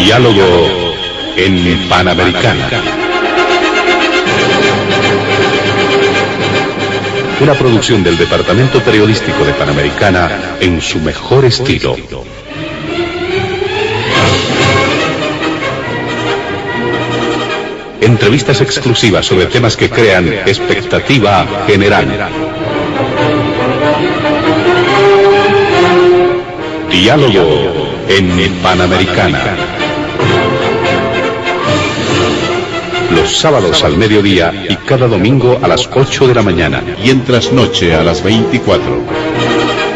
Diálogo en Panamericana. Una producción del Departamento Periodístico de Panamericana en su mejor estilo. Entrevistas exclusivas sobre temas que crean expectativa general. Diálogo en Panamericana. Los sábados al mediodía y cada domingo a las 8 de la mañana. Y en trasnoche a las 24.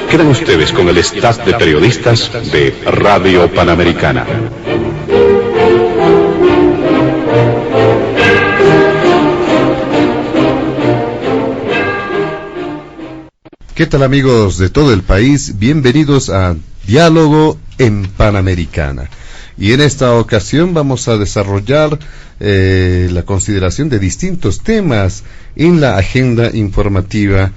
Quedan ustedes con el staff de periodistas de Radio Panamericana. ¿Qué tal, amigos de todo el país? Bienvenidos a Diálogo en Panamericana. Y en esta ocasión vamos a desarrollar la consideración de distintos temas en la agenda informativa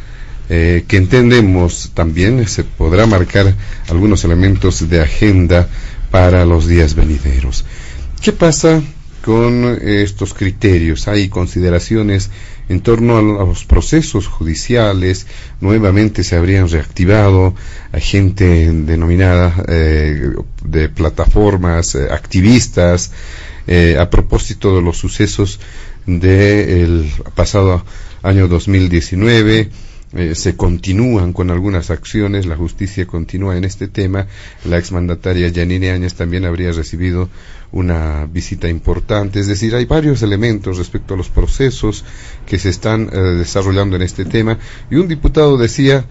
que entendemos también se podrá marcar algunos elementos de agenda para los días venideros. ¿Qué pasa con estos criterios? Hay consideraciones en torno a los procesos judiciales. Nuevamente se habrían reactivado a gente denominada de plataformas activistas a propósito de los sucesos del pasado año 2019. Se continúan con algunas acciones, la justicia continúa en este tema. La exmandataria Yanine Áñez también habría recibido una visita importante, es decir, hay varios elementos respecto a los procesos que se están desarrollando en este tema. Y un diputado decía,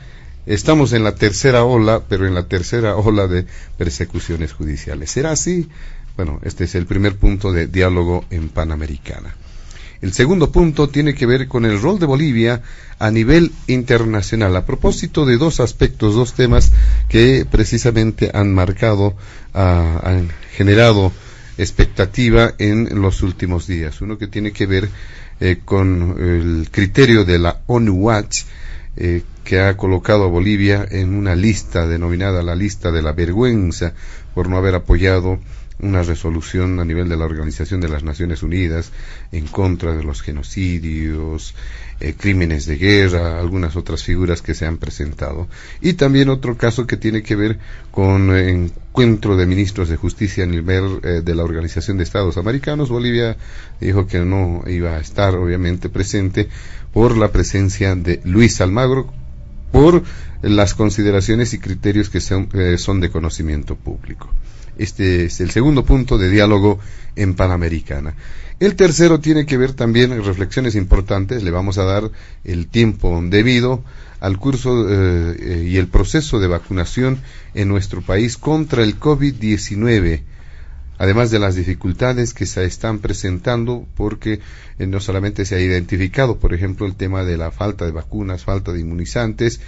estamos en la tercera ola, pero en la tercera ola de persecuciones judiciales. ¿Será así? Bueno, este es el primer punto de Diálogo en Panamericana. El segundo punto tiene que ver con el rol de Bolivia a nivel internacional, a propósito de dos aspectos, dos temas que precisamente han marcado, han generado expectativa en los últimos días. Uno que tiene que ver con el criterio de la ONU Watch, que ha colocado a Bolivia en una lista denominada la lista de la vergüenza por no haber apoyado una resolución a nivel de la Organización de las Naciones Unidas en contra de los genocidios, crímenes de guerra, algunas otras figuras que se han presentado. Y también otro caso que tiene que ver con encuentro de ministros de justicia a nivel de la Organización de Estados Americanos. Bolivia dijo que no iba a estar obviamente presente por la presencia de Luis Almagro, por las consideraciones y criterios que son de conocimiento público. Este es el segundo punto de Diálogo en Panamericana. El tercero tiene que ver también en reflexiones importantes. Le vamos a dar el tiempo debido al curso y el proceso de vacunación en nuestro país contra el COVID-19, además de las dificultades que se están presentando, porque no solamente se ha identificado, por ejemplo, el tema de la falta de vacunas, falta de inmunizantes,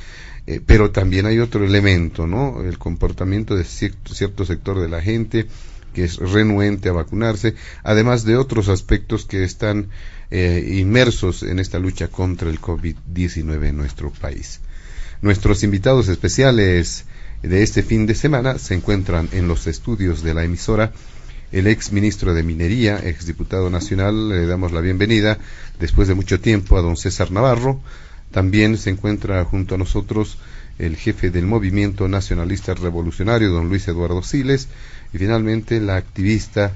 pero también hay otro elemento, ¿no? El comportamiento de cierto sector de la gente que es renuente a vacunarse, además de otros aspectos que están inmersos en esta lucha contra el COVID-19 en nuestro país. Nuestros invitados especiales de este fin de semana se encuentran en los estudios de la emisora el ex ministro de Minería, ex diputado nacional. Le damos la bienvenida después de mucho tiempo a don César Navarro. También se encuentra junto a nosotros el jefe del Movimiento Nacionalista Revolucionario, don Luis Eduardo Siles, y finalmente la activista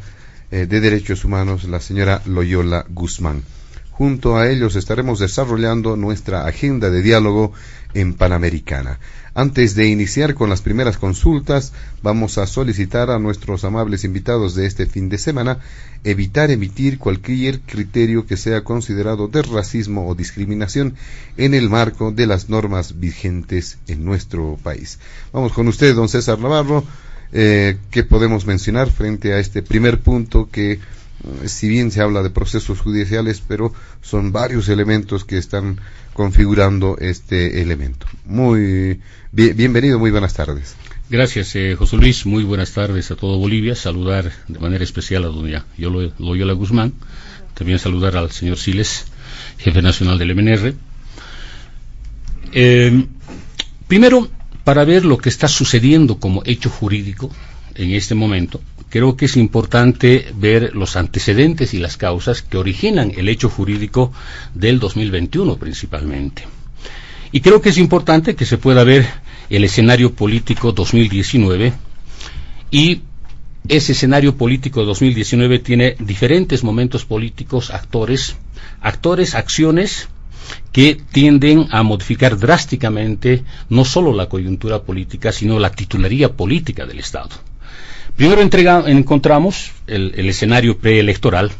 de derechos humanos, la señora Loyola Guzmán. Junto a ellos estaremos desarrollando nuestra agenda de diálogo en Panamericana. Antes de iniciar con las primeras consultas, vamos a solicitar a nuestros amables invitados de este fin de semana evitar emitir cualquier criterio que sea considerado de racismo o discriminación en el marco de las normas vigentes en nuestro país. Vamos con usted, don César Navarro. ¿Qué podemos mencionar frente a este primer punto que, si bien se habla de procesos judiciales, pero son varios elementos que están configurando este elemento? Muy bienvenido, muy buenas tardes. Gracias, José Luis, muy buenas tardes a todo Bolivia. Saludar de manera especial a doña Loyola Guzmán, también saludar al señor Siles, jefe nacional del MNR. Primero, para ver lo que está sucediendo como hecho jurídico en este momento, creo que es importante ver los antecedentes y las causas que originan el hecho jurídico del 2021 principalmente. Y creo que es importante que se pueda ver el escenario político 2019, y ese escenario político 2019 tiene diferentes momentos políticos, actores, acciones que tienden a modificar drásticamente no solo la coyuntura política, sino la titularía política del Estado. Primero encontramos el escenario preelectoral,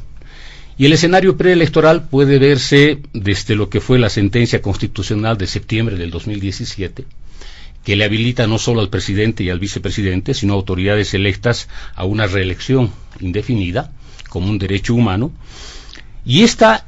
y el escenario preelectoral puede verse desde lo que fue la sentencia constitucional de septiembre del 2017, que le habilita no solo al presidente y al vicepresidente, sino a autoridades electas a una reelección indefinida como un derecho humano. Y este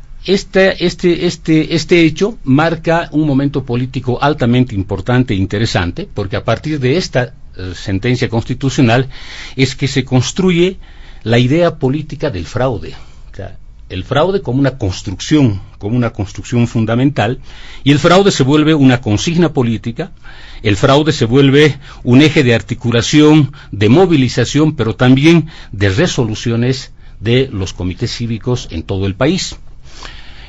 hecho marca un momento político altamente importante e interesante, porque a partir de esta sentencia constitucional es que se construye la idea política del fraude. O sea, el fraude como una construcción fundamental, y el fraude se vuelve una consigna política, el fraude se vuelve un eje de articulación, de movilización, pero también de resoluciones de los comités cívicos en todo el país.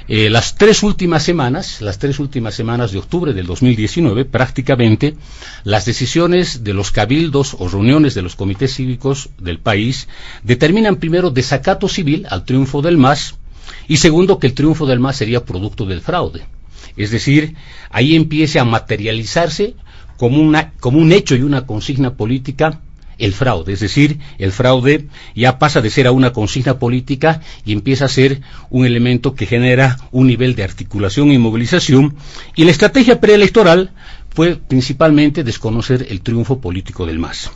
Las tres últimas semanas de octubre del 2019, prácticamente las decisiones de los cabildos o reuniones de los comités cívicos del país determinan primero desacato civil al triunfo del MAS, y segundo que el triunfo del MAS sería producto del fraude. Es decir, ahí empieza a materializarse como un hecho y una consigna política el fraude, es decir, el fraude ya pasa de ser a una consigna política y empieza a ser un elemento que genera un nivel de articulación y movilización, y la estrategia preelectoral fue principalmente desconocer el triunfo político del MAS.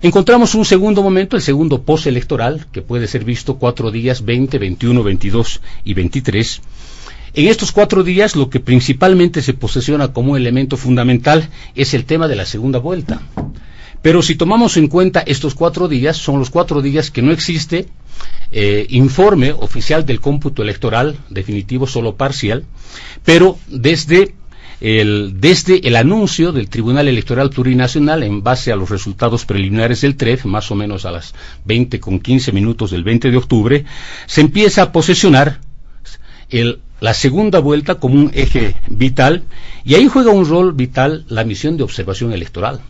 Encontramos un segundo momento, el segundo postelectoral, que puede ser visto 4 días, 20, 21, 22 y 23. En estos 4 días lo que principalmente se posesiona como elemento fundamental es el tema de la segunda vuelta. Pero si tomamos en cuenta estos 4 días, son los 4 días que no existe informe oficial del cómputo electoral definitivo, solo parcial, pero desde el anuncio del Tribunal Electoral Plurinacional en base a los resultados preliminares del TREF, más o menos a las 20:15 del 20 de octubre, se empieza a posesionar la segunda vuelta como un eje vital, y ahí juega un rol vital la misión de observación electoral.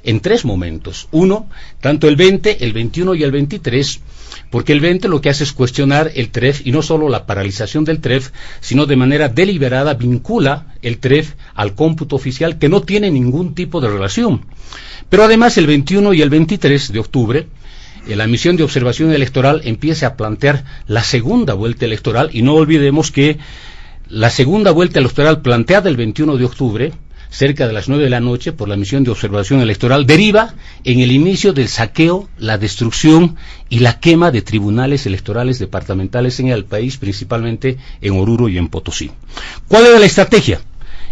En 3 momentos. Uno, tanto el 20, el 21 y el 23, porque el 20 lo que hace es cuestionar el TREF, y no solo la paralización del TREF, sino de manera deliberada vincula el TREF al cómputo oficial, que no tiene ningún tipo de relación. Pero además el 21 y el 23 de octubre, la misión de observación electoral empieza a plantear la segunda vuelta electoral, y no olvidemos que la segunda vuelta electoral planteada el 21 de octubre, cerca de las 9 de la noche, por la misión de observación electoral, deriva en el inicio del saqueo, la destrucción y la quema de tribunales electorales departamentales en el país, principalmente en Oruro y en Potosí. ¿Cuál era la estrategia?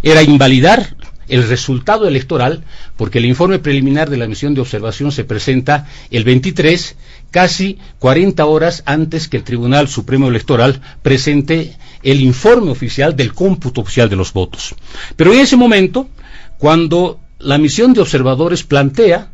Era invalidar el resultado electoral, porque el informe preliminar de la misión de observación se presenta el 23, casi 40 horas antes que el Tribunal Supremo Electoral presente el informe oficial del cómputo oficial de los votos. Pero en ese momento, cuando la misión de observadores plantea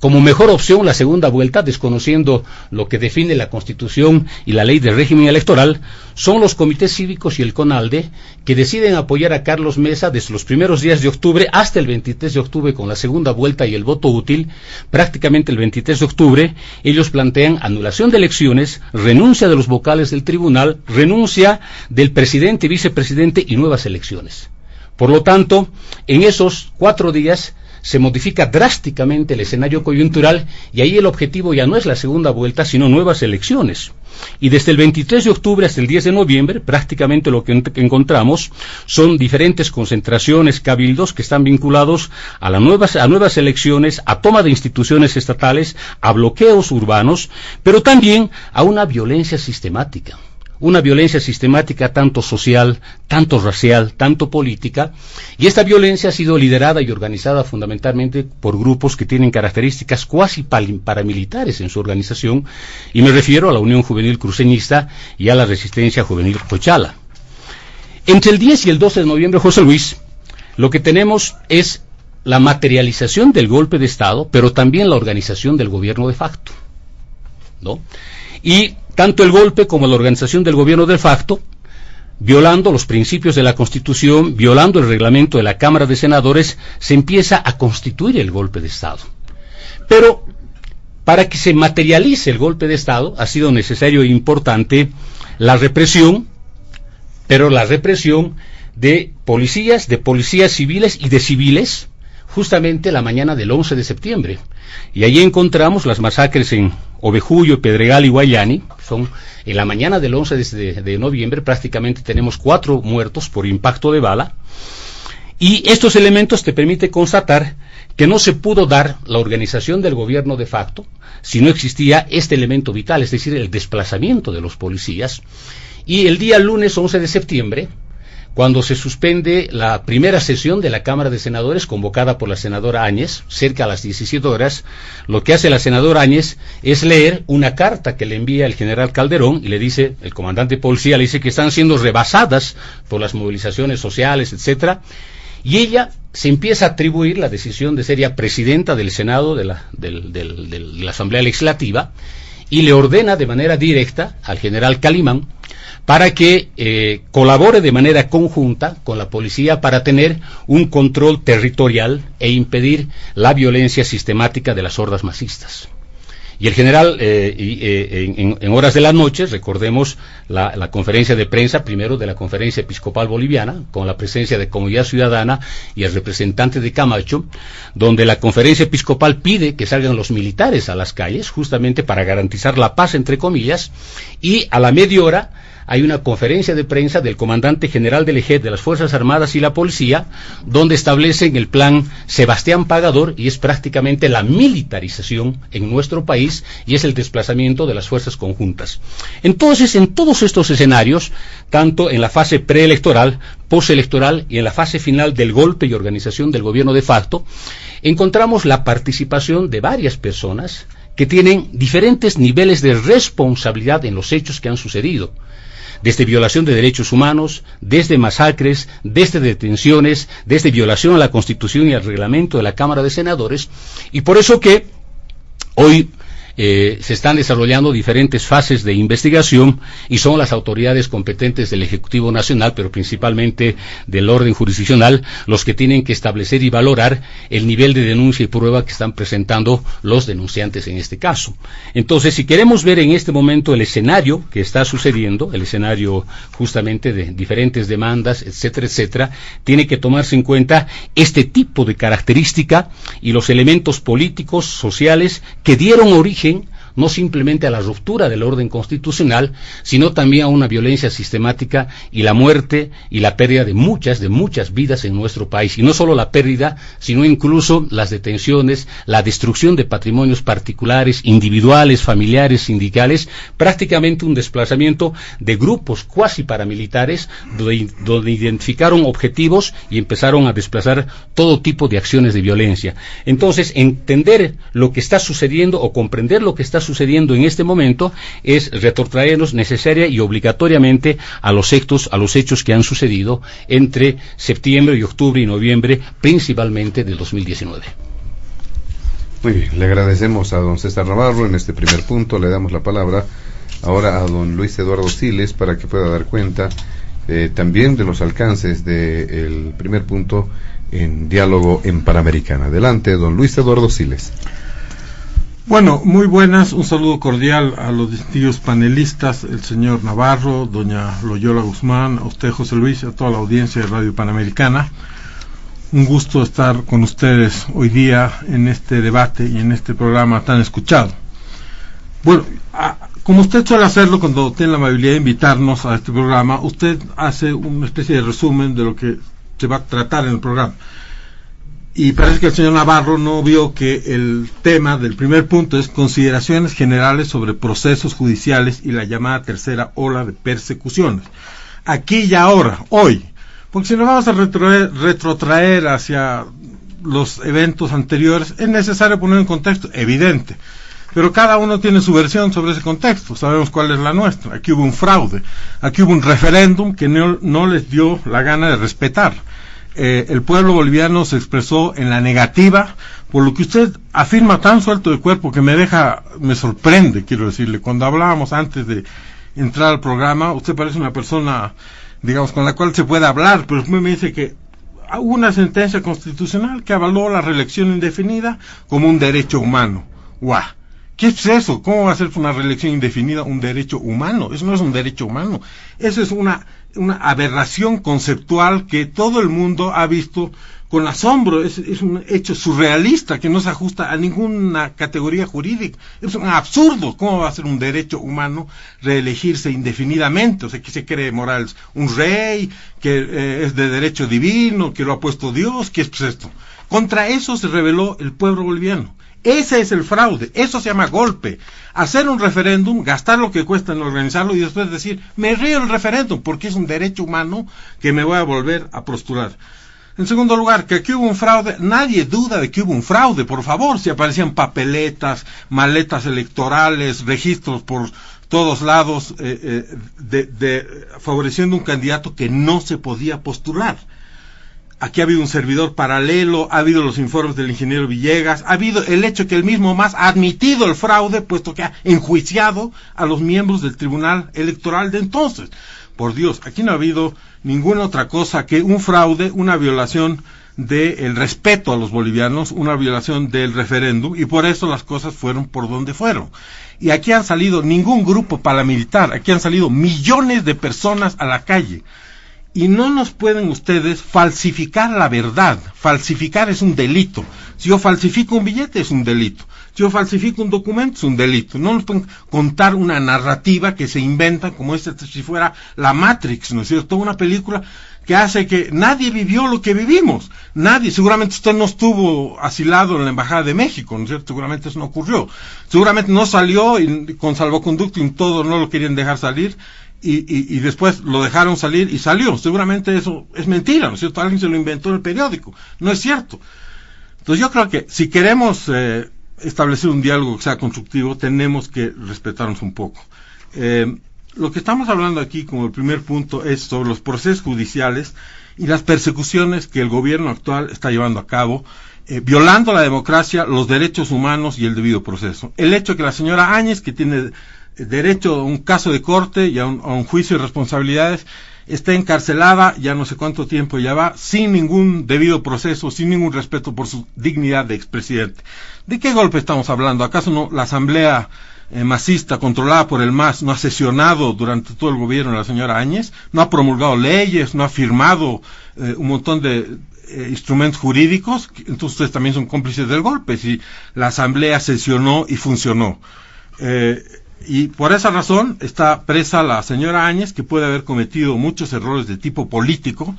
como mejor opción la segunda vuelta, desconociendo lo que define la Constitución y la Ley de Régimen Electoral, son los comités cívicos y el CONALDE que deciden apoyar a Carlos Mesa desde los primeros días de octubre hasta el 23 de octubre con la segunda vuelta y el voto útil. Prácticamente el 23 de octubre ellos plantean anulación de elecciones, renuncia de los vocales del tribunal, renuncia del presidente y vicepresidente y nuevas elecciones. Por lo tanto, en esos 4 días se modifica drásticamente el escenario coyuntural, y ahí el objetivo ya no es la segunda vuelta, sino nuevas elecciones. Y desde el 23 de octubre hasta el 10 de noviembre, prácticamente lo que encontramos son diferentes concentraciones, cabildos, que están vinculados a nuevas elecciones, a toma de instituciones estatales, a bloqueos urbanos, pero también a una violencia sistemática. Una violencia sistemática tanto social, tanto racial, tanto política, y esta violencia ha sido liderada y organizada fundamentalmente por grupos que tienen características cuasi paramilitares en su organización, y me refiero a la Unión Juvenil Cruceñista y a la Resistencia Juvenil Cochala. Entre el 10 y el 12 de noviembre, José Luis, lo que tenemos es la materialización del golpe de Estado, pero también la organización del gobierno de facto, ¿no? Y tanto el golpe como la organización del gobierno de facto, violando los principios de la Constitución, violando el reglamento de la Cámara de Senadores, se empieza a constituir el golpe de Estado. Pero para que se materialice el golpe de Estado ha sido necesario e importante la represión, pero la represión de policías civiles y de civiles, justamente la mañana del 11 de septiembre. Y allí encontramos las masacres en Ovejuyo, Pedregal y Guayani. Son en la mañana del 11 de noviembre, prácticamente tenemos 4 muertos por impacto de bala. Y estos elementos te permiten constatar que no se pudo dar la organización del gobierno de facto si no existía este elemento vital, es decir, el desplazamiento de los policías. Y el día lunes 11 de septiembre, cuando se suspende la primera sesión de la Cámara de Senadores convocada por la senadora Áñez, cerca a las 17 horas, lo que hace la senadora Áñez es leer una carta que le envía el general Calderón y le dice, el comandante de policía le dice que están siendo rebasadas por las movilizaciones sociales, etcétera, y ella se empieza a atribuir la decisión de ser ya presidenta del Senado, de la Asamblea Legislativa, y le ordena de manera directa al general Calimán para que colabore de manera conjunta con la policía para tener un control territorial e impedir la violencia sistemática de las hordas masistas. Y el general, en horas de la noche, recordemos la conferencia de prensa, primero de la Conferencia Episcopal Boliviana, con la presencia de Comunidad Ciudadana y el representante de Camacho, donde la Conferencia Episcopal pide que salgan los militares a las calles, justamente para garantizar la paz, entre comillas, y a la media hora hay una conferencia de prensa del comandante general del EJED de las Fuerzas Armadas y la Policía, donde establecen el plan Sebastián Pagador, y es prácticamente la militarización en nuestro país, y es el desplazamiento de las fuerzas conjuntas. Entonces, en todos estos escenarios, tanto en la fase preelectoral, postelectoral y en la fase final del golpe y organización del gobierno de facto, encontramos la participación de varias personas que tienen diferentes niveles de responsabilidad en los hechos que han sucedido, desde violación de derechos humanos, desde masacres, desde detenciones, desde violación a la Constitución y al reglamento de la Cámara de Senadores, y por eso que hoy se están desarrollando diferentes fases de investigación y son las autoridades competentes del Ejecutivo Nacional, pero principalmente del orden jurisdiccional, los que tienen que establecer y valorar el nivel de denuncia y prueba que están presentando los denunciantes en este caso. Entonces, si queremos ver en este momento el escenario que está sucediendo, el escenario justamente de diferentes demandas, etcétera, etcétera, tiene que tomarse en cuenta este tipo de característica y los elementos políticos, sociales, que dieron origen no simplemente a la ruptura del orden constitucional, sino también a una violencia sistemática y la muerte y la pérdida de muchas vidas en nuestro país. Y no solo la pérdida, sino incluso las detenciones, la destrucción de patrimonios particulares, individuales, familiares, sindicales, prácticamente un desplazamiento de grupos cuasi paramilitares donde identificaron objetivos y empezaron a desplazar todo tipo de acciones de violencia. Entonces, entender lo que está sucediendo o comprender lo que está sucediendo en este momento es retrotraernos necesaria y obligatoriamente a los hechos que han sucedido entre septiembre y octubre y noviembre, principalmente del 2019. Muy bien, le agradecemos a don César Navarro en este primer punto. Le damos la palabra ahora a don Luis Eduardo Siles para que pueda dar cuenta también de los alcances del primer punto en Diálogo en Panamericana. Adelante, don Luis Eduardo Siles. Bueno, muy buenas, un saludo cordial a los distinguidos panelistas, el señor Navarro, doña Loyola Guzmán, a usted José Luis, a toda la audiencia de Radio Panamericana. Un gusto estar con ustedes hoy día en este debate y en este programa tan escuchado. Bueno, como usted suele hacerlo cuando tiene la amabilidad de invitarnos a este programa, usted hace una especie de resumen de lo que se va a tratar en el programa. Y parece que el señor Navarro no vio que el tema del primer punto es consideraciones generales sobre procesos judiciales y la llamada tercera ola de persecuciones. Aquí y ahora, hoy, porque si nos vamos a retrotraer hacia los eventos anteriores, es necesario poner un contexto evidente. Pero cada uno tiene su versión sobre ese contexto, sabemos cuál es la nuestra. Aquí hubo un fraude, aquí hubo un referéndum que no les dio la gana de respetar. el pueblo boliviano se expresó en la negativa, por lo que usted afirma tan suelto de cuerpo que me sorprende, quiero decirle. Cuando hablábamos antes de entrar al programa, usted parece una persona, digamos, con la cual se puede hablar, pero después me dice que hubo una sentencia constitucional que avaló la reelección indefinida como un derecho humano. ¡Guau! ¿Qué es eso? ¿Cómo va a ser una reelección indefinida un derecho humano? Eso no es un derecho humano. Eso es una aberración conceptual que todo el mundo ha visto con asombro. Es un hecho surrealista que no se ajusta a ninguna categoría jurídica. Es un absurdo. ¿Cómo va a ser un derecho humano reelegirse indefinidamente? O sea, que se cree Morales un rey, que es de derecho divino, que lo ha puesto Dios. ¿Qué es esto? Contra eso se rebeló el pueblo boliviano. Ese es el fraude, eso se llama golpe. Hacer un referéndum, gastar lo que cuesta en organizarlo y después decir, me río del referéndum porque es un derecho humano que me voy a volver a postular. En segundo lugar, que aquí hubo un fraude, nadie duda de que hubo un fraude, por favor, si aparecían papeletas, maletas electorales, registros por todos lados, favoreciendo un candidato que no se podía postular. Aquí ha habido un servidor paralelo, ha habido los informes del ingeniero Villegas, ha habido el hecho que él mismo más ha admitido el fraude, puesto que ha enjuiciado a los miembros del Tribunal Electoral de entonces. Por Dios, aquí no ha habido ninguna otra cosa que un fraude, una violación del respeto a los bolivianos, una violación del referéndum, y por eso las cosas fueron por donde fueron. Y aquí han salido ningún grupo paramilitar, aquí han salido millones de personas a la calle. Y no nos pueden ustedes falsificar la verdad. Falsificar es un delito. Si yo falsifico un billete es un delito. Si yo falsifico un documento es un delito. No nos pueden contar una narrativa que se inventa como si fuera la Matrix, ¿no es cierto? Una película que hace que nadie vivió lo que vivimos. Nadie. Seguramente usted no estuvo asilado en la Embajada de México, ¿no es cierto? Seguramente eso no ocurrió. Seguramente no salió con salvoconducto y todo no lo querían dejar salir. Y después lo dejaron salir y salió. Seguramente eso es mentira, ¿no es cierto? Alguien se lo inventó en el periódico. No es cierto. Entonces yo creo que si queremos establecer un diálogo que sea constructivo, tenemos que respetarnos un poco. Lo que estamos hablando aquí como el primer punto es sobre los procesos judiciales y las persecuciones que el gobierno actual está llevando a cabo, violando la democracia, los derechos humanos y el debido proceso. El hecho que la señora Áñez, que tiene derecho a un caso de corte y a un juicio de responsabilidades, está encarcelada, ya no sé cuánto tiempo ya va, sin ningún debido proceso, sin ningún respeto por su dignidad de expresidente. ¿De qué golpe estamos hablando? ¿Acaso no la asamblea masista controlada por el MAS no ha sesionado durante todo el gobierno de la señora Áñez? ¿No ha promulgado leyes? ¿No ha firmado un montón de instrumentos jurídicos? Entonces ustedes también son cómplices del golpe, si la asamblea sesionó y funcionó. Y por esa razón está presa la señora Áñez, que puede haber cometido muchos errores de tipo político,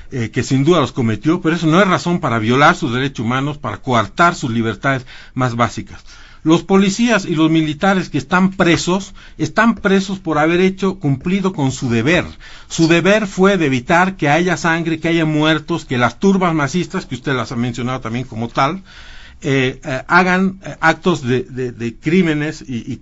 que sin duda los cometió, pero eso no es razón para violar sus derechos humanos, para coartar sus libertades más básicas. Los policías y los militares que están presos por haber cumplido con su deber. Su deber fue de evitar que haya sangre, que haya muertos, que las turbas masistas, que usted las ha mencionado también como tal, hagan actos de crímenes y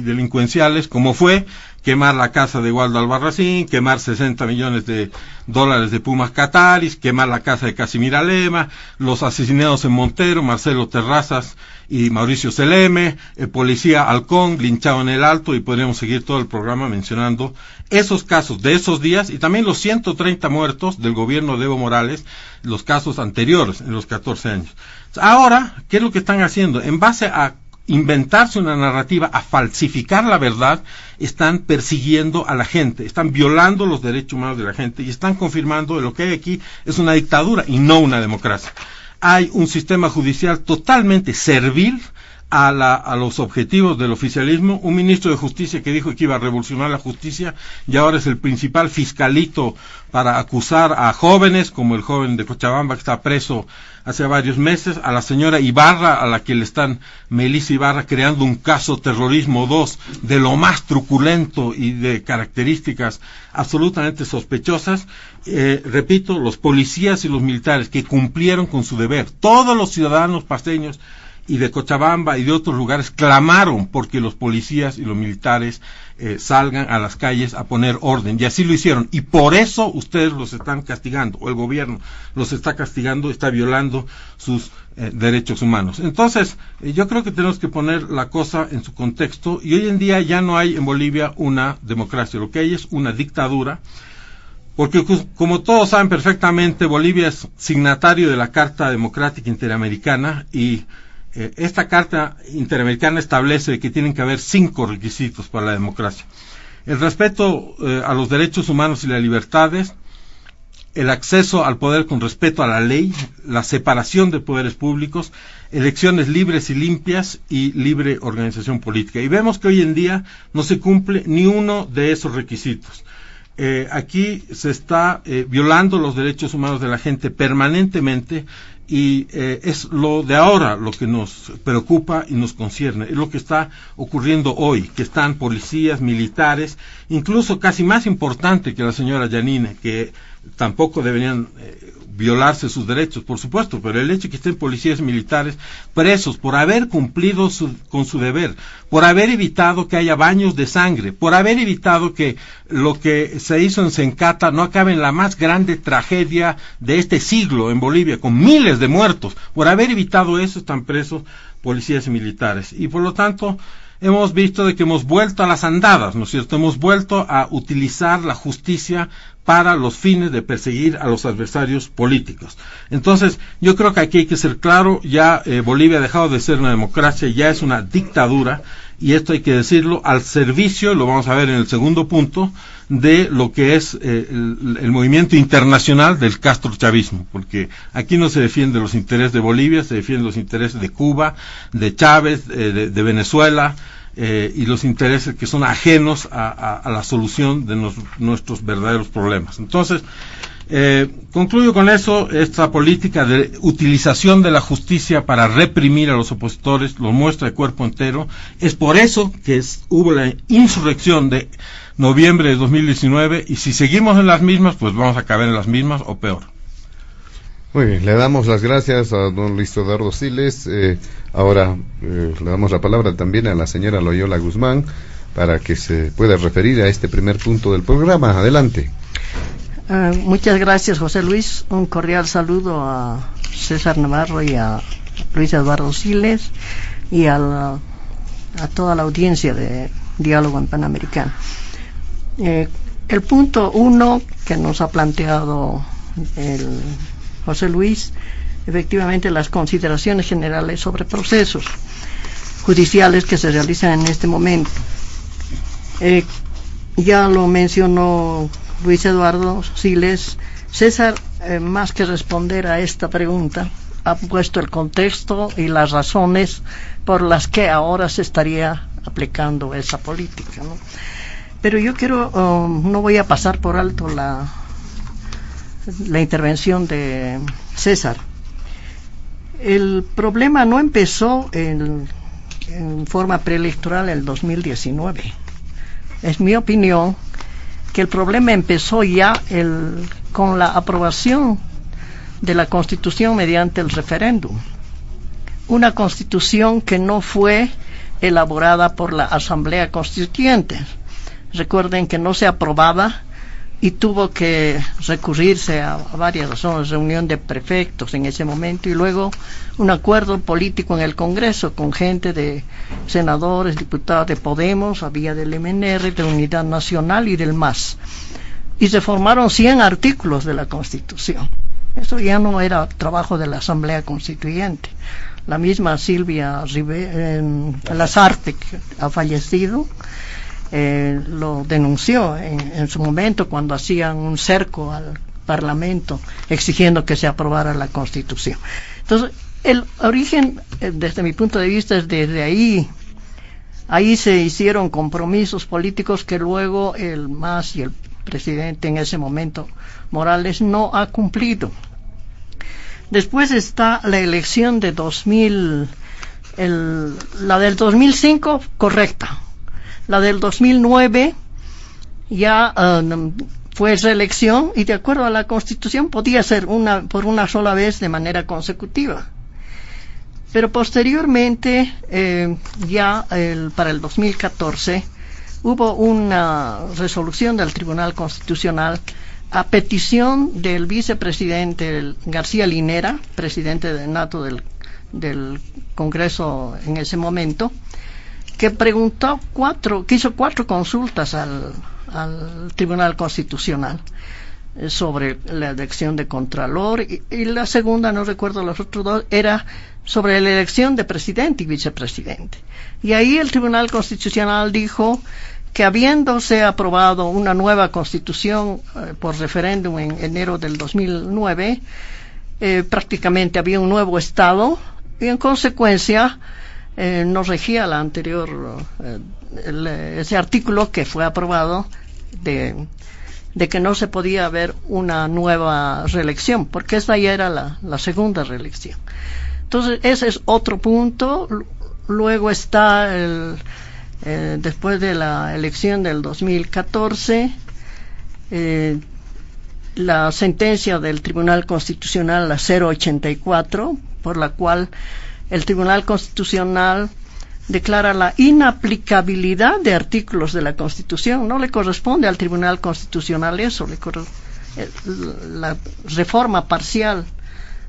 delincuenciales, como fue quemar la casa de Waldo Albarracín, quemar 60 millones de dólares de Pumas Cataris, quemar la casa de Casimira Lema, los asesinados en Montero, Marcelo Terrazas y Mauricio Seleme, el policía Halcón linchado en el Alto, y podríamos seguir todo el programa mencionando esos casos de esos días, y también los 130 muertos del gobierno de Evo Morales, los casos anteriores en los 14 años. Ahora, ¿qué es lo que están haciendo? En base a inventarse una narrativa, a falsificar la verdad, están persiguiendo a la gente, están violando los derechos humanos de la gente y están confirmando que lo que hay aquí es una dictadura y no una democracia. Hay un sistema judicial totalmente servil a los objetivos del oficialismo, un ministro de justicia que dijo que iba a revolucionar la justicia y ahora es el principal fiscalito para acusar a jóvenes, como el joven de Cochabamba que está preso hace varios meses, a la señora Ibarra, a la que le están, Melissa Ibarra, creando un caso terrorismo 2 de lo más truculento y de características absolutamente sospechosas. Repito, los policías y los militares que cumplieron con su deber, todos los ciudadanos pasteños y de Cochabamba y de otros lugares clamaron porque los policías y los militares salgan a las calles a poner orden, y así lo hicieron, y por eso ustedes los están castigando, o el gobierno los está castigando, está violando sus derechos humanos. Entonces, yo creo que tenemos que poner la cosa en su contexto, y hoy en día ya no hay en Bolivia una democracia, lo que hay es una dictadura, porque como todos saben perfectamente, Bolivia es signatario de la Carta Democrática Interamericana, y esta Carta Interamericana establece que tienen que haber 5 requisitos para la democracia: el respeto a los derechos humanos y las libertades, el acceso al poder con respeto a la ley, la separación de poderes públicos, elecciones libres y limpias y libre organización política. Y vemos que hoy en día no se cumple ni uno de esos requisitos. Aquí se está violando los derechos humanos de la gente permanentemente, y es lo de ahora lo que nos preocupa y nos concierne. Es lo que está ocurriendo hoy, que están policías, militares, incluso casi más importante que la señora Yanine, que tampoco deberían violarse sus derechos, por supuesto, pero el hecho de que estén policías militares presos por haber cumplido con su deber, por haber evitado que haya baños de sangre, por haber evitado que lo que se hizo en Sencata no acabe en la más grande tragedia de este siglo en Bolivia, con miles de muertos, por haber evitado eso están presos policías y militares. Y por lo tanto, hemos visto de que hemos vuelto a las andadas, ¿no es cierto? Hemos vuelto a utilizar la justicia para los fines de perseguir a los adversarios políticos. Entonces, yo creo que aquí hay que ser claro, ya Bolivia ha dejado de ser una democracia, ya es una dictadura, y esto hay que decirlo al servicio, lo vamos a ver en el segundo punto, de lo que es el movimiento internacional del castrochavismo, porque aquí no se defienden los intereses de Bolivia, se defienden los intereses de Cuba, de Chávez, de Venezuela, y los intereses que son ajenos a la solución de nuestros verdaderos problemas. Entonces, concluyo con eso. Esta política de utilización de la justicia para reprimir a los opositores lo muestra de cuerpo entero. Es por eso que hubo la insurrección de noviembre de 2019, y si seguimos en las mismas, pues vamos a caer en las mismas o peor. Muy bien, le damos las gracias a don Luis Eduardo Siles. Ahora le damos la palabra también a la señora Loyola Guzmán para que se pueda referir a este primer punto del programa. Adelante. Muchas gracias, José Luis. Un cordial saludo a César Navarro y a Luis Eduardo Siles y a toda la audiencia de Diálogo en Panamericana. El punto 1 que nos ha planteado el José Luis, efectivamente las consideraciones generales sobre procesos judiciales que se realizan en este momento. Ya lo mencionó Luis Eduardo Siles. César, más que responder a esta pregunta, ha puesto el contexto y las razones por las que ahora se estaría aplicando esa política, ¿no? Pero yo quiero, no voy a pasar por alto la intervención de César. El problema no empezó en forma preelectoral el 2019. Es mi opinión que el problema empezó ya con la aprobación de la Constitución mediante el referéndum. Una Constitución que no fue elaborada por la Asamblea Constituyente. Recuerden que no se aprobaba y tuvo que recurrirse a varias razones, reunión de prefectos en ese momento, y luego un acuerdo político en el Congreso con gente de senadores, diputados de Podemos, había del MNR, de Unidad Nacional y del MAS, y se formaron 100 artículos de la Constitución. Eso ya no era trabajo de la Asamblea Constituyente. La misma Silvia Lazarte, que ha fallecido, lo denunció en su momento cuando hacían un cerco al Parlamento exigiendo que se aprobara la Constitución. Entonces, el origen, desde mi punto de vista, es desde ahí se hicieron compromisos políticos que luego el MAS y el presidente en ese momento, Morales, no ha cumplido. Después está la elección de 2000, la del 2005, correcta. La del 2009 ya fue reelección, y de acuerdo a la Constitución podía ser por una sola vez de manera consecutiva. Pero posteriormente, para el 2014, hubo una resolución del Tribunal Constitucional a petición del vicepresidente García Linera, presidente nato del Congreso en ese momento, que hizo cuatro consultas al Tribunal Constitucional sobre la elección de Contralor, y la segunda, no recuerdo los otros dos, era sobre la elección de presidente y vicepresidente. Y ahí el Tribunal Constitucional dijo que, habiéndose aprobado una nueva constitución por referéndum en enero del 2009, prácticamente había un nuevo Estado, y en consecuencia no regía la anterior, ese artículo que fue aprobado de que no se podía haber una nueva reelección, porque esta ya era la segunda reelección. Entonces, ese es otro punto. Luego está después de la elección del 2014, la sentencia del Tribunal Constitucional, la 084, por la cual el Tribunal Constitucional declara la inaplicabilidad de artículos de la Constitución. No le corresponde al Tribunal Constitucional eso, la reforma parcial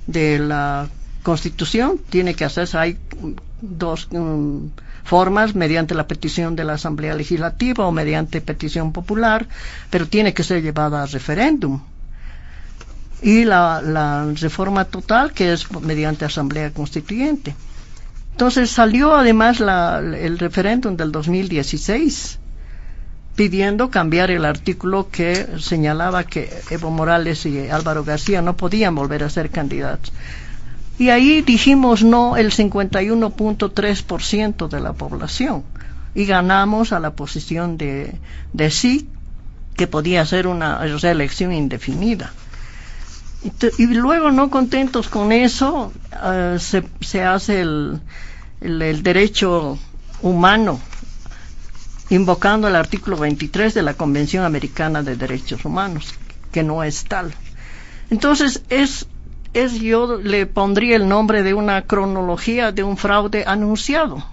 de la Constitución tiene que hacerse. Hay dos formas: mediante la petición de la Asamblea Legislativa o mediante petición popular, pero tiene que ser llevada a referéndum. Y la reforma total, que es mediante Asamblea Constituyente. Entonces salió además el referéndum del 2016 pidiendo cambiar el artículo que señalaba que Evo Morales y Álvaro García no podían volver a ser candidatos. Y ahí dijimos no el 51.3% de la población, y ganamos a la posición de sí, que podía ser una reelección indefinida. Y luego, no contentos con eso, se hace el derecho humano, invocando el artículo 23 de la Convención Americana de Derechos Humanos, que no es tal. Entonces, yo le pondría el nombre de una cronología de un fraude anunciado.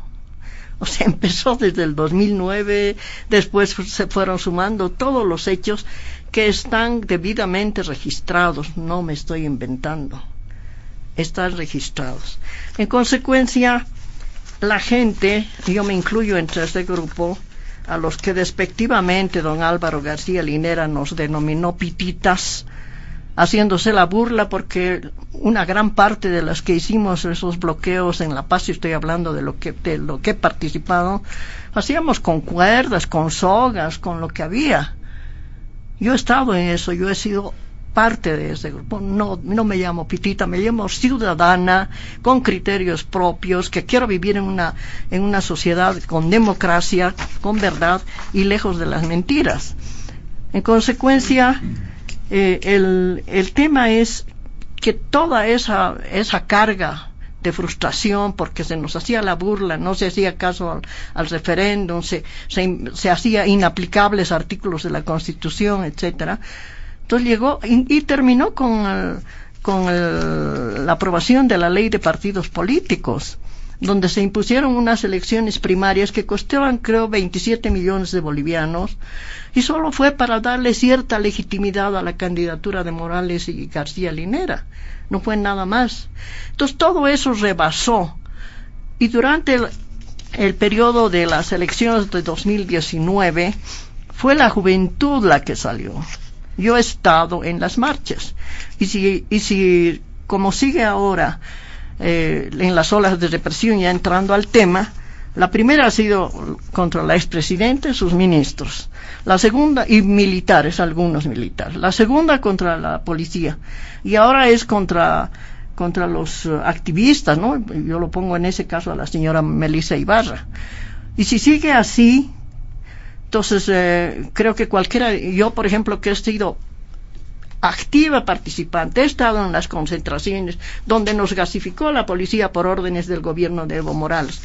O sea, empezó desde el 2009, después se fueron sumando todos los hechos que están debidamente registrados, no me estoy inventando, están registrados. En consecuencia, la gente, yo me incluyo entre este grupo, a los que despectivamente don Álvaro García Linera nos denominó pititas, haciéndose la burla, porque una gran parte de las que hicimos esos bloqueos en La Paz, y estoy hablando de lo que he participado, hacíamos con cuerdas, con sogas, con lo que había. Yo he estado en eso, yo he sido parte de ese grupo. No me llamo pitita, me llamo ciudadana, con criterios propios, que quiero vivir en una sociedad con democracia, con verdad y lejos de las mentiras. En consecuencia, el tema es que toda esa carga de frustración, porque se nos hacía la burla, no se hacía caso al referéndum, se hacía inaplicables artículos de la Constitución, etcétera. Entonces llegó y terminó con la aprobación de la ley de partidos políticos, donde se impusieron unas elecciones primarias que costaban, creo, 27 millones de bolivianos, y solo fue para darle cierta legitimidad a la candidatura de Morales y García Linera. No fue nada más. Entonces todo eso rebasó, y durante el periodo de las elecciones de 2019 fue la juventud la que salió. Yo he estado en las marchas, y si como sigue ahora en las olas de represión, ya entrando al tema, la primera ha sido contra la expresidenta y sus ministros, la segunda, y militares, algunos militares, la segunda contra la policía, y ahora es contra los activistas, ¿no? Yo lo pongo en ese caso a la señora Melissa Ibarra. Y si sigue así, entonces creo que yo por ejemplo, que he sido activa participante, he estado en las concentraciones donde nos gasificó la policía por órdenes del gobierno de Evo Morales,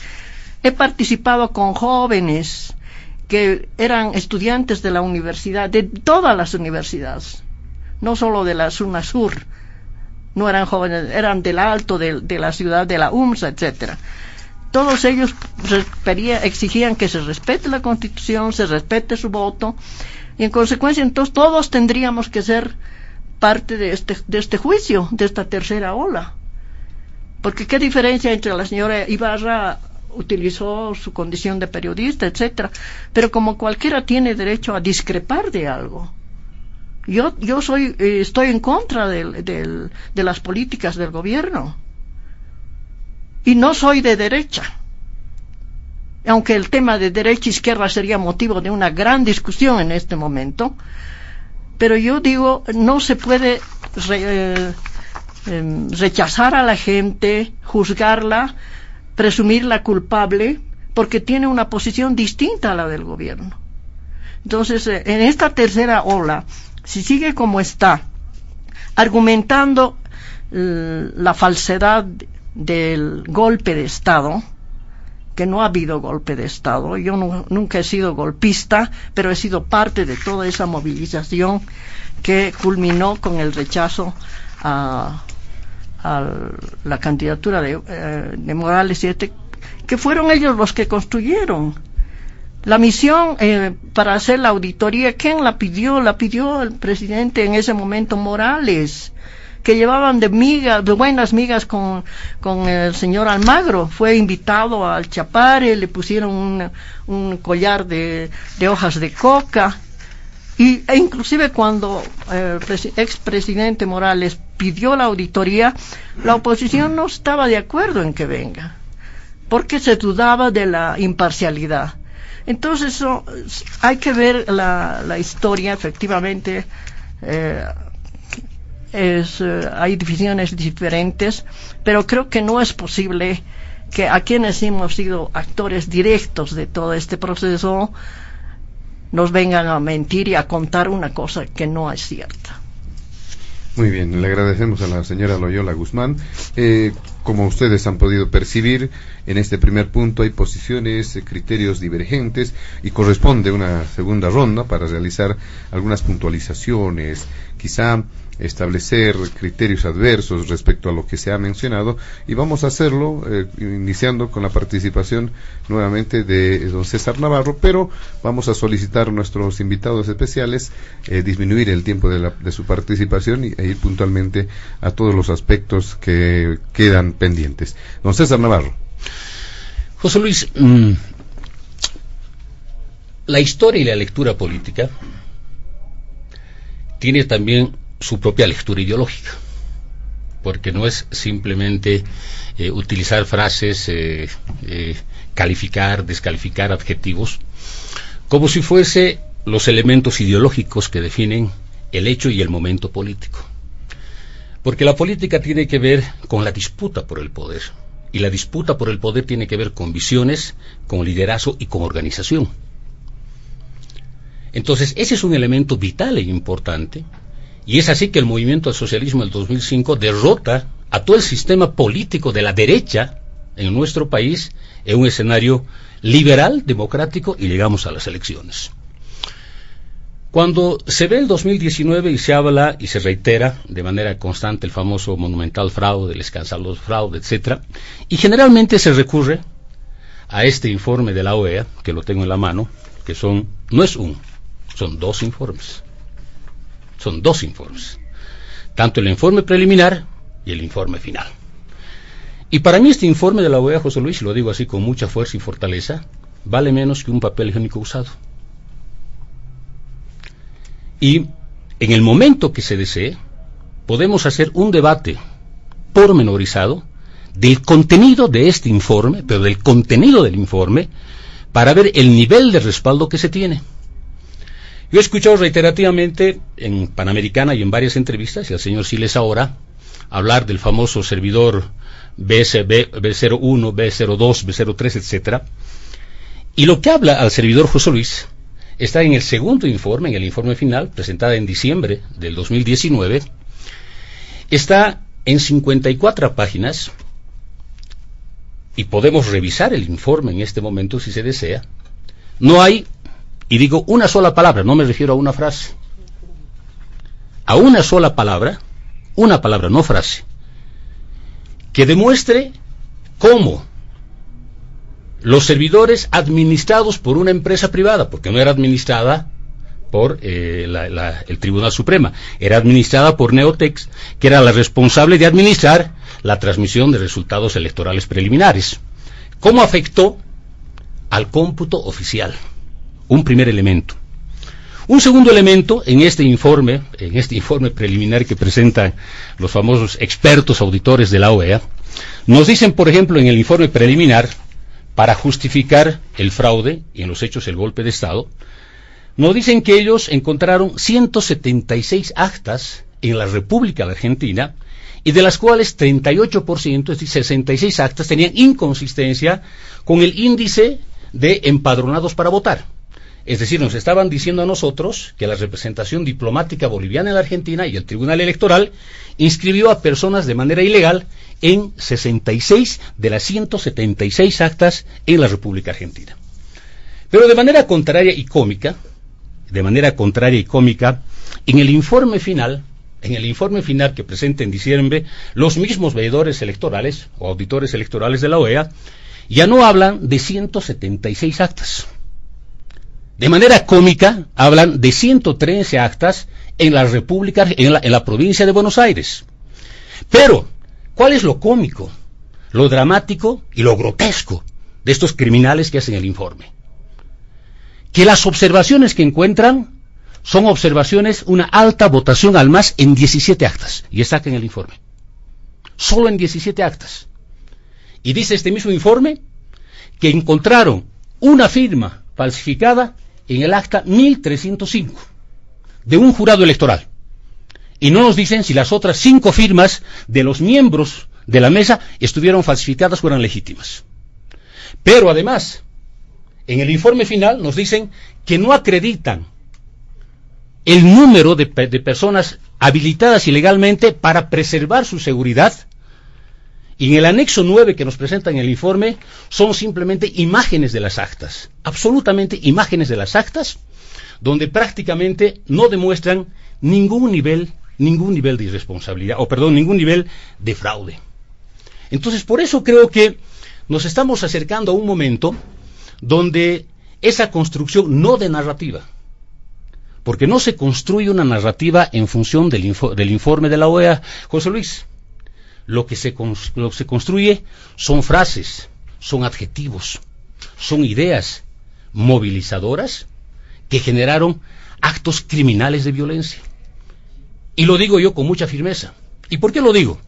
he participado con jóvenes que eran estudiantes de la universidad, de todas las universidades, no solo de la zona sur, no eran jóvenes, eran del alto de la ciudad, de la UMSA, etcétera. Todos ellos exigían que se respete la Constitución, se respete su voto, y en consecuencia entonces todos tendríamos que ser parte de este juicio, de esta tercera ola. Porque qué diferencia entre la señora Ibarra utilizó su condición de periodista, etcétera, pero como cualquiera tiene derecho a discrepar de algo. Yo estoy en contra de las políticas del gobierno y no soy de derecha, aunque el tema de derecha e izquierda sería motivo de una gran discusión en este momento, pero yo digo, no se puede rechazar a la gente, juzgarla, presumirla culpable porque tiene una posición distinta a la del gobierno. Entonces, en esta tercera ola, si sigue como está, argumentando la falsedad del golpe de Estado, que no ha habido golpe de Estado, yo nunca he sido golpista, pero he sido parte de toda esa movilización que culminó con el rechazo a la candidatura de Morales, que fueron ellos los que construyeron. La misión para hacer la auditoría, ¿quién la pidió? La pidió el presidente en ese momento, Morales, que llevaban de buenas migas con el señor Almagro. Fue invitado al Chapare, le pusieron un collar de hojas de coca, e inclusive cuando el expresidente Morales pidió la auditoría, la oposición no estaba de acuerdo en que venga, porque se dudaba de la imparcialidad. Entonces hay que ver la historia, efectivamente. Hay divisiones diferentes, pero creo que no es posible que a quienes hemos sido actores directos de todo este proceso nos vengan a mentir y a contar una cosa que no es cierta. Muy bien, le agradecemos a la señora Loyola Guzmán. Como ustedes han podido percibir, en este primer punto hay posiciones, criterios divergentes, y corresponde una segunda ronda para realizar algunas puntualizaciones, quizá establecer criterios adversos respecto a lo que se ha mencionado, y vamos a hacerlo iniciando con la participación nuevamente de don César Navarro, pero vamos a solicitar a nuestros invitados especiales disminuir el tiempo de su participación e ir puntualmente a todos los aspectos que quedan pendientes. Don César Navarro. José Luis, la historia y la lectura política tiene también su propia lectura ideológica, porque no es simplemente utilizar frases, calificar, descalificar adjetivos, como si fuese los elementos ideológicos que definen el hecho y el momento político. Porque la política tiene que ver con la disputa por el poder, y la disputa por el poder tiene que ver con visiones, con liderazgo y con organización. Entonces, ese es un elemento vital e importante, y es así que el movimiento al socialismo del 2005 derrota a todo el sistema político de la derecha en nuestro país en un escenario liberal, democrático, y llegamos a las elecciones. Cuando se ve el 2019 y se habla y se reitera de manera constante el famoso monumental fraude, el escandaloso fraude, etcétera, y generalmente se recurre a este informe de la OEA, que lo tengo en la mano, que son dos informes. Son dos informes, tanto el informe preliminar y el informe final. Y para mí este informe de la OEA, José Luis, y lo digo así con mucha fuerza y fortaleza, vale menos que un papel higiénico usado. Y en el momento que se desee, podemos hacer un debate pormenorizado del contenido de este informe, pero del contenido del informe, para ver el nivel de respaldo que se tiene. Yo he escuchado reiterativamente en Panamericana y en varias entrevistas, y al señor Siles ahora, hablar del famoso servidor B01, B02, B03, etcétera. Y lo que habla al servidor José Luis está en el segundo informe, en el informe final, presentado en diciembre del 2019. Está en 54 páginas, y podemos revisar el informe en este momento si se desea. No hay, y digo una sola palabra, no me refiero a una frase, a una sola palabra, no frase, que demuestre cómo los servidores administrados por una empresa privada, porque no era administrada por el Tribunal Supremo, era administrada por Neotex, que era la responsable de administrar la transmisión de resultados electorales preliminares. ¿Cómo afectó al cómputo oficial? Un primer elemento. Un segundo elemento en este informe preliminar que presentan los famosos expertos auditores de la OEA, nos dicen, por ejemplo, en el informe preliminar, para justificar el fraude y en los hechos el golpe de Estado, nos dicen que ellos encontraron 176 actas en la República Argentina, y de las cuales 38%, es decir, 66 actas, tenían inconsistencia con el índice de empadronados para votar. Es decir, nos estaban diciendo a nosotros que la representación diplomática boliviana en la Argentina y el Tribunal Electoral inscribió a personas de manera ilegal en 66 de las 176 actas en la República Argentina. Pero de manera contraria y cómica, en el informe final que presenta en diciembre, los mismos veedores electorales o auditores electorales de la OEA ya no hablan de 176 actas. De manera cómica, hablan de 113 actas en la República, en la provincia de Buenos Aires. Pero, ¿cuál es lo cómico, lo dramático y lo grotesco de estos criminales que hacen el informe? Que las observaciones que encuentran son observaciones, una alta votación al MAS en 17 actas, y está acá en el informe. Solo en 17 actas. Y dice este mismo informe que encontraron una firma falsificada en el acta 1305 de un jurado electoral. Y no nos dicen si las otras 5 firmas de los miembros de la mesa estuvieron falsificadas o eran legítimas. Pero además, en el informe final nos dicen que no acreditan el número de personas habilitadas ilegalmente para preservar su seguridad. Y en el anexo 9 que nos presentan en el informe son simplemente imágenes de las actas, absolutamente imágenes de las actas, donde prácticamente no demuestran ningún nivel de irresponsabilidad, ningún nivel de fraude. Entonces, por eso creo que nos estamos acercando a un momento donde esa construcción no de narrativa, porque no se construye una narrativa en función del informe de la OEA, José Luis. Lo que se construye son frases, son adjetivos, son ideas movilizadoras que generaron actos criminales de violencia. Y lo digo yo con mucha firmeza. ¿Y por qué lo digo?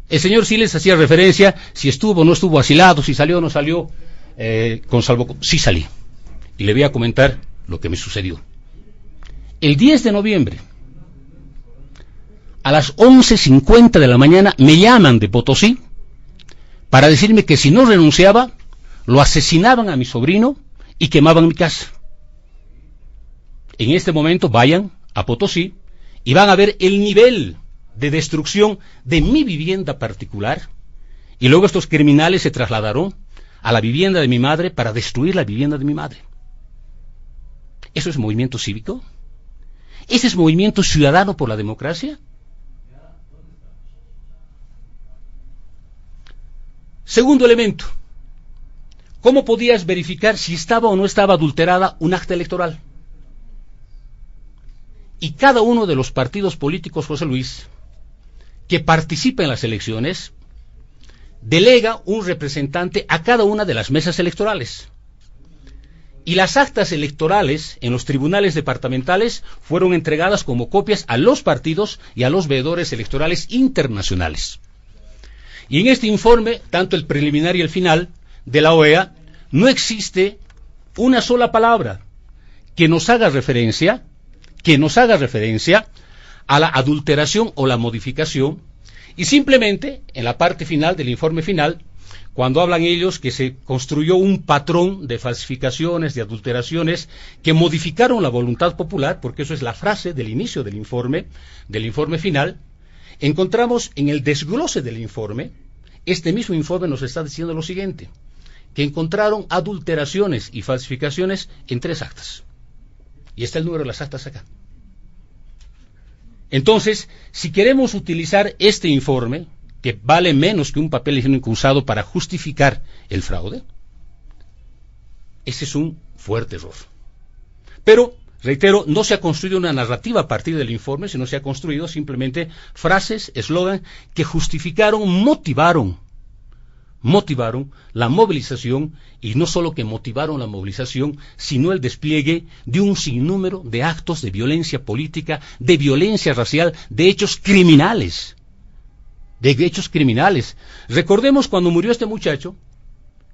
El señor Siles hacía referencia si estuvo o no estuvo asilado, si salió o no salió con salvoconducto. Sí salí. Y le voy a comentar lo que me sucedió. El 10 de noviembre, a las 11:50 de la mañana, me llaman de Potosí para decirme que si no renunciaba, lo asesinaban a mi sobrino y quemaban mi casa. En este momento vayan a Potosí y van a ver el nivel de destrucción de mi vivienda particular, y luego estos criminales se trasladaron a la vivienda de mi madre para destruir la vivienda de mi madre. ¿Eso es movimiento cívico? ¿Ese es movimiento ciudadano por la democracia? Segundo elemento, ¿cómo podías verificar si estaba o no estaba adulterada un acta electoral? Y cada uno de los partidos políticos, José Luis, que participa en las elecciones, delega un representante a cada una de las mesas electorales. Y las actas electorales en los tribunales departamentales fueron entregadas como copias a los partidos y a los veedores electorales internacionales. Y en este informe, tanto el preliminar y el final de la OEA, no existe una sola palabra que nos haga referencia a la adulteración o la modificación, y simplemente en la parte final del informe final, cuando hablan ellos que se construyó un patrón de falsificaciones, de adulteraciones, que modificaron la voluntad popular, porque eso es la frase del inicio del informe final, encontramos en el desglose del informe, este mismo informe nos está diciendo lo siguiente, que encontraron adulteraciones y falsificaciones en 3 actas. Y está el número de las actas acá. Entonces, si queremos utilizar este informe que vale menos que un papel higiénico usado para justificar el fraude. Ese es un fuerte error. Pero, reitero, no se ha construido una narrativa a partir del informe, sino se ha construido simplemente frases, eslogan, que justificaron, motivaron la movilización, y no solo que motivaron la movilización, sino el despliegue de un sinnúmero de actos de violencia política, de violencia racial, de hechos criminales. Recordemos cuando murió este muchacho,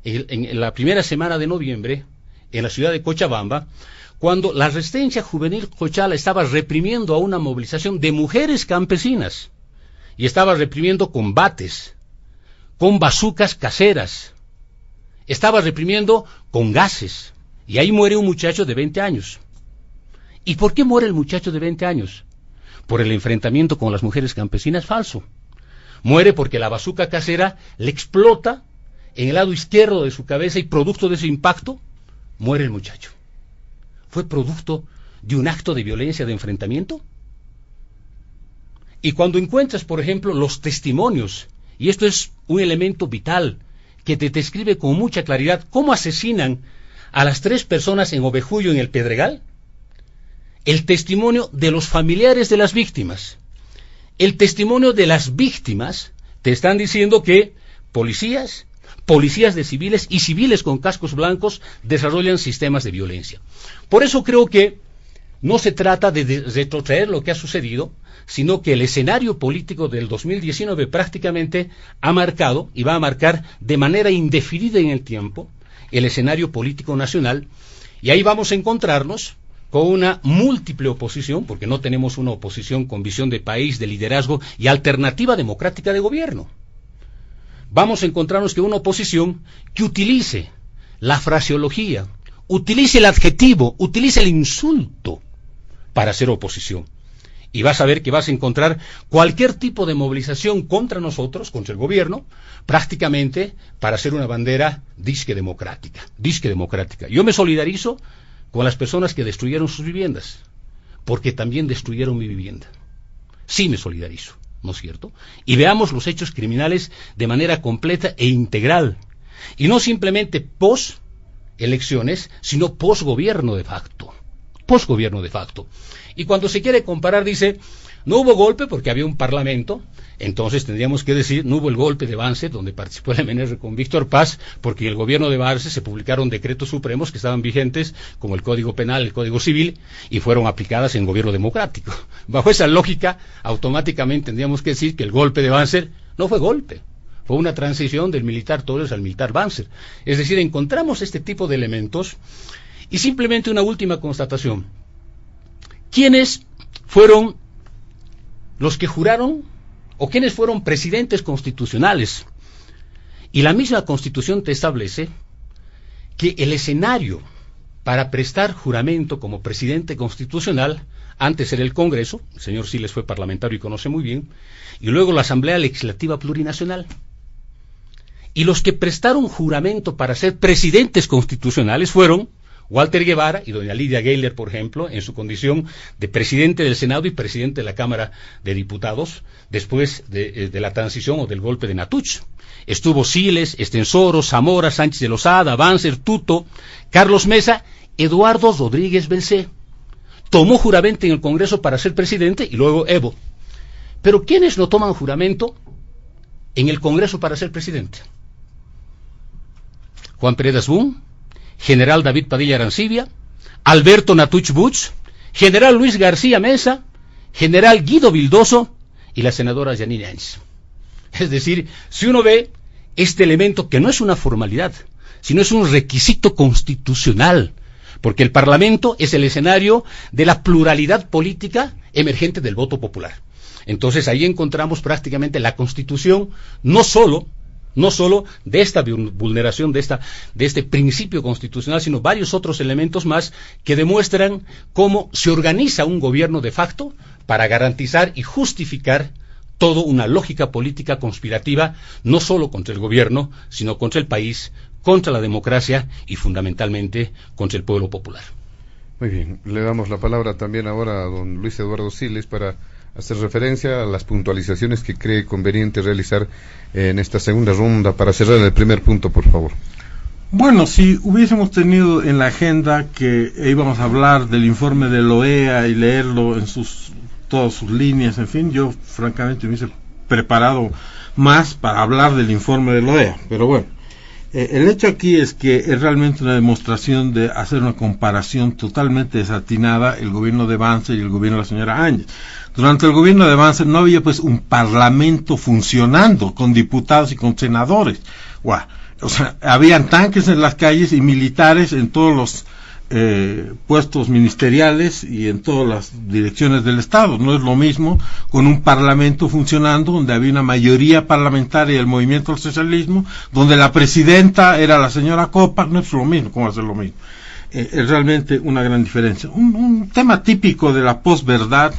en la primera semana de noviembre, en la ciudad de Cochabamba, cuando la resistencia juvenil cochala estaba reprimiendo a una movilización de mujeres campesinas, y estaba reprimiendo con bates, con bazucas caseras, estaba reprimiendo con gases, y ahí muere un muchacho de 20 años. ¿Y por qué muere el muchacho de 20 años? ¿Por el enfrentamiento con las mujeres campesinas? Falso. Muere porque la bazuca casera le explota en el lado izquierdo de su cabeza, y producto de ese impacto, muere el muchacho. ¿Fue producto de un acto de violencia, de enfrentamiento? Y cuando encuentras, por ejemplo, los testimonios, y esto es un elemento vital que te describe con mucha claridad cómo asesinan a las 3 personas en Ovejuyo, en el Pedregal, el testimonio de los familiares de las víctimas, el testimonio de las víctimas, te están diciendo que policías de civiles y civiles con cascos blancos desarrollan sistemas de violencia. Por eso creo que no se trata de retrotraer lo que ha sucedido, sino que el escenario político del 2019 prácticamente ha marcado y va a marcar de manera indefinida en el tiempo el escenario político nacional, y ahí vamos a encontrarnos con una múltiple oposición, porque no tenemos una oposición con visión de país, de liderazgo y alternativa democrática de gobierno. Vamos a encontrarnos con una oposición que utilice la fraseología, utilice el adjetivo, utilice el insulto para hacer oposición. Y vas a ver que vas a encontrar cualquier tipo de movilización contra nosotros, contra el gobierno, prácticamente para hacer una bandera disque democrática. Yo me solidarizo con las personas que destruyeron sus viviendas, porque también destruyeron mi vivienda. Sí me solidarizo, ¿no es cierto? Y veamos los hechos criminales de manera completa e integral, y no simplemente post elecciones, sino post-gobierno de facto. Y cuando se quiere comparar, dice, no hubo golpe porque había un parlamento, entonces tendríamos que decir, no hubo el golpe de Banzer, donde participó el MNR con Víctor Paz, porque en el gobierno de Banzer se publicaron decretos supremos que estaban vigentes, como el Código Penal, el Código Civil, y fueron aplicadas en gobierno democrático. Bajo esa lógica, automáticamente tendríamos que decir que el golpe de Banzer no fue golpe, fue una transición del militar Torres al militar Banzer. Es decir, encontramos este tipo de elementos. Y simplemente una última constatación. ¿Quiénes fueron los que juraron o quiénes fueron presidentes constitucionales? Y la misma Constitución te establece que el escenario para prestar juramento como presidente constitucional, antes era el Congreso, el señor Siles fue parlamentario y conoce muy bien, y luego la Asamblea Legislativa Plurinacional. Y los que prestaron juramento para ser presidentes constitucionales fueron Walter Guevara y doña Lidia Gayler, por ejemplo, en su condición de presidente del Senado y presidente de la Cámara de Diputados, después de la transición o del golpe de Natuch. Estuvo Siles, Estensoro, Zamora, Sánchez de Lozada, Banzer, Tuto, Carlos Mesa, Eduardo Rodríguez Belcé. Tomó juramento en el Congreso para ser presidente y luego Evo. Pero ¿quiénes no toman juramento en el Congreso para ser presidente? Juan Pérez Boom, General David Padilla Arancibia, Alberto Natuch Butz, General Luis García Mesa, General Guido Vildoso y la senadora Yanine Áñez. Es decir, si uno ve este elemento que no es una formalidad, sino es un requisito constitucional, porque el Parlamento es el escenario de la pluralidad política emergente del voto popular. Entonces ahí encontramos prácticamente la Constitución, no solo de esta vulneración de este principio constitucional, sino varios otros elementos más que demuestran cómo se organiza un gobierno de facto para garantizar y justificar toda una lógica política conspirativa, no solo contra el gobierno, sino contra el país, contra la democracia y fundamentalmente contra el pueblo popular. Muy bien, le damos la palabra también ahora a don Luis Eduardo Siles para hacer referencia a las puntualizaciones que cree conveniente realizar en esta segunda ronda para cerrar el primer punto, por favor. Bueno, si hubiésemos tenido en la agenda que íbamos a hablar del informe de la OEA y leerlo en todas sus líneas, en fin, yo francamente me hubiese preparado más para hablar del informe de la OEA, pero bueno, el hecho aquí es que es realmente una demostración de hacer una comparación totalmente desatinada el gobierno de Banzer y el gobierno de la señora Áñez. Durante el gobierno de Banzer no había pues un parlamento funcionando con diputados y con senadores. ¡Guau! O sea, habían tanques en las calles y militares en todos los puestos ministeriales y en todas las direcciones del Estado. No es lo mismo con un parlamento funcionando donde había una mayoría parlamentaria del movimiento al socialismo, donde la presidenta era la señora Copa. No es lo mismo. ¿Cómo hacer lo mismo? Es realmente una gran diferencia. Un tema típico de la posverdad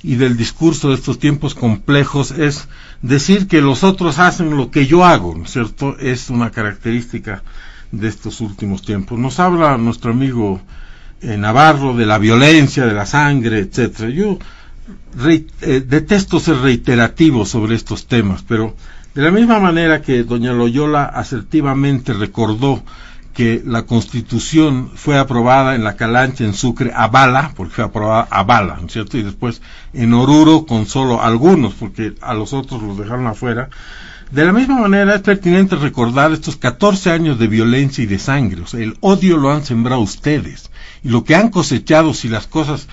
y del discurso de estos tiempos complejos es decir que los otros hacen lo que yo hago, ¿no es cierto? Es una característica de estos últimos tiempos. Nos habla nuestro amigo Navarro de la violencia, de la sangre, etcétera. Yo detesto ser reiterativo sobre estos temas, pero de la misma manera que doña Loyola asertivamente recordó que la Constitución fue aprobada en la Calancha, en Sucre, a bala, porque fue aprobada a bala, ¿no es cierto? Y después en Oruro con solo algunos, porque a los otros los dejaron afuera. De la misma manera es pertinente recordar estos 14 años de violencia y de sangre. O sea, el odio lo han sembrado ustedes. Y lo que han cosechado, si las cosas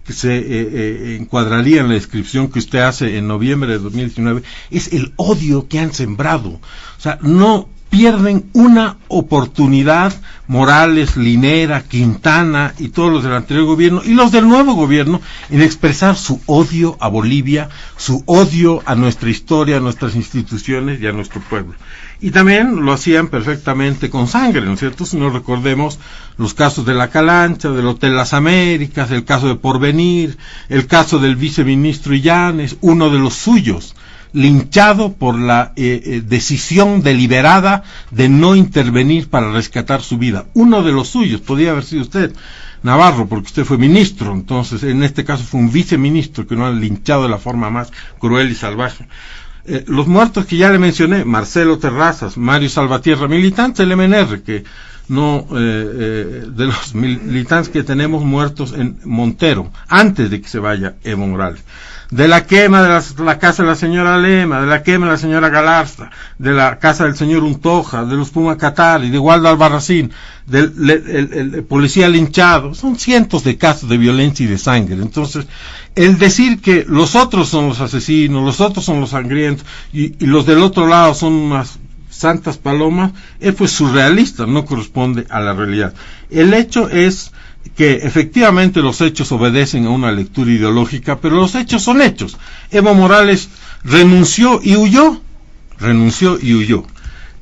que se encuadrarían en la descripción que usted hace en noviembre de 2019, es el odio que han sembrado. O sea, no pierden una oportunidad. Morales, Linera, Quintana y todos los del anterior gobierno y los del nuevo gobierno en expresar su odio a Bolivia, su odio a nuestra historia, a nuestras instituciones y a nuestro pueblo. Y también lo hacían perfectamente con sangre, ¿no es cierto? Si no recordemos los casos de la Calancha, del Hotel Las Américas, el caso de Porvenir, el caso del viceministro Illanes, uno de los suyos, linchado por la decisión deliberada de no intervenir para rescatar su vida. Uno de los suyos, podía haber sido usted, Navarro, porque usted fue ministro, entonces en este caso fue un viceministro que no han linchado de la forma más cruel y salvaje. Los muertos que ya le mencioné, Marcelo Terrazas, Mario Salvatierra, militantes del MNR, que no, de los militantes que tenemos muertos en Montero, antes de que se vaya Evo Morales. De la quema de la casa de la señora Lema, de la quema de la señora Galarza, de la casa del señor Untoja, de los Puma Catari, de Waldo Albarracín, del policía linchado. Son cientos de casos de violencia y de sangre. Entonces, el decir que los otros son los asesinos, los otros son los sangrientos, y los del otro lado son unas santas palomas, es pues surrealista, no corresponde a la realidad. El hecho es que efectivamente los hechos obedecen a una lectura ideológica, pero los hechos son hechos. Evo Morales renunció y huyó.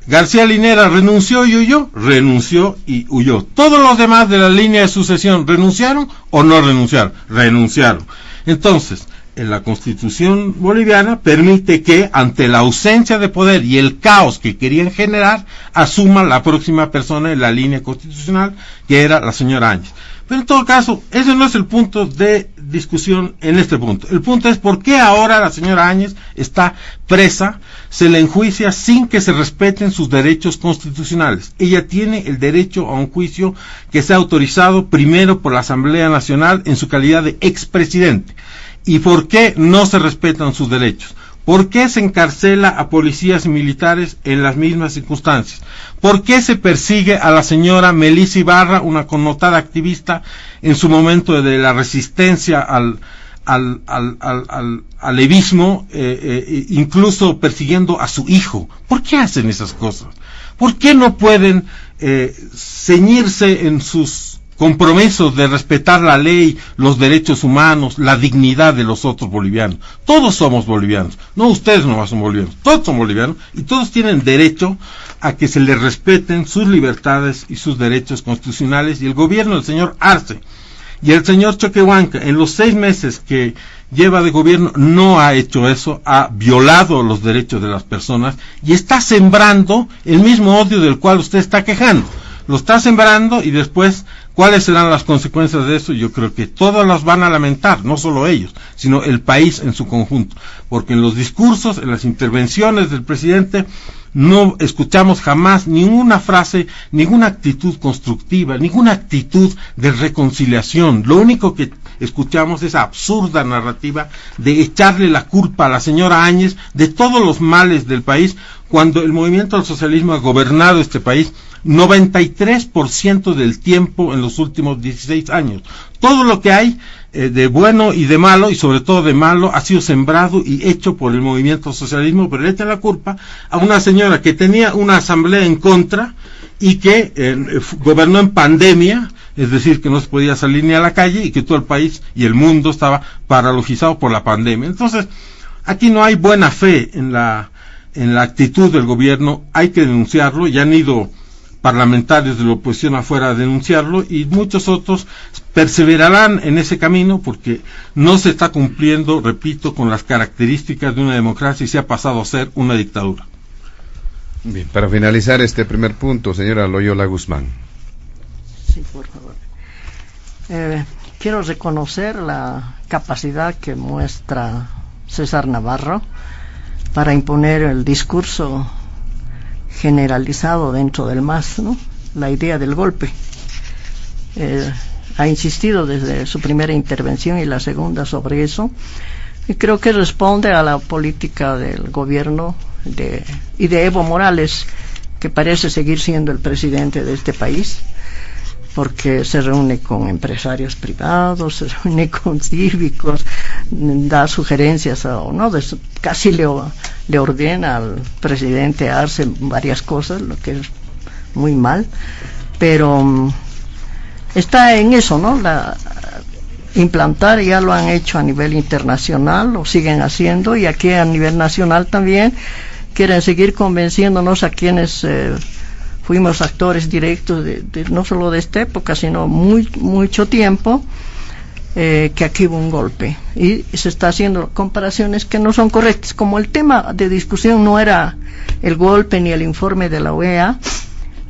García Linera renunció y huyó. Todos los demás de la línea de sucesión, ¿renunciaron o no renunciaron? Renunciaron. Entonces, en la Constitución boliviana permite que, ante la ausencia de poder y el caos que querían generar, asuma la próxima persona en la línea constitucional, que era la señora Áñez. Pero en todo caso, ese no es el punto de discusión en este punto. El punto es por qué ahora la señora Áñez está presa, se le enjuicia sin que se respeten sus derechos constitucionales. Ella tiene el derecho a un juicio que sea autorizado primero por la Asamblea Nacional en su calidad de expresidente. ¿Y por qué no se respetan sus derechos? ¿Por qué se encarcela a policías y militares en las mismas circunstancias? ¿Por qué se persigue a la señora Melissa Ibarra, una connotada activista en su momento de la resistencia al evismo, incluso persiguiendo a su hijo? ¿Por qué hacen esas cosas? ¿Por qué no pueden ceñirse en sus compromisos de respetar la ley, los derechos humanos, la dignidad de los otros bolivianos? Todos somos bolivianos, no ustedes nomás son bolivianos, todos son bolivianos y todos tienen derecho a que se les respeten sus libertades y sus derechos constitucionales. Y el gobierno del señor Arce y el señor Choquehuanca, en los 6 meses que lleva de gobierno, no ha hecho eso, ha violado los derechos de las personas y está sembrando el mismo odio del cual usted está quejando. lo está sembrando, y después, ¿cuáles serán las consecuencias de eso? Yo creo que todos las van a lamentar, no solo ellos, sino el país en su conjunto, porque en los discursos, en las intervenciones del presidente, no escuchamos jamás ninguna frase, ninguna actitud constructiva, ninguna actitud de reconciliación. Lo único que escuchamos es absurda narrativa de echarle la culpa a la señora Áñez de todos los males del país, cuando el movimiento al socialismo ha gobernado este país 93% del tiempo en los últimos 16 años. Todo lo que hay de bueno y de malo, y sobre todo de malo, ha sido sembrado y hecho por el movimiento al socialismo, pero le echa la culpa a una señora que tenía una asamblea en contra y que gobernó en pandemia, es decir, que no se podía salir ni a la calle, y que todo el país y el mundo estaba paralizado por la pandemia. Entonces, aquí no hay buena fe en la actitud del gobierno, hay que denunciarlo. Ya han ido parlamentarios de la oposición afuera a denunciarlo, y muchos otros perseverarán en ese camino, porque no se está cumpliendo, repito, con las características de una democracia, y se ha pasado a ser una dictadura. Bien, para finalizar este primer punto, señora Loyola Guzmán. Sí, por favor. Quiero reconocer la capacidad que muestra César Navarro para imponer el discurso generalizado dentro del MAS, ¿no? La idea del golpe. Ha insistido desde su primera intervención y la segunda sobre eso, y creo que responde a la política del gobierno y de Evo Morales, que parece seguir siendo el presidente de este país, porque se reúne con empresarios privados, se reúne con cívicos, da sugerencias, casi le ordena al presidente a hacer varias cosas, lo que es muy mal, pero está en eso, ¿no? Implantar, ya lo han hecho a nivel internacional, lo siguen haciendo, y aquí a nivel nacional también quieren seguir convenciéndonos a quienes fuimos actores directos no solo de esta época, sino mucho tiempo, que aquí hubo un golpe, y se está haciendo comparaciones que no son correctas. Como el tema de discusión no era el golpe ni el informe de la OEA,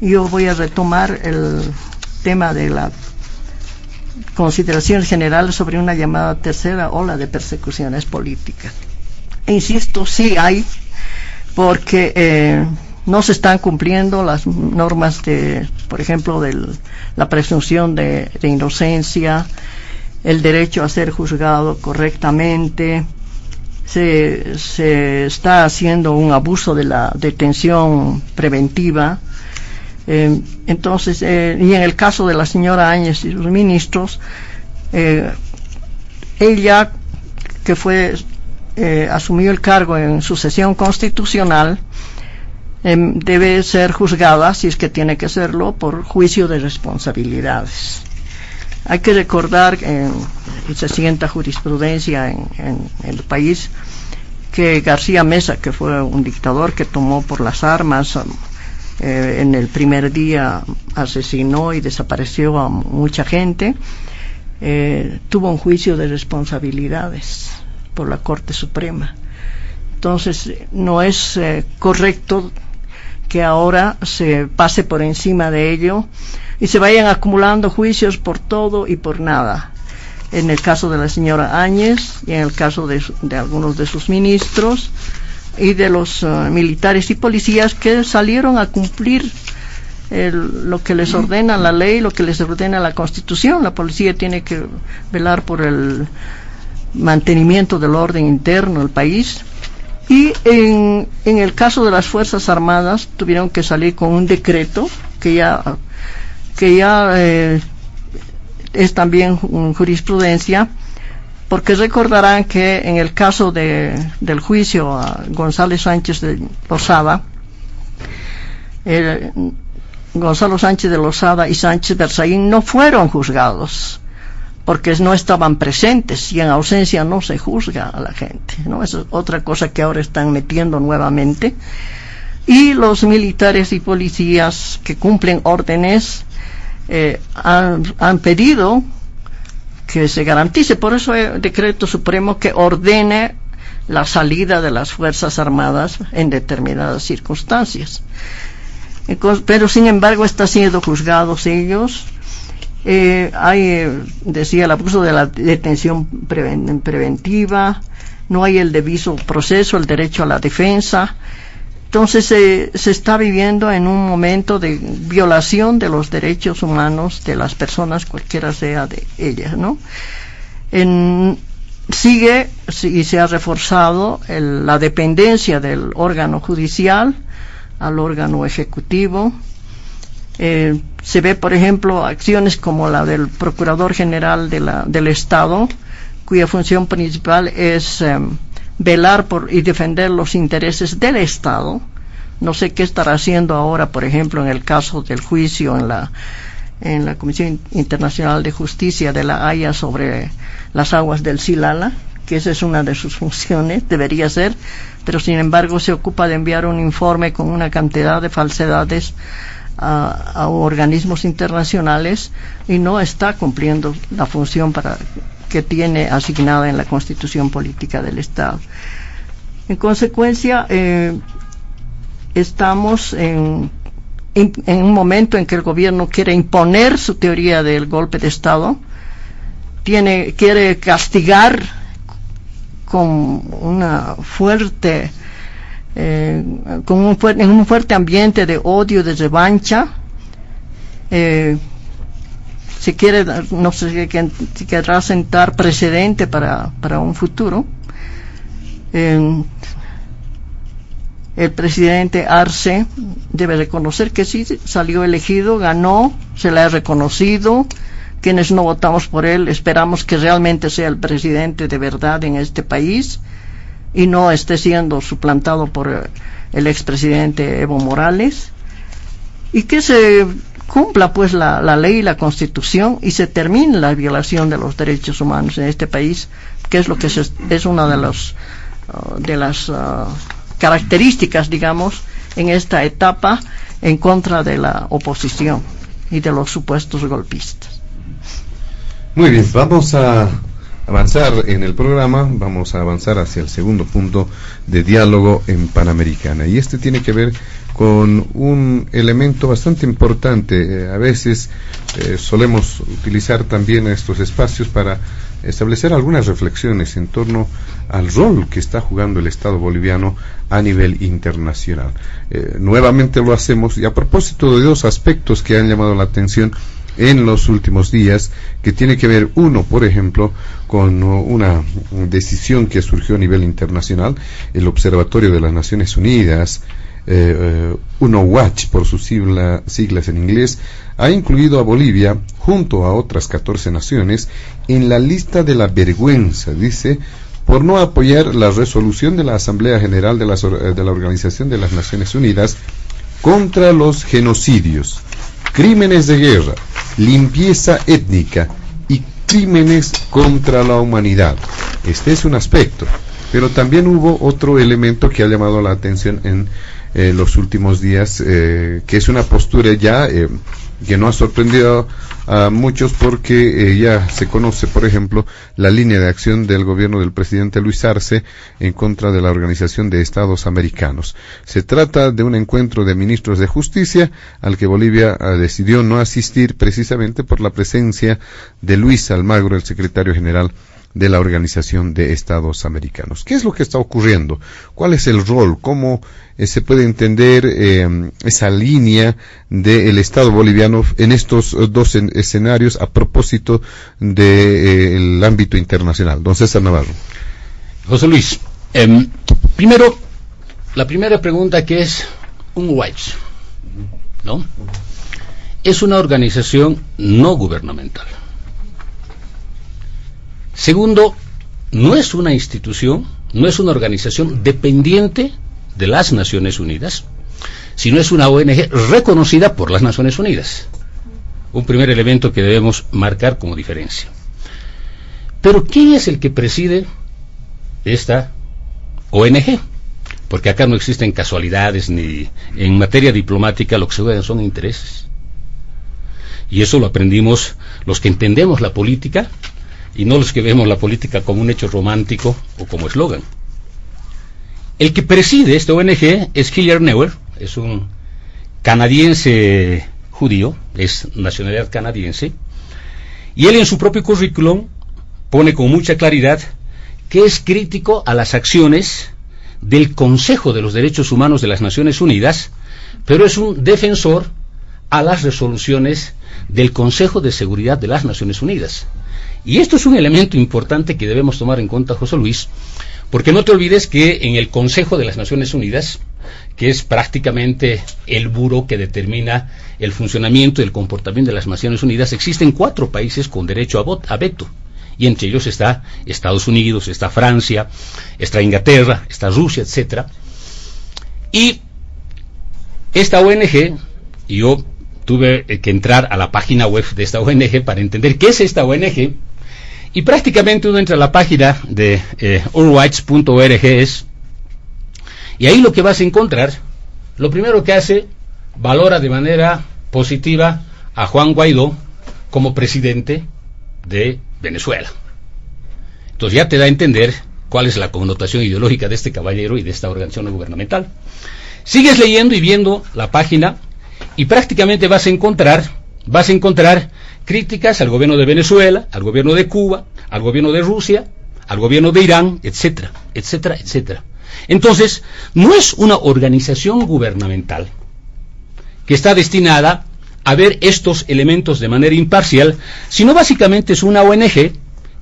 yo voy a retomar el tema de la consideración general sobre una llamada tercera ola de persecuciones políticas. Insisto, sí hay, porque no se están cumpliendo las normas por ejemplo, la presunción de inocencia, el derecho a ser juzgado correctamente. Se está haciendo un abuso de la detención preventiva. Entonces, y en el caso de la señora Áñez y los ministros, ella, que asumió el cargo en sucesión constitucional, debe ser juzgada, si es que tiene que serlo, por juicio de responsabilidades. Hay que recordar, y se sienta jurisprudencia en el país, que García Mesa, que fue un dictador que tomó por las armas, en el primer día asesinó y desapareció a mucha gente, tuvo un juicio de responsabilidades por la Corte Suprema. Entonces, no es correcto que ahora se pase por encima de ello y se vayan acumulando juicios por todo y por nada. En el caso de la señora Áñez y en el caso de algunos de sus ministros y de los militares y policías que salieron a cumplir lo que les ordena la ley, lo que les ordena la Constitución. La policía tiene que velar por el mantenimiento del orden interno del país. Y en el caso de las Fuerzas Armadas tuvieron que salir con un decreto que ya es también jurisprudencia, porque recordarán que en el caso del juicio a Gonzalo Sánchez de Lozada, Gonzalo Sánchez de Lozada y Sánchez Berzaín no fueron juzgados, porque no estaban presentes, y en ausencia no se juzga a la gente, ¿no? Esa es otra cosa que ahora están metiendo nuevamente. Y los militares y policías que cumplen órdenes han pedido que se garantice, por eso hay decreto supremo que ordene la salida de las Fuerzas Armadas en determinadas circunstancias. Pero sin embargo están siendo juzgados ellos. Decía, el abuso de la detención preventiva, no hay el debido proceso, el derecho a la defensa. Entonces se está viviendo en un momento de violación de los derechos humanos de las personas, cualquiera sea de ellas, ¿no? Sigue y se ha reforzado la dependencia del órgano judicial al órgano ejecutivo. Se ve, por ejemplo, acciones como la del Procurador General del Estado, cuya función principal es velar por y defender los intereses del Estado. No sé qué estará haciendo ahora, por ejemplo, en el caso del juicio en la Comisión Internacional de Justicia de la Haya sobre las aguas del Silala, que esa es una de sus funciones, debería ser, pero sin embargo se ocupa de enviar un informe con una cantidad de falsedades a organismos internacionales y no está cumpliendo la función que tiene asignada en la Constitución Política del Estado. En consecuencia, estamos en un momento en que el gobierno quiere imponer su teoría del golpe de Estado, quiere castigar con una fuerte en un fuerte ambiente de odio, de revancha. Se quiere, no sé si querrá sentar precedente para un futuro. El presidente Arce debe reconocer que sí salió elegido, ganó, se le ha reconocido. Quienes no votamos por él esperamos que realmente sea el presidente de verdad en este país y no esté siendo suplantado por el expresidente Evo Morales, y que se cumpla pues la ley y la Constitución y se termine la violación de los derechos humanos en este país, que es lo que es una de las características, digamos, en esta etapa en contra de la oposición y de los supuestos golpistas. Muy bien, vamos a avanzar en el programa, vamos a avanzar hacia el segundo punto de diálogo en Panamericana, y este tiene que ver con un elemento bastante importante. A veces solemos utilizar también estos espacios para establecer algunas reflexiones en torno al rol que está jugando el Estado boliviano a nivel internacional. Nuevamente lo hacemos, y a propósito de dos aspectos que han llamado la atención en los últimos días, que tiene que ver, uno, por ejemplo, con una decisión que surgió a nivel internacional. El Observatorio de las Naciones Unidas, UNOWACH por sus siglas en inglés, ha incluido a Bolivia junto a otras 14 naciones en la lista de la vergüenza, dice, por no apoyar la resolución de la Asamblea General de la Organización de las Naciones Unidas contra los genocidios, crímenes de guerra, limpieza étnica y crímenes contra la humanidad. Este es un aspecto, pero también hubo otro elemento que ha llamado la atención en los últimos días, que es una postura ya que no ha sorprendido a muchos, porque ya se conoce, por ejemplo, la línea de acción del gobierno del presidente Luis Arce en contra de la Organización de Estados Americanos. Se trata de un encuentro de ministros de justicia al que Bolivia decidió no asistir, precisamente por la presencia de Luis Almagro, el secretario general de la Organización de Estados Americanos. ¿Qué es lo que está ocurriendo? ¿Cuál es el rol? ¿Cómo se puede entender esa línea del Estado boliviano en estos dos escenarios a propósito del ámbito internacional? Don César Navarro. José Luis, primero, la primera pregunta, que es UNOWACH, ¿no? Es una organización no gubernamental. Segundo, no es una institución, no es una organización dependiente de las Naciones Unidas, sino es una ONG reconocida por las Naciones Unidas. Un primer elemento que debemos marcar como diferencia. Pero ¿quién es el que preside esta ONG? Porque acá no existen casualidades, ni en materia diplomática lo que se juegan son intereses. Y eso lo aprendimos los que entendemos la política, y no los que vemos la política como un hecho romántico o como eslogan. El que preside esta ONG es Hilliard Neuer, es un canadiense judío, es nacionalidad canadiense, y él en su propio currículum pone con mucha claridad que es crítico a las acciones del Consejo de los Derechos Humanos de las Naciones Unidas, pero es un defensor a las resoluciones del Consejo de Seguridad de las Naciones Unidas. Y esto es un elemento importante que debemos tomar en cuenta, José Luis, porque no te olvides que en el Consejo de las Naciones Unidas, que es prácticamente el buró que determina el funcionamiento y el comportamiento de las Naciones Unidas, existen 4 países con derecho a veto, y entre ellos está Estados Unidos, está Francia, está Inglaterra, está Rusia, etcétera. Y esta ONG, y yo tuve que entrar a la página web de esta ONG para entender qué es esta ONG, y prácticamente uno entra a la página de urrights.org, y ahí lo que vas a encontrar, lo primero que hace, valora de manera positiva a Juan Guaidó como presidente de Venezuela. Entonces ya te da a entender cuál es la connotación ideológica de este caballero y de esta organización no gubernamental. Sigues leyendo y viendo la página y prácticamente vas a encontrar críticas al gobierno de Venezuela, al gobierno de Cuba, al gobierno de Rusia, al gobierno de Irán, etcétera, etcétera, etcétera. Entonces, no es una organización gubernamental que está destinada a ver estos elementos de manera imparcial, sino básicamente es una ONG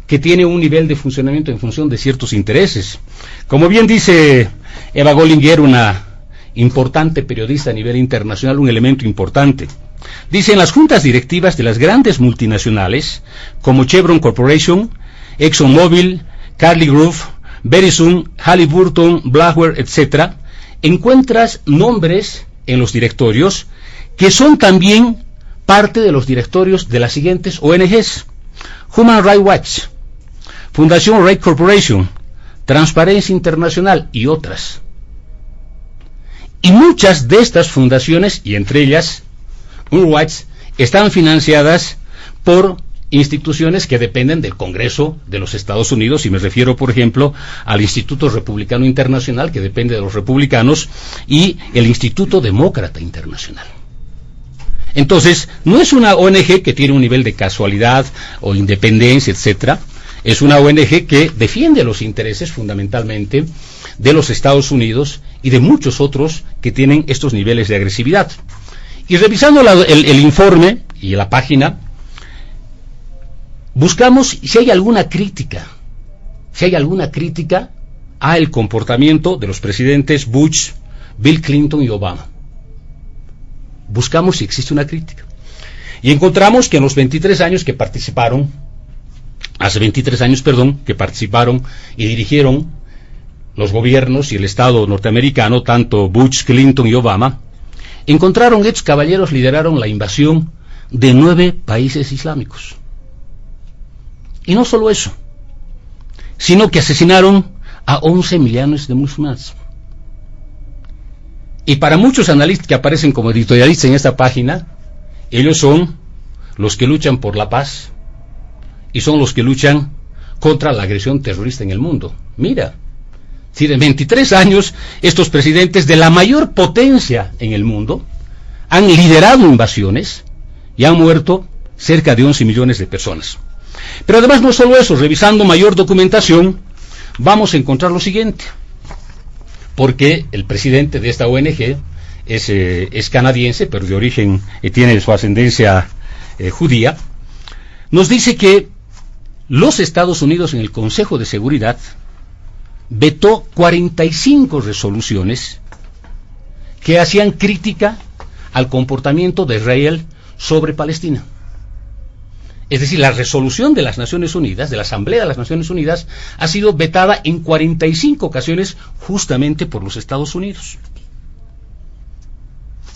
que tiene un nivel de funcionamiento en función de ciertos intereses. Como bien dice Eva Gollinger, una importante periodista a nivel internacional, un elemento importante. Dice, en las juntas directivas de las grandes multinacionales, como Chevron Corporation, ExxonMobil, Carlyle Group, Verizon, Halliburton, Blackwell, etc., encuentras nombres en los directorios que son también parte de los directorios de las siguientes ONGs: Human Rights Watch, Fundación Right Corporation, Transparencia Internacional y otras. Y muchas de estas fundaciones, y entre ellas Human Rights, están financiadas por instituciones que dependen del Congreso de los Estados Unidos, y me refiero, por ejemplo, al Instituto Republicano Internacional, que depende de los republicanos, y el Instituto Demócrata Internacional. Entonces, no es una ONG que tiene un nivel de casualidad o independencia, etcétera. Es una ONG que defiende los intereses fundamentalmente de los Estados Unidos y de muchos otros que tienen estos niveles de agresividad. Y revisando el informe y la página, buscamos si hay alguna crítica al comportamiento de los presidentes Bush, Bill Clinton y Obama. Buscamos si existe una crítica. Y encontramos que en los 23 años que participaron, que participaron y dirigieron los gobiernos y el Estado norteamericano, tanto Bush, Clinton y Obama, encontraron que estos caballeros lideraron la invasión de 9 países islámicos. Y no solo eso, sino que asesinaron a 11 millones de musulmanes. Y para muchos analistas que aparecen como editorialistas en esta página, ellos son los que luchan por la paz y son los que luchan contra la agresión terrorista en el mundo. Mira, si en 23 años estos presidentes de la mayor potencia en el mundo han liderado invasiones y han muerto cerca de 11 millones de personas. Pero además no solo eso, revisando mayor documentación, vamos a encontrar lo siguiente. Porque el presidente de esta ONG es canadiense, pero de origen tiene su ascendencia judía, nos dice que los Estados Unidos en el Consejo de Seguridad vetó 45 resoluciones que hacían crítica al comportamiento de Israel sobre Palestina. Es decir, la resolución de las Naciones Unidas, de la Asamblea de las Naciones Unidas, ha sido vetada en 45 ocasiones justamente por los Estados Unidos.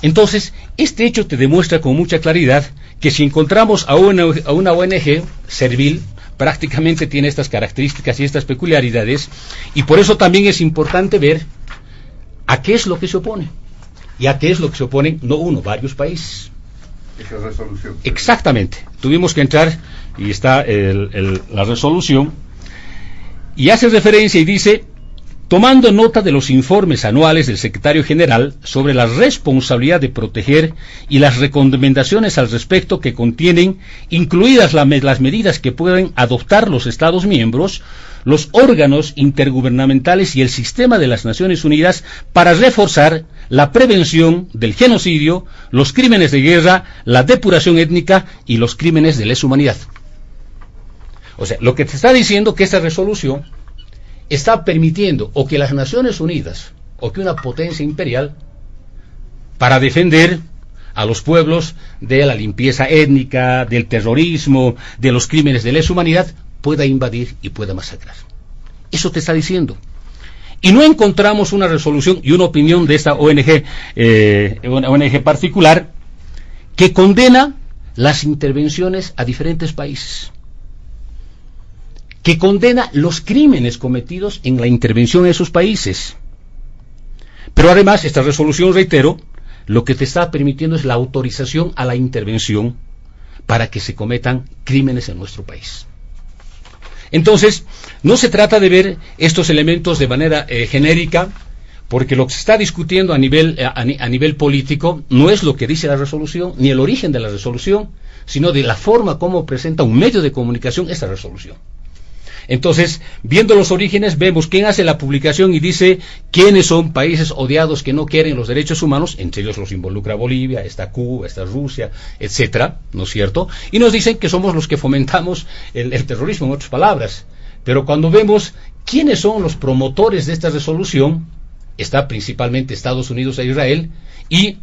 Entonces, este hecho te demuestra con mucha claridad que si encontramos a una ONG servil, prácticamente tiene estas características y estas peculiaridades, y por eso también es importante ver a qué es lo que se opone, y a qué es lo que se oponen no uno, varios países. Esa resolución. Exactamente. Tuvimos que entrar y está la resolución y hace referencia y dice Tomando nota de los informes anuales del secretario general sobre la responsabilidad de proteger y las recomendaciones al respecto que contienen, incluidas las medidas que pueden adoptar los Estados miembros, los órganos intergubernamentales y el sistema de las Naciones Unidas para reforzar la prevención del genocidio, los crímenes de guerra, la depuración étnica y los crímenes de lesa humanidad. O sea, lo que te está diciendo que esta resolución está permitiendo o que las Naciones Unidas o que una potencia imperial, para defender a los pueblos de la limpieza étnica, del terrorismo, de los crímenes de lesa humanidad, pueda invadir y pueda masacrar. Eso te está diciendo. Y no encontramos una resolución y una opinión de esta ONG, una ONG particular, que condena las intervenciones a diferentes países, que condena los crímenes cometidos en la intervención en esos países. Pero además, esta resolución, reitero, lo que te está permitiendo es la autorización a la intervención para que se cometan crímenes en nuestro país. Entonces, no se trata de ver estos elementos de manera genérica, porque lo que se está discutiendo a nivel político no es lo que dice la resolución, ni el origen de la resolución, sino de la forma como presenta un medio de comunicación esta resolución. Entonces, viendo los orígenes, vemos quién hace la publicación y dice quiénes son países odiados que no quieren los derechos humanos, entre ellos los involucra Bolivia, está Cuba, está Rusia, etcétera, ¿no es cierto? Y nos dicen que somos los que fomentamos el terrorismo, en otras palabras. Pero cuando vemos quiénes son los promotores de esta resolución, está principalmente Estados Unidos e Israel, y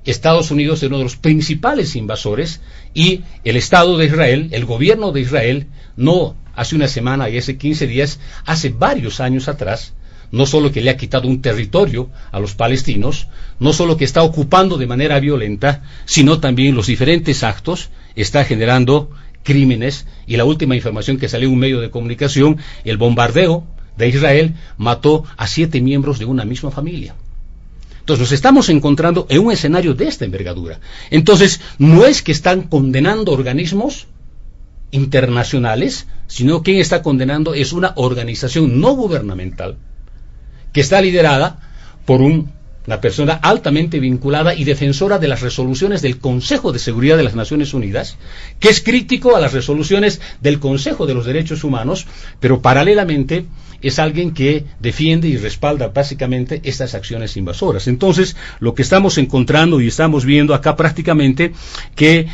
Estados Unidos es uno de los principales invasores, y el Estado de Israel, el gobierno de Israel, no hace una semana y hace 15 días, hace varios años atrás, no solo que le ha quitado un territorio a los palestinos, no solo que está ocupando de manera violenta, sino también los diferentes actos, está generando crímenes, y la última información que salió en un medio de comunicación, el bombardeo de Israel mató a 7 miembros de una misma familia. Entonces nos estamos encontrando en un escenario de esta envergadura. Entonces no es que están condenando organismos internacionales, sino quien está condenando es una organización no gubernamental que está liderada por una persona altamente vinculada y defensora de las resoluciones del Consejo de Seguridad de las Naciones Unidas, que es crítico a las resoluciones del Consejo de los Derechos Humanos, pero paralelamente es alguien que defiende y respalda básicamente estas acciones invasoras. Entonces, lo que estamos encontrando y estamos viendo acá prácticamente que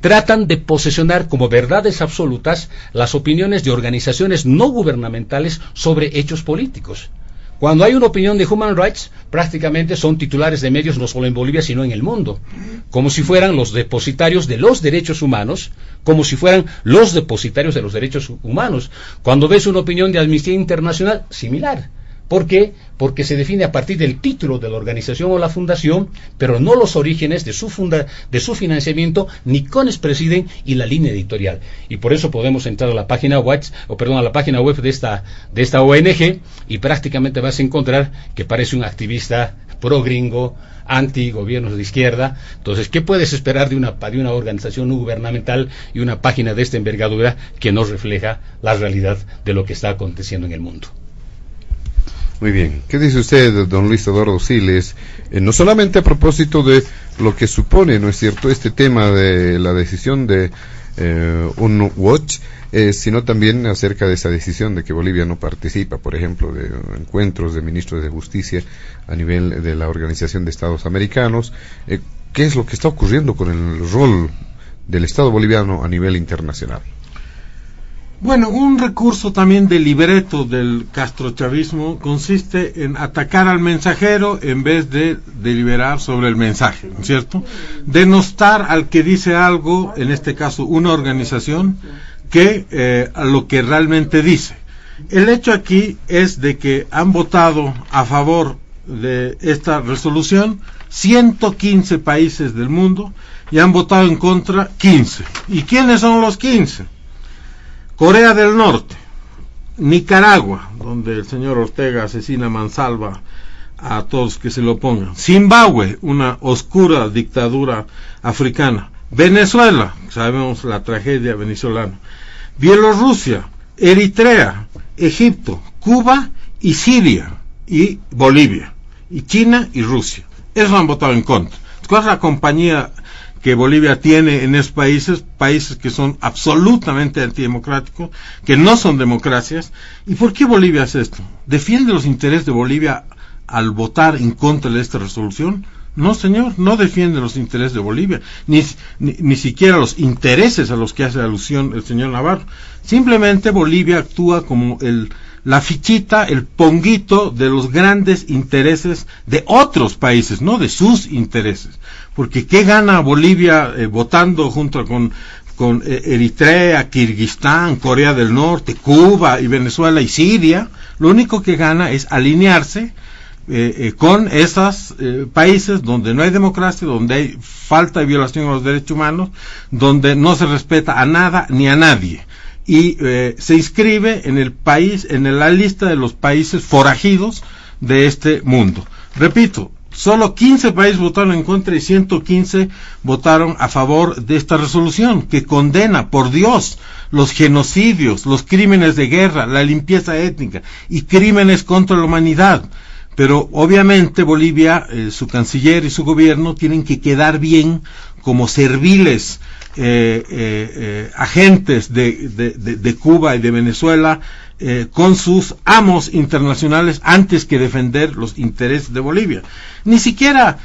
tratan de posesionar como verdades absolutas las opiniones de organizaciones no gubernamentales sobre hechos políticos. Cuando hay una opinión de Human Rights, prácticamente son titulares de medios no solo en Bolivia, sino en el mundo, como si fueran los depositarios de los derechos humanos, como si fueran los depositarios de los derechos humanos. Cuando ves una opinión de Amnistía Internacional, similar. ¿Por qué? Porque se define a partir del título de la organización o la fundación, pero no los orígenes de su financiamiento, ni quiénes presiden y la línea editorial. Y por eso podemos entrar a la página web, de esta ONG, y prácticamente vas a encontrar que parece un activista pro gringo, anti gobiernos de izquierda. Entonces, ¿qué puedes esperar de una organización no gubernamental y una página de esta envergadura que no refleja la realidad de lo que está aconteciendo en el mundo? Muy bien. ¿Qué dice usted, don Luis Eduardo Siles? No solamente a propósito de lo que supone, ¿no es cierto?, este tema de la decisión de UNWatch, sino también acerca de esa decisión de que Bolivia no participa, por ejemplo, de encuentros de ministros de justicia a nivel de la Organización de Estados Americanos. ¿Qué es lo que está ocurriendo con el rol del Estado boliviano a nivel internacional? Bueno, un recurso también del libreto del castrochavismo consiste en atacar al mensajero en vez de deliberar sobre el mensaje, ¿no es cierto? Denostar al que dice algo, en este caso una organización, que a lo que realmente dice. El hecho aquí es de que han votado a favor de esta resolución 115 países del mundo y han votado en contra 15. ¿Y quiénes son los 15? Corea del Norte, Nicaragua, donde el señor Ortega asesina a mansalva a todos que se lo opongan, Zimbabue, una oscura dictadura africana, Venezuela, sabemos la tragedia venezolana, Bielorrusia, Eritrea, Egipto, Cuba y Siria, y Bolivia, y China y Rusia. Esos han votado en contra. ¿Cuál es la compañía que Bolivia tiene en esos países que son absolutamente antidemocráticos, que no son democracias? ¿Y por qué Bolivia hace esto? ¿Defiende los intereses de Bolivia al votar en contra de esta resolución? No, señor, no defiende los intereses de Bolivia, ni siquiera los intereses a los que hace alusión el señor Navarro. Simplemente Bolivia actúa como la fichita, el ponguito de los grandes intereses de otros países, no de sus intereses. Porque ¿qué gana Bolivia votando junto con Eritrea, Kirguistán, Corea del Norte, Cuba y Venezuela y Siria? Lo único que gana es alinearse con esos países donde no hay democracia, donde hay falta de violación a los derechos humanos, donde no se respeta a nada ni a nadie. Y se inscribe en el país, en la lista de los países forajidos de este mundo. Repito, solo 15 países votaron en contra y 115 votaron a favor de esta resolución que condena, por Dios, los genocidios, los crímenes de guerra, la limpieza étnica y crímenes contra la humanidad. Pero obviamente Bolivia, su canciller y su gobierno tienen que quedar bien como serviles agentes de Cuba y de Venezuela con sus amos internacionales antes que defender los intereses de Bolivia. Ni siquiera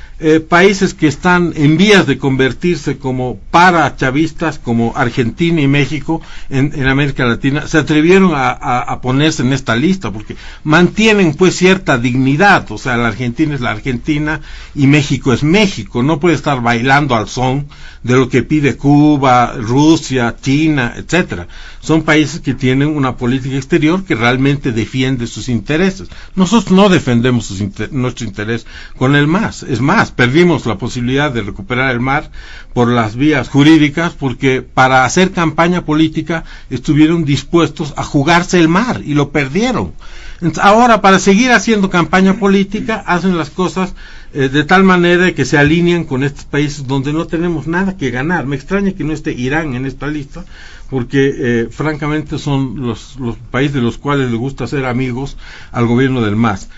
países que están en vías de convertirse como parachavistas como Argentina y México en América Latina se atrevieron a ponerse en esta lista porque mantienen pues cierta dignidad. O sea, la Argentina es la Argentina y México es México. No puede estar bailando al son de lo que pide Cuba, Rusia, China, etcétera. Son países que tienen una política exterior que realmente defiende sus intereses. Nosotros no defendemos nuestro interés con el mar. Es más, perdimos la posibilidad de recuperar el mar por las vías jurídicas porque para hacer campaña política estuvieron dispuestos a jugarse el mar y lo perdieron. Entonces, ahora, para seguir haciendo campaña política, hacen las cosas de tal manera que se alinean con estos países donde no tenemos nada que ganar. Me extraña que no esté Irán en esta lista, porque francamente son los países de los cuales le gusta ser amigos al gobierno del MAS.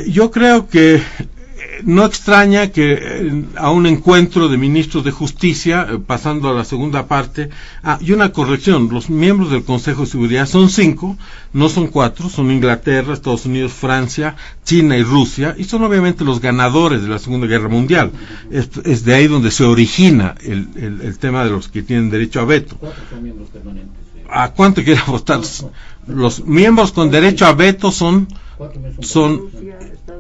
Yo creo que no extraña que a un encuentro de ministros de justicia, pasando a la segunda parte, y una corrección, los miembros del Consejo de Seguridad son 5, no son 4, son Inglaterra, Estados Unidos, Francia, China y Rusia, y son obviamente los ganadores de la Segunda Guerra Mundial. Es de ahí donde se origina el tema de los que tienen derecho a veto. 4 son miembros permanentes. ¿A cuánto quiere votar? Los miembros con derecho a veto son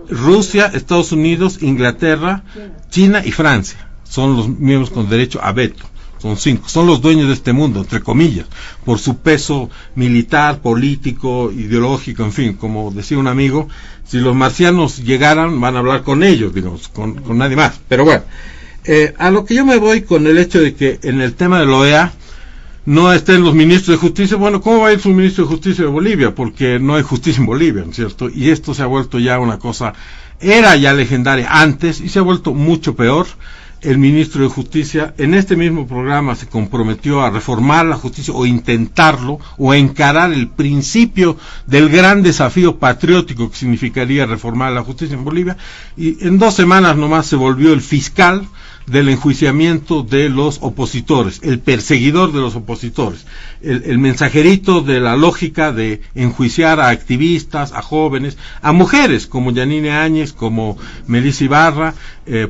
Rusia, Estados Unidos, Inglaterra, China y Francia. Son los miembros con derecho a veto. Son 5. Son los dueños de este mundo, entre comillas, por su peso militar, político, ideológico, en fin, como decía un amigo, si los marcianos llegaran, van a hablar con ellos, digamos, con nadie más. Pero bueno, a lo que yo me voy con el hecho de que en el tema de la OEA no estén los ministros de justicia. Bueno, ¿cómo va a ir su ministro de justicia de Bolivia? Porque no hay justicia en Bolivia, ¿no es cierto? Y esto se ha vuelto ya una cosa, era ya legendaria antes y se ha vuelto mucho peor. El ministro de justicia en este mismo programa se comprometió a reformar la justicia o intentarlo o a encarar el principio del gran desafío patriótico que significaría reformar la justicia en Bolivia, y en 2 semanas nomás se volvió el fiscal del enjuiciamiento de los opositores, el perseguidor de los opositores, el mensajerito de la lógica de enjuiciar a activistas, a jóvenes, a mujeres como Yanine Áñez, como Melissa Ibarra,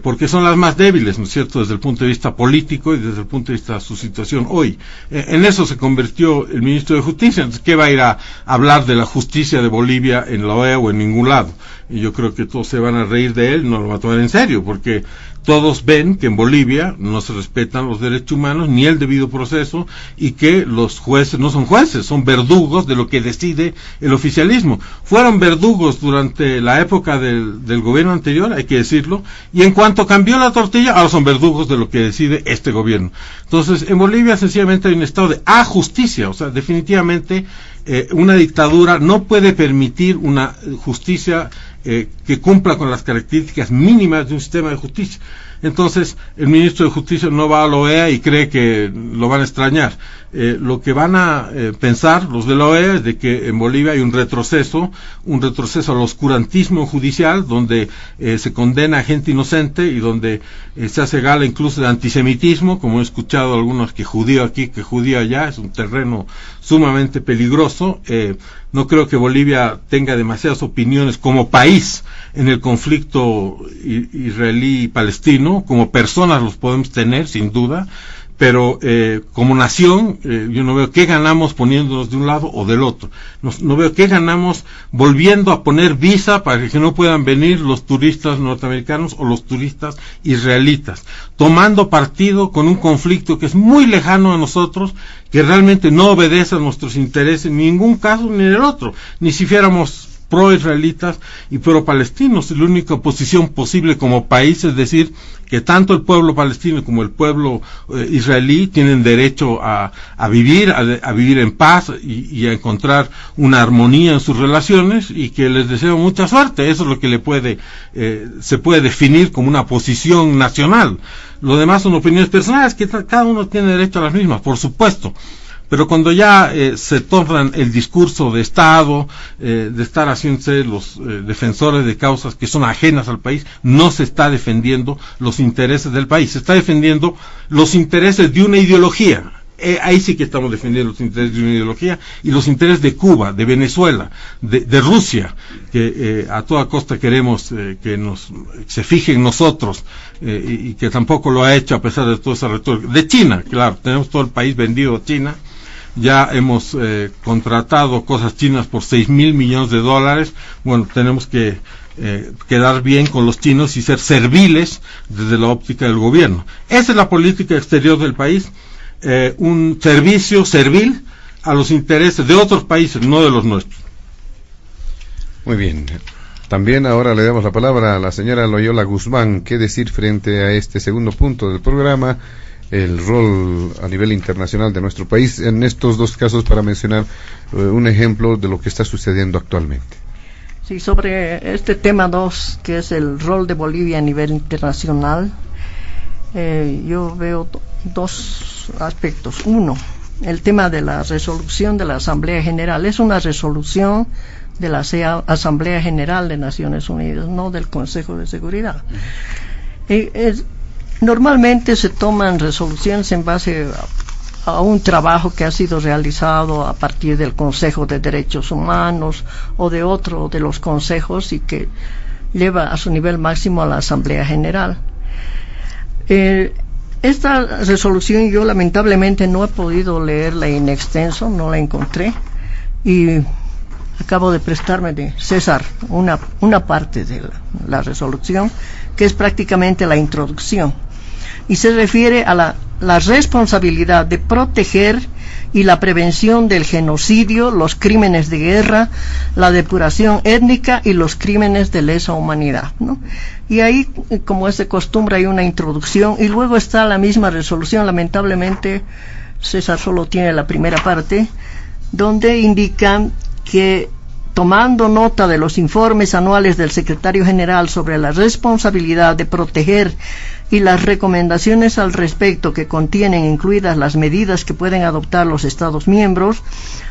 porque son las más débiles, ¿no es cierto?, desde el punto de vista político y desde el punto de vista de su situación hoy. En eso se convirtió el ministro de Justicia. Entonces, ¿qué va a ir a hablar de la justicia de Bolivia en la OEA o en ningún lado? Y yo creo que todos se van a reír de él, no lo van a tomar en serio, porque todos ven que en Bolivia no se respetan los derechos humanos ni el debido proceso y que los jueces no son jueces, son verdugos de lo que decide el oficialismo. Fueron verdugos durante la época del gobierno anterior, hay que decirlo, y en cuanto cambió la tortilla, ahora son verdugos de lo que decide este gobierno. Entonces, en Bolivia sencillamente hay un estado de ajusticia, o sea, definitivamente una dictadura no puede permitir una justicia que cumpla con las características mínimas de un sistema de justicia. Entonces, el ministro de Justicia no va a la OEA y cree que lo van a extrañar. Lo que van a pensar los de la OEA es de que en Bolivia hay un retroceso al oscurantismo judicial, donde se condena a gente inocente y donde se hace gala incluso de antisemitismo, como he escuchado algunos, que judío aquí, que judío allá. Es un terreno sumamente peligroso. No creo que Bolivia tenga demasiadas opiniones como país en el conflicto israelí-palestino. Como personas los podemos tener, sin duda, pero como nación yo no veo qué ganamos poniéndonos de un lado o del otro. No veo qué ganamos volviendo a poner visa para que no puedan venir los turistas norteamericanos o los turistas israelitas, tomando partido con un conflicto que es muy lejano a nosotros, que realmente no obedece a nuestros intereses en ningún caso ni en el otro, ni si fuéramos pro-israelitas y pro-palestinos. La única posición posible como país es decir que tanto el pueblo palestino como el pueblo israelí tienen derecho a vivir en paz y a encontrar una armonía en sus relaciones, y que les deseo mucha suerte. Eso es lo que se puede definir como una posición nacional. Lo demás son opiniones personales, que cada uno tiene derecho a las mismas, por supuesto. Pero cuando ya se tornan el discurso de Estado, de estar haciéndose los defensores de causas que son ajenas al país, no se está defendiendo los intereses del país, se está defendiendo los intereses de una ideología. Ahí sí que estamos defendiendo los intereses de una ideología, y los intereses de Cuba, de Venezuela, de Rusia, que a toda costa queremos que se fije en nosotros, y que tampoco lo ha hecho a pesar de toda esa retórica. De China, claro, tenemos todo el país vendido a China. Ya hemos contratado cosas chinas por $6,000 millones. Bueno, tenemos que quedar bien con los chinos y ser serviles desde la óptica del gobierno. Esa es la política exterior del país, un servicio servil a los intereses de otros países, no de los nuestros. Muy bien. También ahora le damos la palabra a la señora Loyola Guzmán. ¿Qué decir frente a este segundo punto del programa? El rol a nivel internacional de nuestro país en estos dos casos, para mencionar un ejemplo de lo que está sucediendo actualmente. Sí, sobre este tema 2, que es el rol de Bolivia a nivel internacional, yo veo dos aspectos. Uno, el tema de la resolución de la Asamblea General. Es una resolución de la Asamblea General de Naciones Unidas, no del Consejo de Seguridad. Normalmente se toman resoluciones en base a un trabajo que ha sido realizado a partir del Consejo de Derechos Humanos o de otro de los consejos, y que lleva a su nivel máximo a la Asamblea General. Esta resolución yo lamentablemente no he podido leerla in extenso, no la encontré, y acabo de prestarme de César una parte de la resolución, que es prácticamente la introducción, y se refiere a la responsabilidad de proteger y la prevención del genocidio, los crímenes de guerra, la depuración étnica y los crímenes de lesa humanidad, ¿no? Y ahí, como es de costumbre, hay una introducción y luego está la misma resolución. Lamentablemente César solo tiene la primera parte, donde indican que, tomando nota de los informes anuales del Secretario General sobre la responsabilidad de proteger y las recomendaciones al respecto que contienen incluidas las medidas que pueden adoptar los Estados miembros,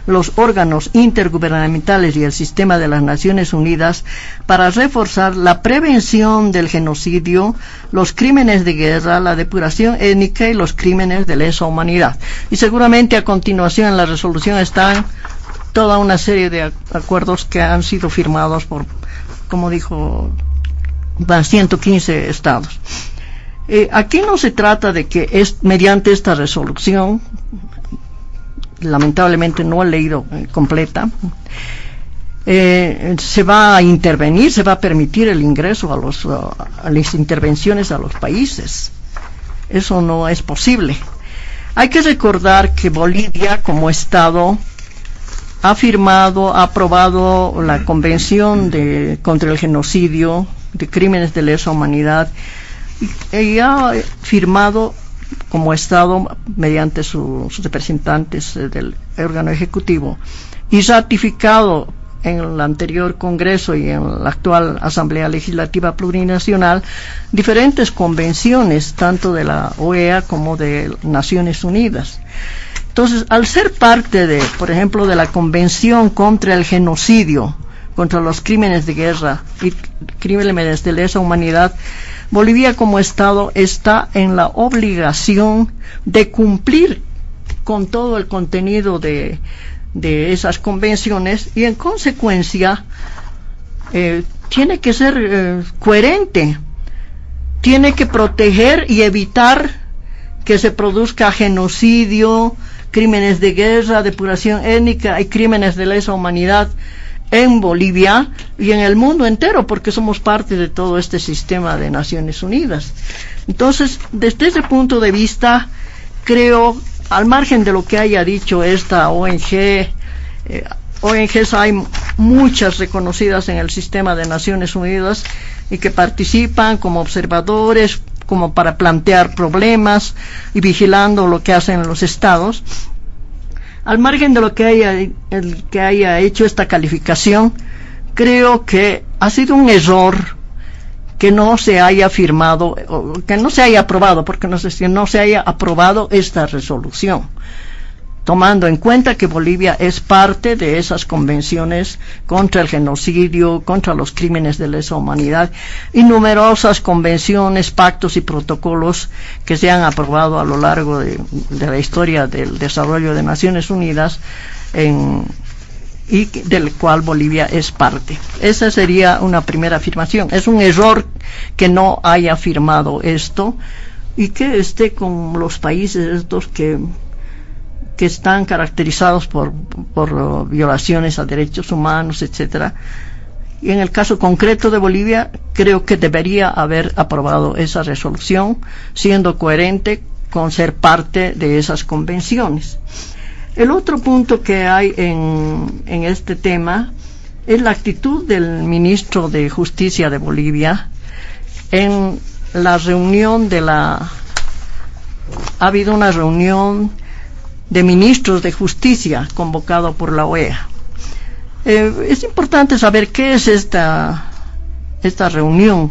los órganos intergubernamentales y el sistema de las Naciones Unidas para reforzar la prevención del genocidio, los crímenes de guerra, la depuración étnica y los crímenes de lesa humanidad. Y seguramente a continuación en la resolución están toda una serie de acuerdos que han sido firmados por, como dijo, 115 estados. Aquí no se trata de que mediante esta resolución, lamentablemente no he leído completa, se va a intervenir, se va a permitir el ingreso a las intervenciones a los países. Eso no es posible. Hay que recordar que Bolivia, como Estado, ha aprobado la Convención contra el Genocidio, de Crímenes de Lesa Humanidad, y ha firmado como Estado, mediante sus representantes del órgano ejecutivo, y ratificado en el anterior Congreso y en la actual Asamblea Legislativa Plurinacional diferentes convenciones, tanto de la OEA como de Naciones Unidas. Entonces, al ser parte de, por ejemplo, de la Convención contra el Genocidio, contra los crímenes de guerra y crímenes de lesa humanidad, Bolivia como Estado está en la obligación de cumplir con todo el contenido de esas convenciones y en consecuencia tiene que ser coherente, tiene que proteger y evitar que se produzca genocidio, crímenes de guerra, depuración étnica y crímenes de lesa humanidad en Bolivia y en el mundo entero, porque somos parte de todo este sistema de Naciones Unidas. Entonces, desde ese punto de vista, creo, al margen de lo que haya dicho esta ONG, ONGs hay muchas reconocidas en el sistema de Naciones Unidas y que participan como observadores, como para plantear problemas y vigilando lo que hacen los estados. Al margen de lo que haya hecho esta calificación, creo que ha sido un error que no se haya firmado, que no se haya aprobado, porque no se haya aprobado esta resolución, tomando en cuenta que Bolivia es parte de esas convenciones contra el genocidio, contra los crímenes de lesa humanidad y numerosas convenciones, pactos y protocolos que se han aprobado a lo largo de la historia del desarrollo de Naciones Unidas y del cual Bolivia es parte. Esa sería una primera afirmación. Es un error que no haya firmado esto y que esté con los países estos que están caracterizados por violaciones a derechos humanos, etcétera. Y en el caso concreto de Bolivia, creo que debería haber aprobado esa resolución, siendo coherente con ser parte de esas convenciones. El otro punto que hay en este tema es la actitud del ministro de Justicia de Bolivia en la reunión ha habido una reunión de ministros de justicia convocado por la OEA. Es importante saber qué es esta reunión.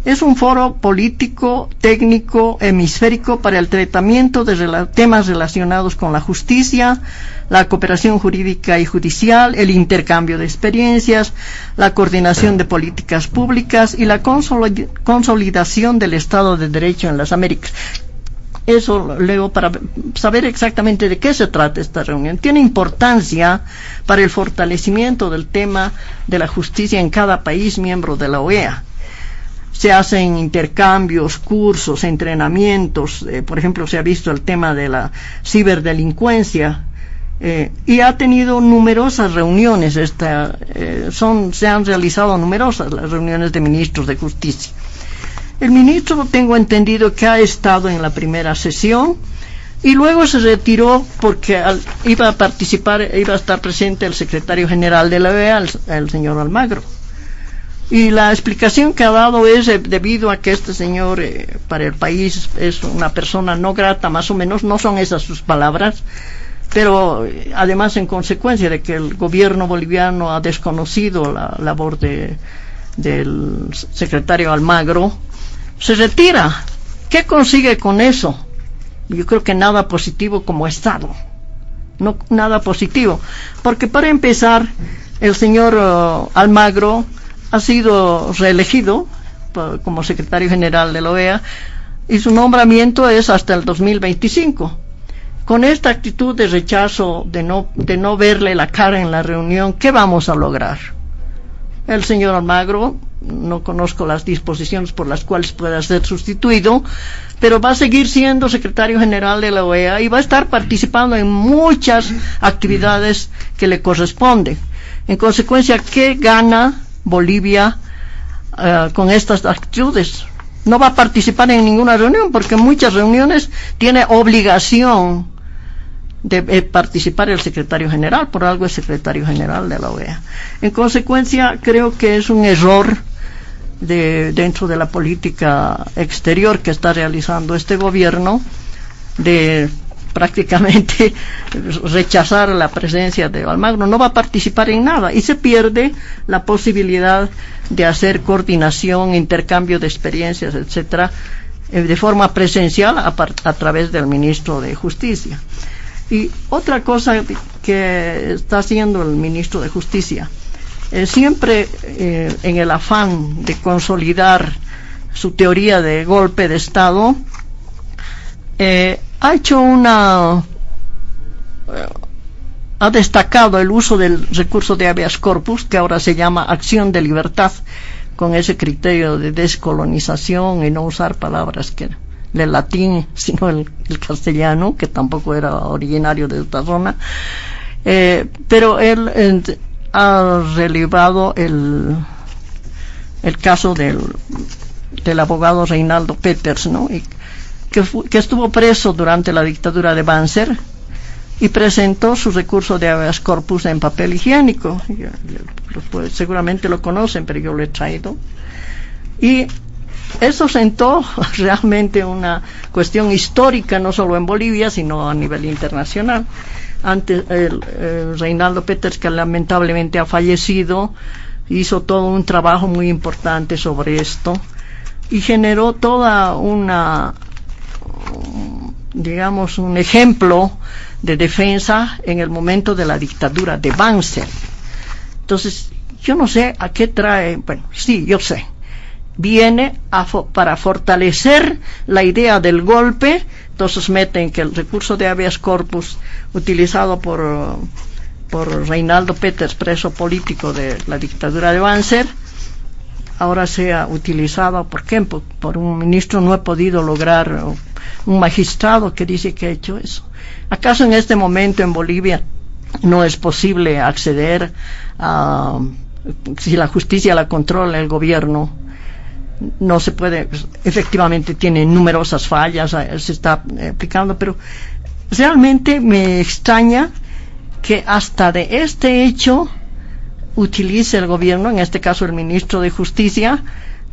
Es un foro político, técnico, hemisférico para el tratamiento de temas relacionados con la justicia, la cooperación jurídica y judicial, el intercambio de experiencias, la coordinación de políticas públicas y la consolidación del Estado de Derecho en las Américas. Eso leo para saber exactamente de qué se trata esta reunión. Tiene importancia para el fortalecimiento del tema de la justicia en cada país miembro de la OEA. Se hacen intercambios, cursos, entrenamientos, por ejemplo, se ha visto el tema de la ciberdelincuencia, y ha tenido numerosas reuniones, se han realizado numerosas las reuniones de ministros de justicia. El ministro, tengo entendido que ha estado en la primera sesión y luego se retiró porque iba a estar presente el secretario general de la OEA, el señor Almagro. Y la explicación que ha dado es debido a que este señor para el país es una persona no grata, más o menos, no son esas sus palabras, pero además en consecuencia de que el gobierno boliviano ha desconocido la labor del secretario Almagro, se retira. ¿Qué consigue con eso? Yo creo que nada positivo como Estado. No, nada positivo. Porque para empezar, el señor Almagro ha sido reelegido como secretario general de la OEA y su nombramiento es hasta el 2025. Con esta actitud de rechazo, de no verle la cara en la reunión, ¿qué vamos a lograr? El señor Almagro, no conozco las disposiciones por las cuales pueda ser sustituido, pero va a seguir siendo secretario general de la OEA y va a estar participando en muchas actividades que le corresponden. En consecuencia, ¿qué gana Bolivia con estas actitudes? No va a participar en ninguna reunión, porque en muchas reuniones tiene obligación de participar el secretario general, por algo es secretario general de la OEA. En consecuencia, creo que es un error dentro de la política exterior que está realizando este gobierno, de prácticamente rechazar la presencia de Almagro, no va a participar en nada y se pierde la posibilidad de hacer coordinación, intercambio de experiencias, etcétera, de forma presencial a través del ministro de Justicia. Y otra cosa que está haciendo el ministro de Justicia, siempre en el afán de consolidar su teoría de golpe de Estado, ha destacado el uso del recurso de habeas corpus, que ahora se llama acción de libertad, con ese criterio de descolonización y no usar palabras del latín, sino el castellano, que tampoco era originario de esta zona. Pero él ha relevado el caso del abogado Reinaldo Peters, ¿no? Que estuvo preso durante la dictadura de Banzer y presentó su recurso de habeas corpus en papel higiénico. Pues, seguramente lo conocen, pero yo lo he traído. Y eso sentó realmente una cuestión histórica, no solo en Bolivia, sino a nivel internacional. Antes, Reinaldo Peters, que lamentablemente ha fallecido, hizo todo un trabajo muy importante sobre esto y generó toda un ejemplo de defensa en el momento de la dictadura de Banzer. Entonces, yo no sé a qué trae, bueno, sí, yo sé, viene para fortalecer la idea del golpe. Entonces meten que el recurso de habeas corpus utilizado por Reinaldo Peters, preso político de la dictadura de Banzer, ahora sea utilizado por un ministro. No he podido lograr un magistrado que dice que ha hecho eso. ¿Acaso en este momento en Bolivia no es posible acceder a, si la justicia la controla el gobierno, no se puede? Efectivamente tiene numerosas fallas, se está aplicando, pero realmente me extraña que hasta de este hecho utilice el gobierno, en este caso el ministro de Justicia,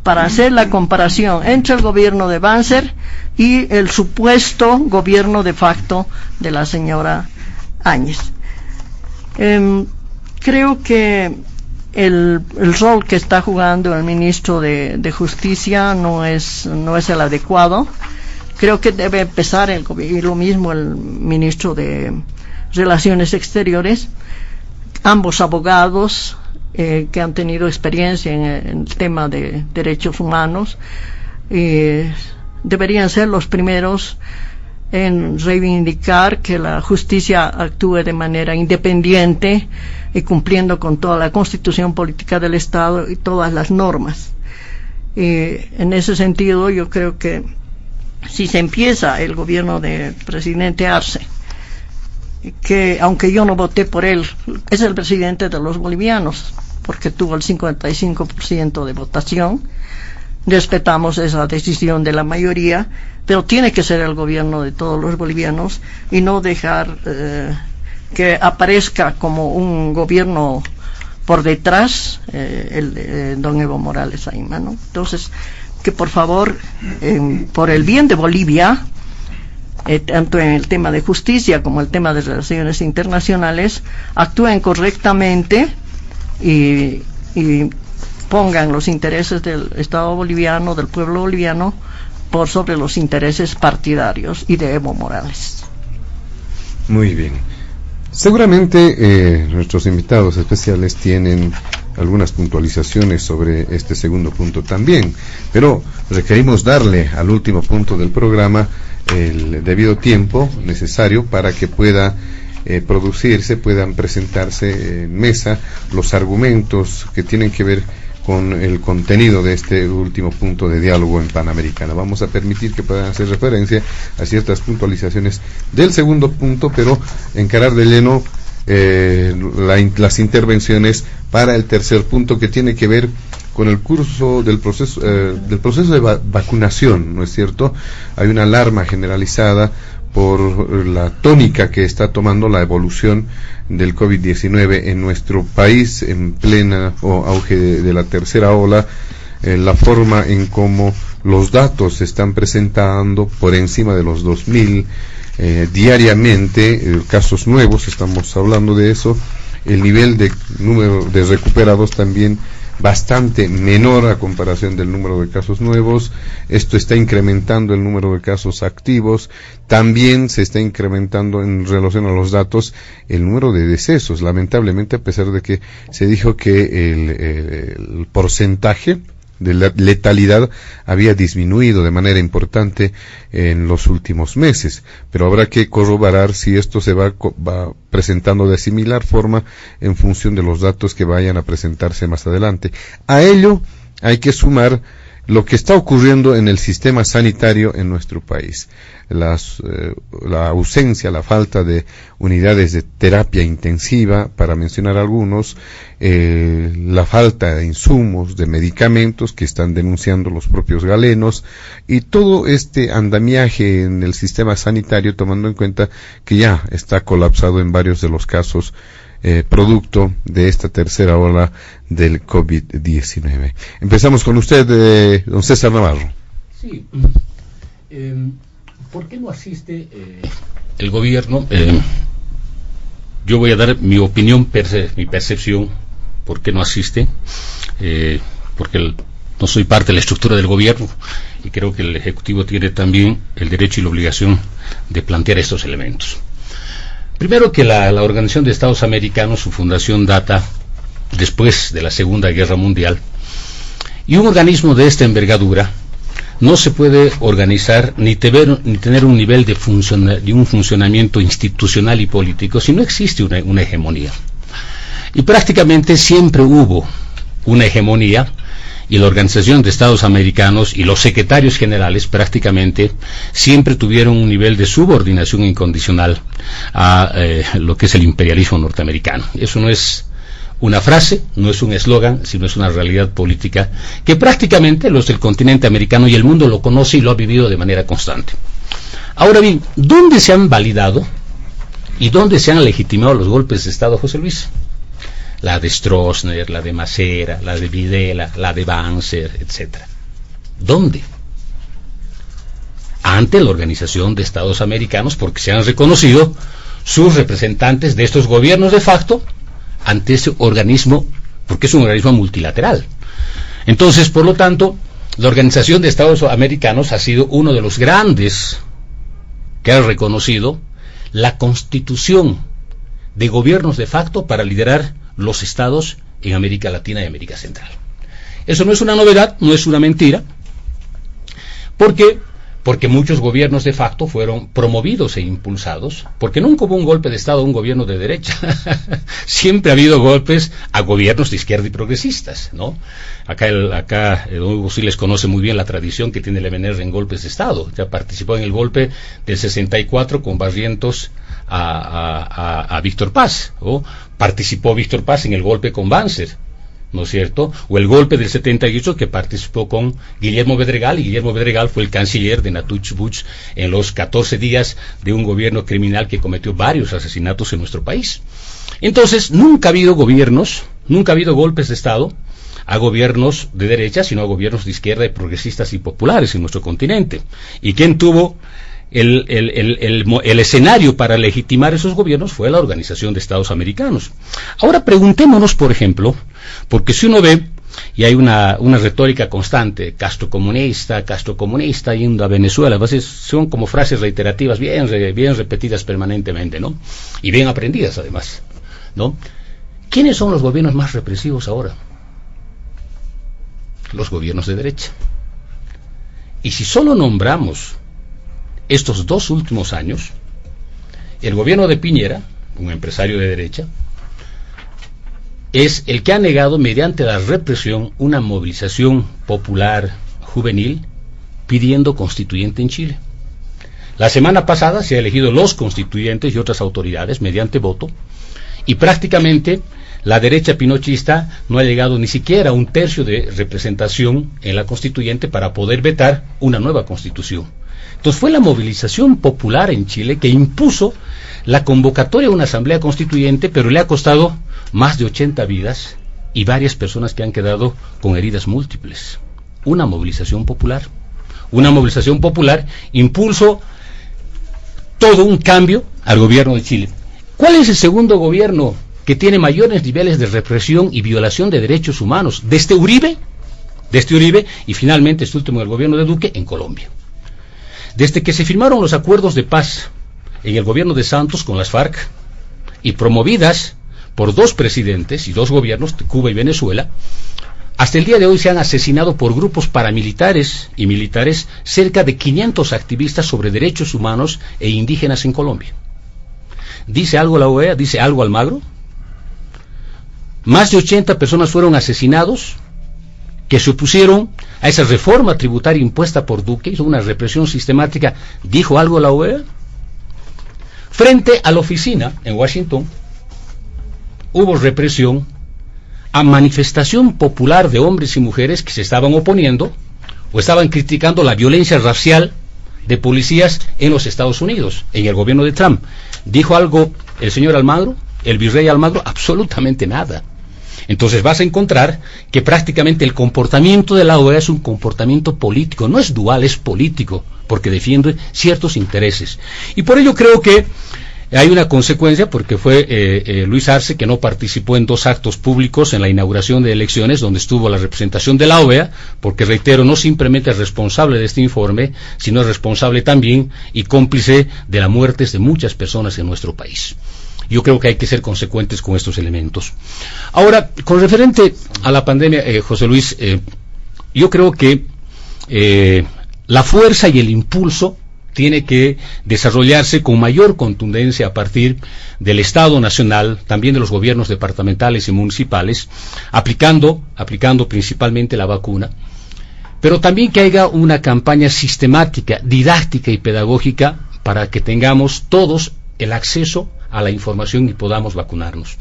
para hacer la comparación entre el gobierno de Banzer y el supuesto gobierno de facto de la señora Áñez. Creo que el rol que está jugando el ministro de Justicia no es el adecuado. Creo que debe empezar y lo mismo el ministro de Relaciones Exteriores, ambos abogados que han tenido experiencia en el tema de derechos humanos, deberían ser los primeros en reivindicar que la justicia actúe de manera independiente y cumpliendo con toda la constitución política del Estado y todas las normas. En ese sentido, yo creo que si se empieza el gobierno del presidente Arce, que aunque yo no voté por él, es el presidente de los bolivianos, porque tuvo el 55% de votación, respetamos esa decisión de la mayoría, pero tiene que ser el gobierno de todos los bolivianos y no dejar que aparezca como un gobierno por detrás el de don Evo Morales Ayma, ¿no? Entonces, que por favor, por el bien de Bolivia, tanto en el tema de justicia como el tema de relaciones internacionales, actúen correctamente y pongan los intereses del Estado boliviano, del pueblo boliviano, por sobre los intereses partidarios y de Evo Morales. Muy bien. Seguramente nuestros invitados especiales tienen algunas puntualizaciones sobre este segundo punto también, pero requerimos darle al último punto del programa el debido tiempo necesario para que pueda puedan presentarse en mesa los argumentos que tienen que ver con el contenido de este último punto de diálogo en Panamericana. Vamos a permitir que puedan hacer referencia a ciertas puntualizaciones del segundo punto, pero encarar de lleno las intervenciones para el tercer punto, que tiene que ver con el curso del proceso de vacunación, ¿no es cierto? Hay una alarma generalizada por la tónica que está tomando la evolución del COVID-19 en nuestro país, en plena auge de la tercera ola, la forma en cómo los datos se están presentando por encima de los 2.000 diariamente casos nuevos, estamos hablando de eso, el nivel de número de recuperados también bastante menor a comparación del número de casos nuevos. Esto está incrementando el número de casos activos, también se está incrementando en relación a los datos el número de decesos, lamentablemente, a pesar de que se dijo que el porcentaje de la letalidad había disminuido de manera importante en los últimos meses, pero habrá que corroborar si esto se va presentando de similar forma en función de los datos que vayan a presentarse más adelante. A ello hay que sumar lo que está ocurriendo en el sistema sanitario en nuestro país. La ausencia, la falta de unidades de terapia intensiva, para mencionar algunos, la falta de insumos, de medicamentos que están denunciando los propios galenos, y todo este andamiaje en el sistema sanitario, tomando en cuenta que ya está colapsado en varios de los casos, producto de esta tercera ola del COVID-19. Empezamos con usted, don César Navarro. Sí. ¿Por qué no asiste el gobierno? Yo voy a dar mi opinión, mi percepción. ¿Por qué no asiste? Porque no soy parte de la estructura del gobierno y creo que el Ejecutivo tiene también el derecho y la obligación de plantear estos elementos. Primero, que la Organización de Estados Americanos, su fundación data después de la Segunda Guerra Mundial, y un organismo de esta envergadura no se puede organizar ni tener un nivel de un funcionamiento institucional y político si no existe una hegemonía. Y prácticamente siempre hubo una hegemonía, y la Organización de Estados Americanos y los secretarios generales prácticamente siempre tuvieron un nivel de subordinación incondicional a lo que es el imperialismo norteamericano. Eso no es una frase, no es un eslogan, sino es una realidad política que prácticamente los del continente americano y el mundo lo conoce y lo ha vivido de manera constante. Ahora bien, ¿dónde se han validado y dónde se han legitimado los golpes de Estado, José Luis? La de Stroessner, la de Macera, la de Videla, la de Banzer, etcétera. ¿Dónde? Ante la Organización de Estados Americanos, porque se han reconocido sus representantes de estos gobiernos de facto ante ese organismo, porque es un organismo multilateral. Entonces, por lo tanto, la Organización de Estados Americanos ha sido uno de los grandes que ha reconocido la constitución de gobiernos de facto para liderar los estados en América Latina y América Central. Eso no es una novedad, no es una mentira. ¿Por qué? Porque muchos gobiernos de facto fueron promovidos e impulsados, porque nunca hubo un golpe de Estado a un gobierno de derecha. Siempre ha habido golpes a gobiernos de izquierda y progresistas, ¿no? Acá don Hugo sí les conoce muy bien la tradición que tiene el MNR en golpes de Estado. Ya participó en el golpe del 64 con Barrientos a Víctor Paz, o participó Víctor Paz en el golpe con Banzer, ¿no es cierto? O el golpe del 78 que participó con Guillermo Bedregal, y Guillermo Bedregal fue el canciller de Natuch Bush en los 14 días de un gobierno criminal que cometió varios asesinatos en nuestro país. Entonces, nunca ha habido golpes de Estado a gobiernos de derecha, sino a gobiernos de izquierda y progresistas y populares en nuestro continente. ¿Y quién tuvo el escenario para legitimar esos gobiernos? Fue la Organización de Estados Americanos. Ahora preguntémonos, por ejemplo, porque si uno ve, y hay una retórica constante, Castro comunista, yendo a Venezuela, a veces son como frases reiterativas bien repetidas permanentemente, ¿no? Y bien aprendidas además, ¿no? ¿Quiénes son los gobiernos más represivos ahora? Los gobiernos de derecha. Y si solo nombramos estos 2 últimos años, el gobierno de Piñera, un empresario de derecha, es el que ha negado mediante la represión una movilización popular juvenil pidiendo constituyente en Chile. La semana pasada se han elegido los constituyentes y otras autoridades mediante voto, y prácticamente la derecha pinochista no ha llegado ni siquiera a 1/3 de representación en la constituyente para poder vetar una nueva constitución. Entonces fue la movilización popular en Chile que impuso la convocatoria a una asamblea constituyente, pero le ha costado más de 80 vidas y varias personas que han quedado con heridas múltiples. Una movilización popular impulso todo un cambio al gobierno de Chile. ¿Cuál es el segundo gobierno que tiene mayores niveles de represión y violación de derechos humanos? Desde Uribe, y finalmente este último, el gobierno de Duque en Colombia. Desde que se firmaron los acuerdos de paz en el gobierno de Santos con las FARC y promovidas por 2 presidentes y 2 gobiernos, de Cuba y Venezuela, hasta el día de hoy se han asesinado por grupos paramilitares y militares cerca de 500 activistas sobre derechos humanos e indígenas en Colombia. ¿Dice algo la OEA? ¿Dice algo Almagro? Más de 80 personas fueron asesinados que se opusieron a esa reforma tributaria impuesta por Duque, hizo una represión sistemática. ¿Dijo algo la OEA? Frente a la oficina en Washington hubo represión a manifestación popular de hombres y mujeres que se estaban oponiendo o estaban criticando la violencia racial de policías en los Estados Unidos, en el gobierno de Trump. ¿Dijo algo el señor Almagro, el virrey Almagro? Absolutamente nada. Entonces vas a encontrar que prácticamente el comportamiento de la OEA es un comportamiento político, no es dual, es político, porque defiende ciertos intereses. Y por ello creo que hay una consecuencia, porque fue Luis Arce que no participó en 2 actos públicos en la inauguración de elecciones donde estuvo la representación de la OEA, porque reitero, no simplemente es responsable de este informe, sino es responsable también y cómplice de las muertes de muchas personas en nuestro país. Yo creo que hay que ser consecuentes con estos elementos. Ahora, con referente a la pandemia, José Luis, yo creo que la fuerza y el impulso tiene que desarrollarse con mayor contundencia a partir del Estado nacional, también de los gobiernos departamentales y municipales, aplicando principalmente la vacuna, pero también que haya una campaña sistemática, didáctica y pedagógica para que tengamos todos el acceso a la información y podamos vacunarnos.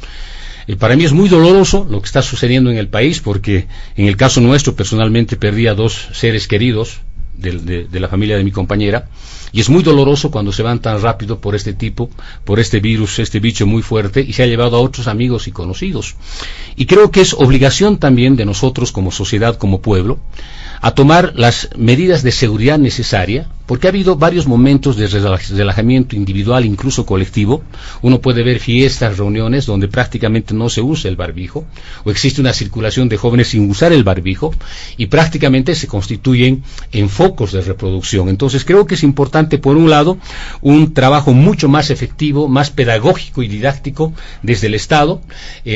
Para mí es muy doloroso lo que está sucediendo en el país, porque en el caso nuestro personalmente perdí a 2 seres queridos de la familia de mi compañera, y es muy doloroso cuando se van tan rápido por este virus, este bicho muy fuerte, y se ha llevado a otros amigos y conocidos. Y creo que es obligación también de nosotros como sociedad, como pueblo, a tomar las medidas de seguridad necesaria, porque ha habido varios momentos de relajamiento individual, incluso colectivo. Uno puede ver fiestas, reuniones donde prácticamente no se usa el barbijo, o existe una circulación de jóvenes sin usar el barbijo, y prácticamente se constituyen en focos de reproducción. Entonces creo que es importante, por un lado, un trabajo mucho más efectivo, más pedagógico y didáctico desde el Estado,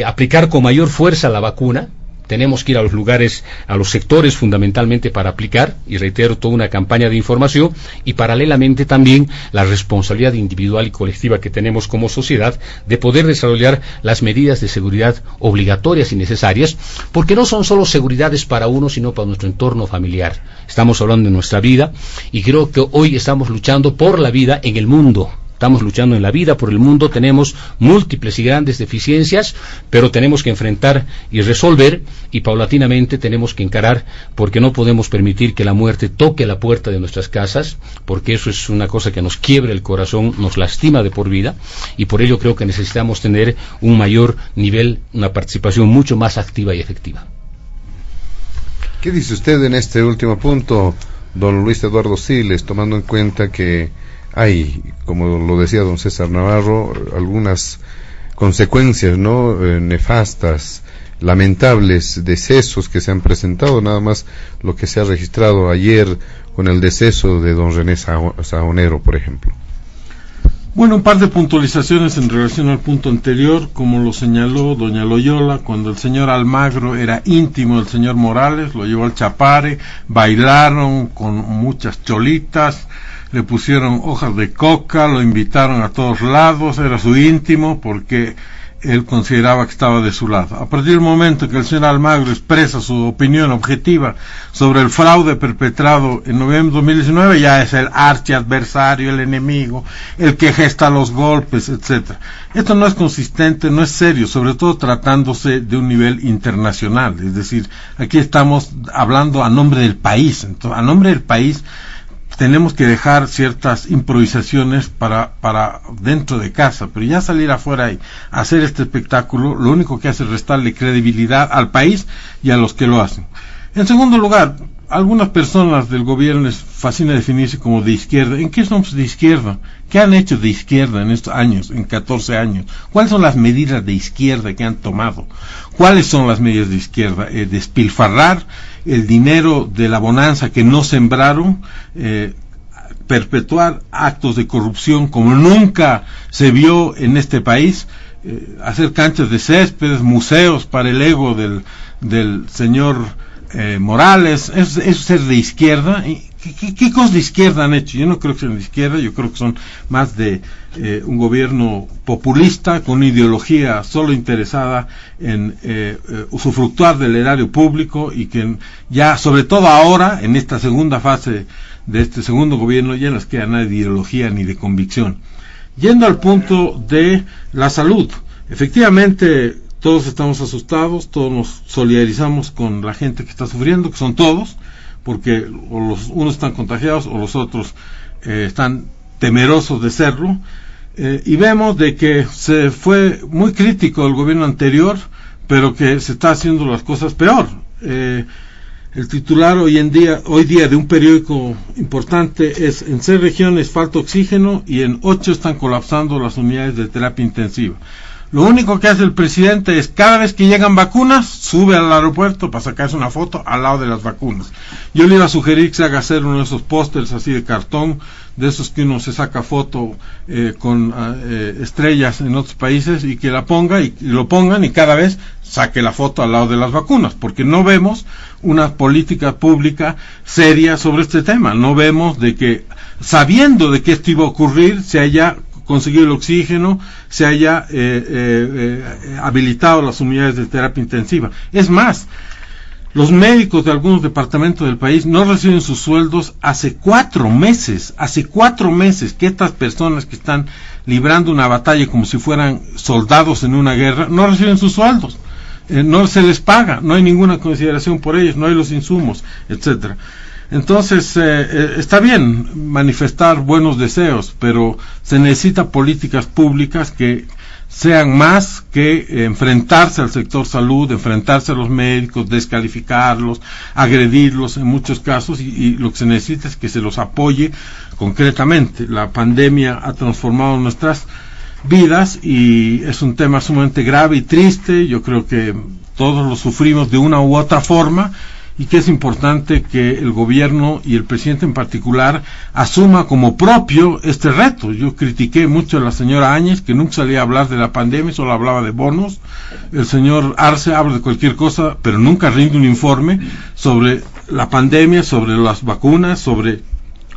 aplicar con mayor fuerza la vacuna. Tenemos que ir a los lugares, a los sectores fundamentalmente para aplicar, y reitero, toda una campaña de información, y paralelamente también la responsabilidad individual y colectiva que tenemos como sociedad de poder desarrollar las medidas de seguridad obligatorias y necesarias, porque no son solo seguridades para uno, sino para nuestro entorno familiar. Estamos hablando de nuestra vida, y creo que hoy estamos luchando por la vida en el mundo. Estamos luchando en la vida por el mundo, tenemos múltiples y grandes deficiencias, pero tenemos que enfrentar y resolver, y paulatinamente tenemos que encarar, porque no podemos permitir que la muerte toque la puerta de nuestras casas, porque eso es una cosa que nos quiebra el corazón, nos lastima de por vida, y por ello creo que necesitamos tener un mayor nivel, una participación mucho más activa y efectiva. ¿Qué dice usted en este último punto, don Luis Eduardo Siles, tomando en cuenta que hay, como lo decía don César Navarro, algunas consecuencias nefastas, lamentables decesos que se han presentado? Nada más lo que se ha registrado ayer con el deceso de don René Saonero, por ejemplo. Bueno, un par de puntualizaciones en relación al punto anterior. Como lo señaló doña Loyola, cuando el señor Almagro era íntimo del señor Morales, lo llevó al Chapare, bailaron con muchas cholitas, le pusieron hojas de coca, lo invitaron a todos lados, era su íntimo porque él consideraba que estaba de su lado. A partir del momento que el señor Almagro expresa su opinión objetiva sobre el fraude perpetrado en noviembre de 2019, ya es el archiadversario, el enemigo, el que gesta los golpes, etcétera. Esto no es consistente, no es serio, sobre todo tratándose de un nivel internacional. Es decir, aquí estamos hablando a nombre del país. Entonces, a nombre del país tenemos que dejar ciertas improvisaciones para dentro de casa, pero ya salir afuera y hacer este espectáculo, lo único que hace es restarle credibilidad al país y a los que lo hacen. En segundo lugar, algunas personas del gobierno les fascina definirse como de izquierda. ¿En qué somos de izquierda? ¿Qué han hecho de izquierda en estos años, en 14 años? ¿Cuáles son las medidas de izquierda que han tomado? ¿Cuáles son las medidas de izquierda? Despilfarrar el dinero de la bonanza que no sembraron, perpetuar actos de corrupción como nunca se vio en este país, hacer canchas de céspedes, museos para el ego del señor Morales. Eso es ser de izquierda. ¿Qué cosas de izquierda han hecho? Yo no creo que sean de izquierda, yo creo que son más de un gobierno populista con una ideología solo interesada en usufructuar del erario público, y que ya, sobre todo ahora, en esta segunda fase de este segundo gobierno, ya no les queda nada de ideología ni de convicción. Yendo al punto de la salud, efectivamente todos estamos asustados, todos nos solidarizamos con la gente que está sufriendo, que son todos, porque o los unos están contagiados o los otros están temerosos de serlo, y vemos de que se fue muy crítico el gobierno anterior, pero que se está haciendo las cosas peor. El titular hoy día de un periódico importante es: en 6 regiones falta oxígeno y en 8 están colapsando las unidades de terapia intensiva. Lo único que hace el presidente es, cada vez que llegan vacunas, sube al aeropuerto para sacarse una foto al lado de las vacunas. Yo le iba a sugerir que se haga hacer uno de esos pósters así de cartón, de esos que uno se saca foto con estrellas en otros países, y que la ponga y lo pongan, y cada vez saque la foto al lado de las vacunas, porque no vemos una política pública seria sobre este tema. No vemos de que, sabiendo de que esto iba a ocurrir, se haya conseguido el oxígeno, se haya habilitado las unidades de terapia intensiva. Es más, los médicos de algunos departamentos del país no reciben sus sueldos hace 4 meses que estas personas que están librando una batalla como si fueran soldados en una guerra, no reciben sus sueldos, no se les paga, no hay ninguna consideración por ellos, no hay los insumos, etcétera. Entonces, está bien manifestar buenos deseos, pero se necesitan políticas públicas que sean más que enfrentarse al sector salud, enfrentarse a los médicos, descalificarlos, agredirlos en muchos casos, y lo que se necesita es que se los apoye concretamente. La pandemia ha transformado nuestras vidas y es un tema sumamente grave y triste. Yo creo que todos lo sufrimos de una u otra forma, y que es importante que el gobierno y el presidente en particular asuma como propio este reto. Yo critiqué mucho a la señora Áñez, que nunca salía a hablar de la pandemia, solo hablaba de bonos. El señor Arce habla de cualquier cosa, pero nunca rinde un informe sobre la pandemia, sobre las vacunas, sobre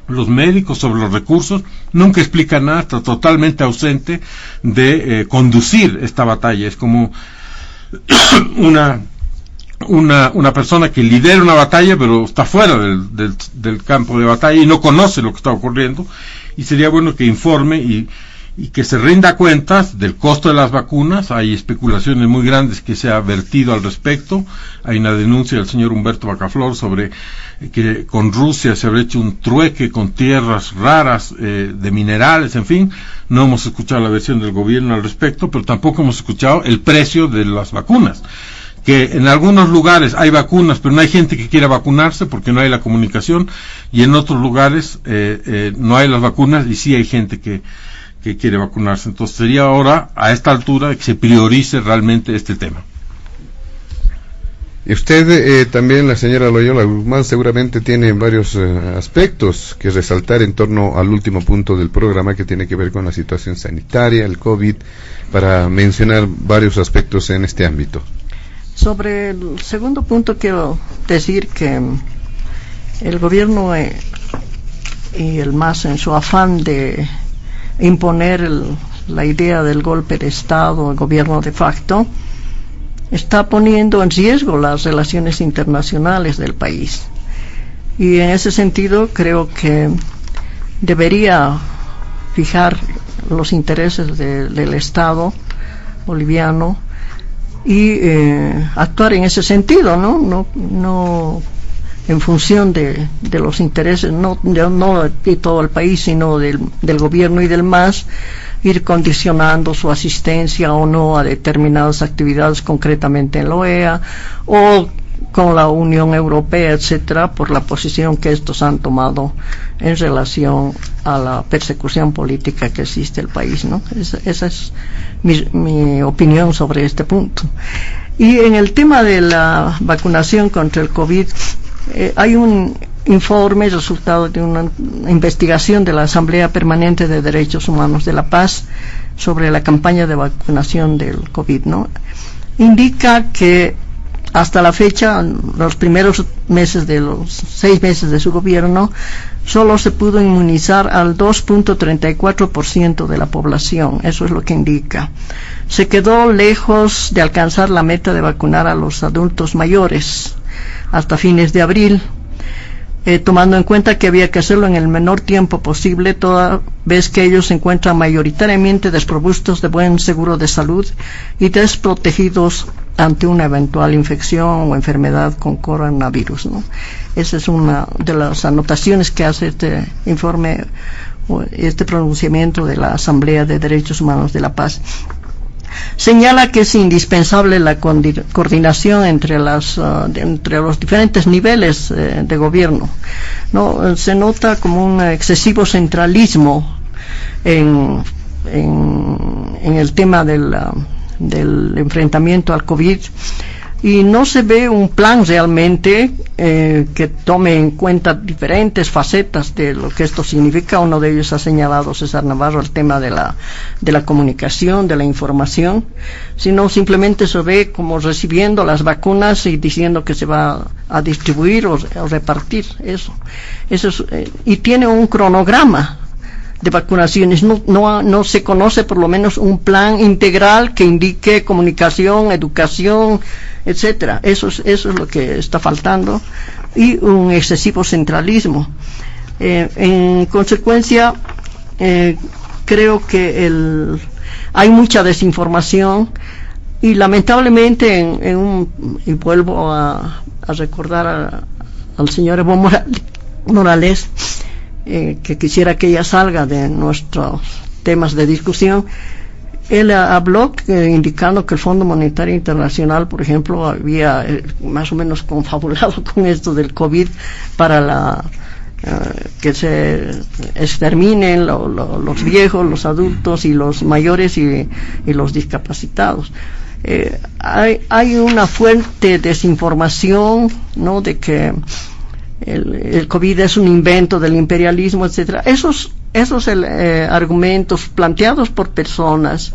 los médicos, sobre los recursos. Nunca explica nada, está totalmente ausente de conducir esta batalla. Es como una persona que lidera una batalla, pero está fuera del campo de batalla y no conoce lo que está ocurriendo, y sería bueno que informe y que se rinda cuentas del costo de las vacunas. Hay especulaciones muy grandes que se ha vertido al respecto. Hay una denuncia del señor Humberto Bacaflor sobre que con Rusia se habría hecho un trueque con tierras raras de minerales, en fin. No hemos escuchado la versión del gobierno al respecto, pero tampoco hemos escuchado el precio de las vacunas. Que en algunos lugares hay vacunas, pero no hay gente que quiera vacunarse porque no hay la comunicación, y en otros lugares no hay las vacunas y sí hay gente que quiere vacunarse. Entonces sería hora, a esta altura, que se priorice realmente este tema. Y usted también, la señora Loyola Guzmán, seguramente tiene varios aspectos que resaltar en torno al último punto del programa, que tiene que ver con la situación sanitaria, el COVID, para mencionar varios aspectos en este ámbito. Sobre el segundo punto quiero decir que el gobierno y el MAS, en su afán de imponer la idea del golpe de Estado, el gobierno de facto, está poniendo en riesgo las relaciones internacionales del país. Y en ese sentido creo que debería fijar los intereses del Estado boliviano y actuar en ese sentido, no en función de los intereses, no de todo el país, sino del gobierno y del MAS, ir condicionando su asistencia o no a determinadas actividades, concretamente en la OEA, o con la Unión Europea, etcétera, por la posición que estos han tomado en relación a la persecución política que existe en el país, ¿no? Esa es mi opinión sobre este punto. Y en el tema de la vacunación contra el COVID, hay un informe resultado de una investigación de la Asamblea Permanente de Derechos Humanos de La Paz sobre la campaña de vacunación del COVID, ¿no? Indica que hasta la fecha, los primeros meses de los 6 meses de su gobierno, solo se pudo inmunizar al 2.34% de la población. Eso es lo que indica. Se quedó lejos de alcanzar la meta de vacunar a los adultos mayores hasta fines de abril, tomando en cuenta que había que hacerlo en el menor tiempo posible, toda vez que ellos se encuentran mayoritariamente desprovestos de buen seguro de salud y desprotegidos ante una eventual infección o enfermedad con coronavirus, ¿no? Esa es una de las anotaciones que hace este informe, este pronunciamiento de la Asamblea de Derechos Humanos de La Paz. Señala que es indispensable la coordinación entre los diferentes niveles de gobierno, ¿no? Se nota como un excesivo centralismo en el tema del enfrentamiento al COVID, y no se ve un plan realmente que tome en cuenta diferentes facetas de lo que esto significa. Uno de ellos ha señalado César Navarro, el tema de la comunicación, de la información, sino simplemente se ve como recibiendo las vacunas y diciendo que se va a distribuir o repartir eso es, y tiene un cronograma de vacunaciones. No se conoce por lo menos un plan integral que indique comunicación, educación, etcétera. Eso es lo que está faltando, y un excesivo centralismo. En consecuencia, creo que hay mucha desinformación, y lamentablemente y vuelvo a recordar al señor Evo Morales, que quisiera que ella salga de nuestros temas de discusión. Él habló indicando que el Fondo Monetario Internacional, por ejemplo, había más o menos confabulado con esto del COVID para que se exterminen los viejos, los adultos y los mayores y los discapacitados. Hay una fuerte desinformación, ¿no?, de que el COVID es un invento del imperialismo, etcétera. Esos argumentos planteados por personas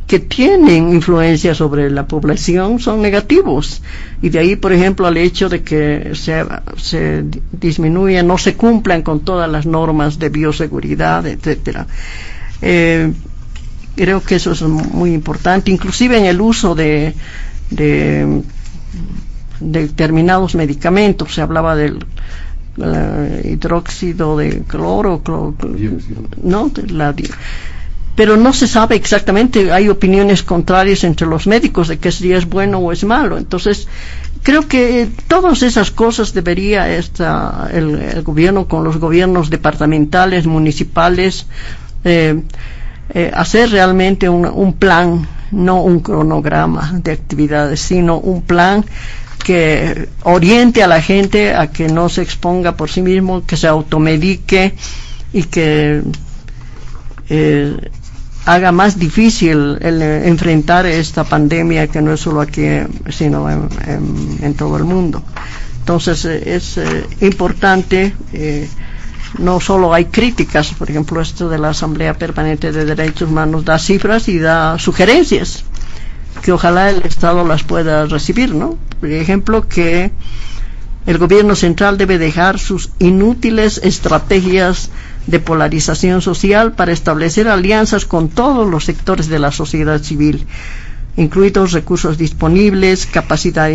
que tienen influencia sobre la población son negativos, y de ahí, por ejemplo, al hecho de que se disminuyan, no se cumplan con todas las normas de bioseguridad, etcétera. Creo que eso es muy importante, inclusive en el uso de determinados medicamentos. Se hablaba del hidróxido de cloro, ¿no? Pero no se sabe exactamente. Hay opiniones contrarias entre los médicos de que si es bueno o es malo. Entonces, creo que todas esas cosas debería el gobierno, con los gobiernos departamentales, municipales, hacer realmente un plan, no un cronograma de actividades, sino un plan que oriente a la gente a que no se exponga por sí mismo, que se automedique y que haga más difícil el enfrentar esta pandemia, que no es solo aquí, sino en todo el mundo. Entonces es importante. No solo hay críticas, por ejemplo, esto de la Asamblea Permanente de Derechos Humanos da cifras y da sugerencias que ojalá el Estado las pueda recibir, ¿no? Por ejemplo, que el gobierno central debe dejar sus inútiles estrategias de polarización social para establecer alianzas con todos los sectores de la sociedad civil, incluidos recursos disponibles, capacidad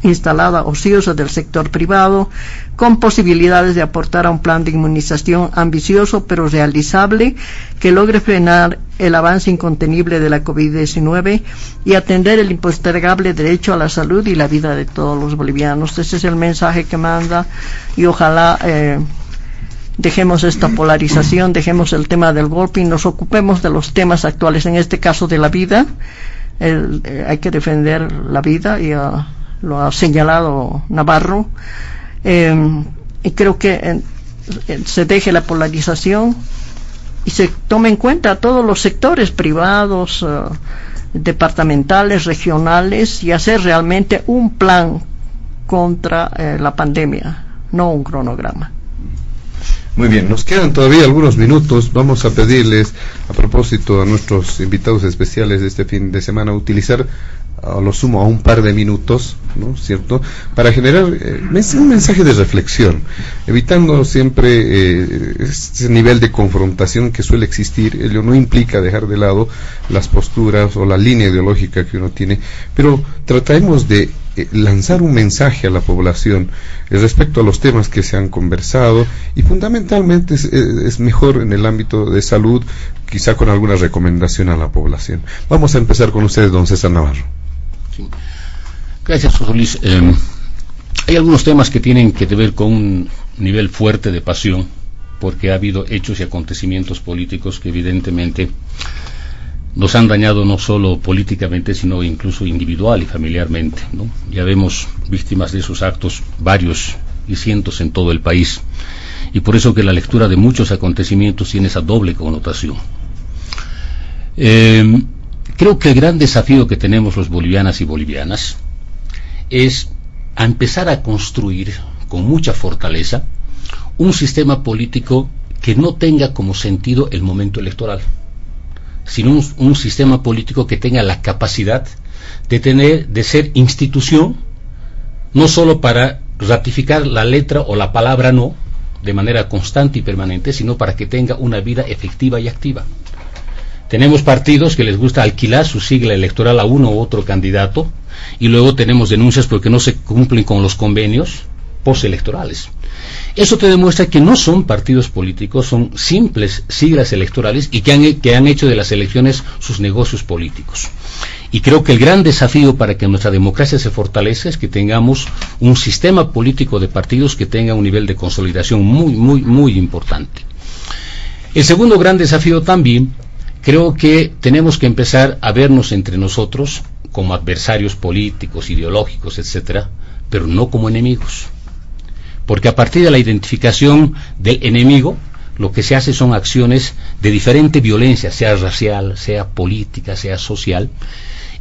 instalada ociosa del sector privado, con posibilidades de aportar a un plan de inmunización ambicioso pero realizable, que logre frenar el avance incontenible de la COVID-19 y atender el impostergable derecho a la salud y la vida de todos los bolivianos. Ese es el mensaje que manda, y ojalá dejemos esta polarización, dejemos el tema del golpe y nos ocupemos de los temas actuales, en este caso de la vida. Hay que defender la vida y lo ha señalado Navarro, y creo que se deje la polarización y se tome en cuenta todos los sectores privados, departamentales, regionales, y hacer realmente un plan contra la pandemia, no un cronograma. Muy bien, nos quedan todavía algunos minutos. Vamos a pedirles, a propósito a nuestros invitados especiales de este fin de semana, utilizar a lo sumo a un par de minutos, ¿no? ¿Cierto? Para generar un mensaje de reflexión, evitando siempre este nivel de confrontación que suele existir. Ello no implica dejar de lado las posturas o la línea ideológica que uno tiene, pero tratemos de lanzar un mensaje a la población respecto a los temas que se han conversado, y fundamentalmente es mejor en el ámbito de salud, quizá con alguna recomendación a la población. Vamos a empezar con ustedes, don César Navarro. Sí. Gracias, José Luis. Hay algunos temas que tienen que ver con un nivel fuerte de pasión, porque ha habido hechos y acontecimientos políticos que evidentemente nos han dañado no solo políticamente, sino incluso individual y familiarmente, ¿no? Ya vemos víctimas de esos actos, varios y cientos en todo el país, y por eso que la lectura de muchos acontecimientos tiene esa doble connotación. Creo que el gran desafío que tenemos los bolivianas y bolivianas es a empezar a construir con mucha fortaleza un sistema político que no tenga como sentido el momento electoral, sino un sistema político que tenga la capacidad de ser institución, no solo para ratificar la letra o la palabra no de manera constante y permanente, sino para que tenga una vida efectiva y activa. Tenemos partidos que les gusta alquilar su sigla electoral a uno u otro candidato, y luego tenemos denuncias porque no se cumplen con los convenios postelectorales. Eso te demuestra que no son partidos políticos, son simples siglas electorales, y que han hecho de las elecciones sus negocios políticos. Y creo que el gran desafío para que nuestra democracia se fortalezca es que tengamos un sistema político de partidos que tenga un nivel de consolidación muy importante. El segundo gran desafío también, creo que tenemos que empezar a vernos entre nosotros como adversarios políticos, ideológicos, etcétera, pero no como enemigos. Porque a partir de la identificación del enemigo, lo que se hace son acciones de diferente violencia, sea racial, sea política, sea social,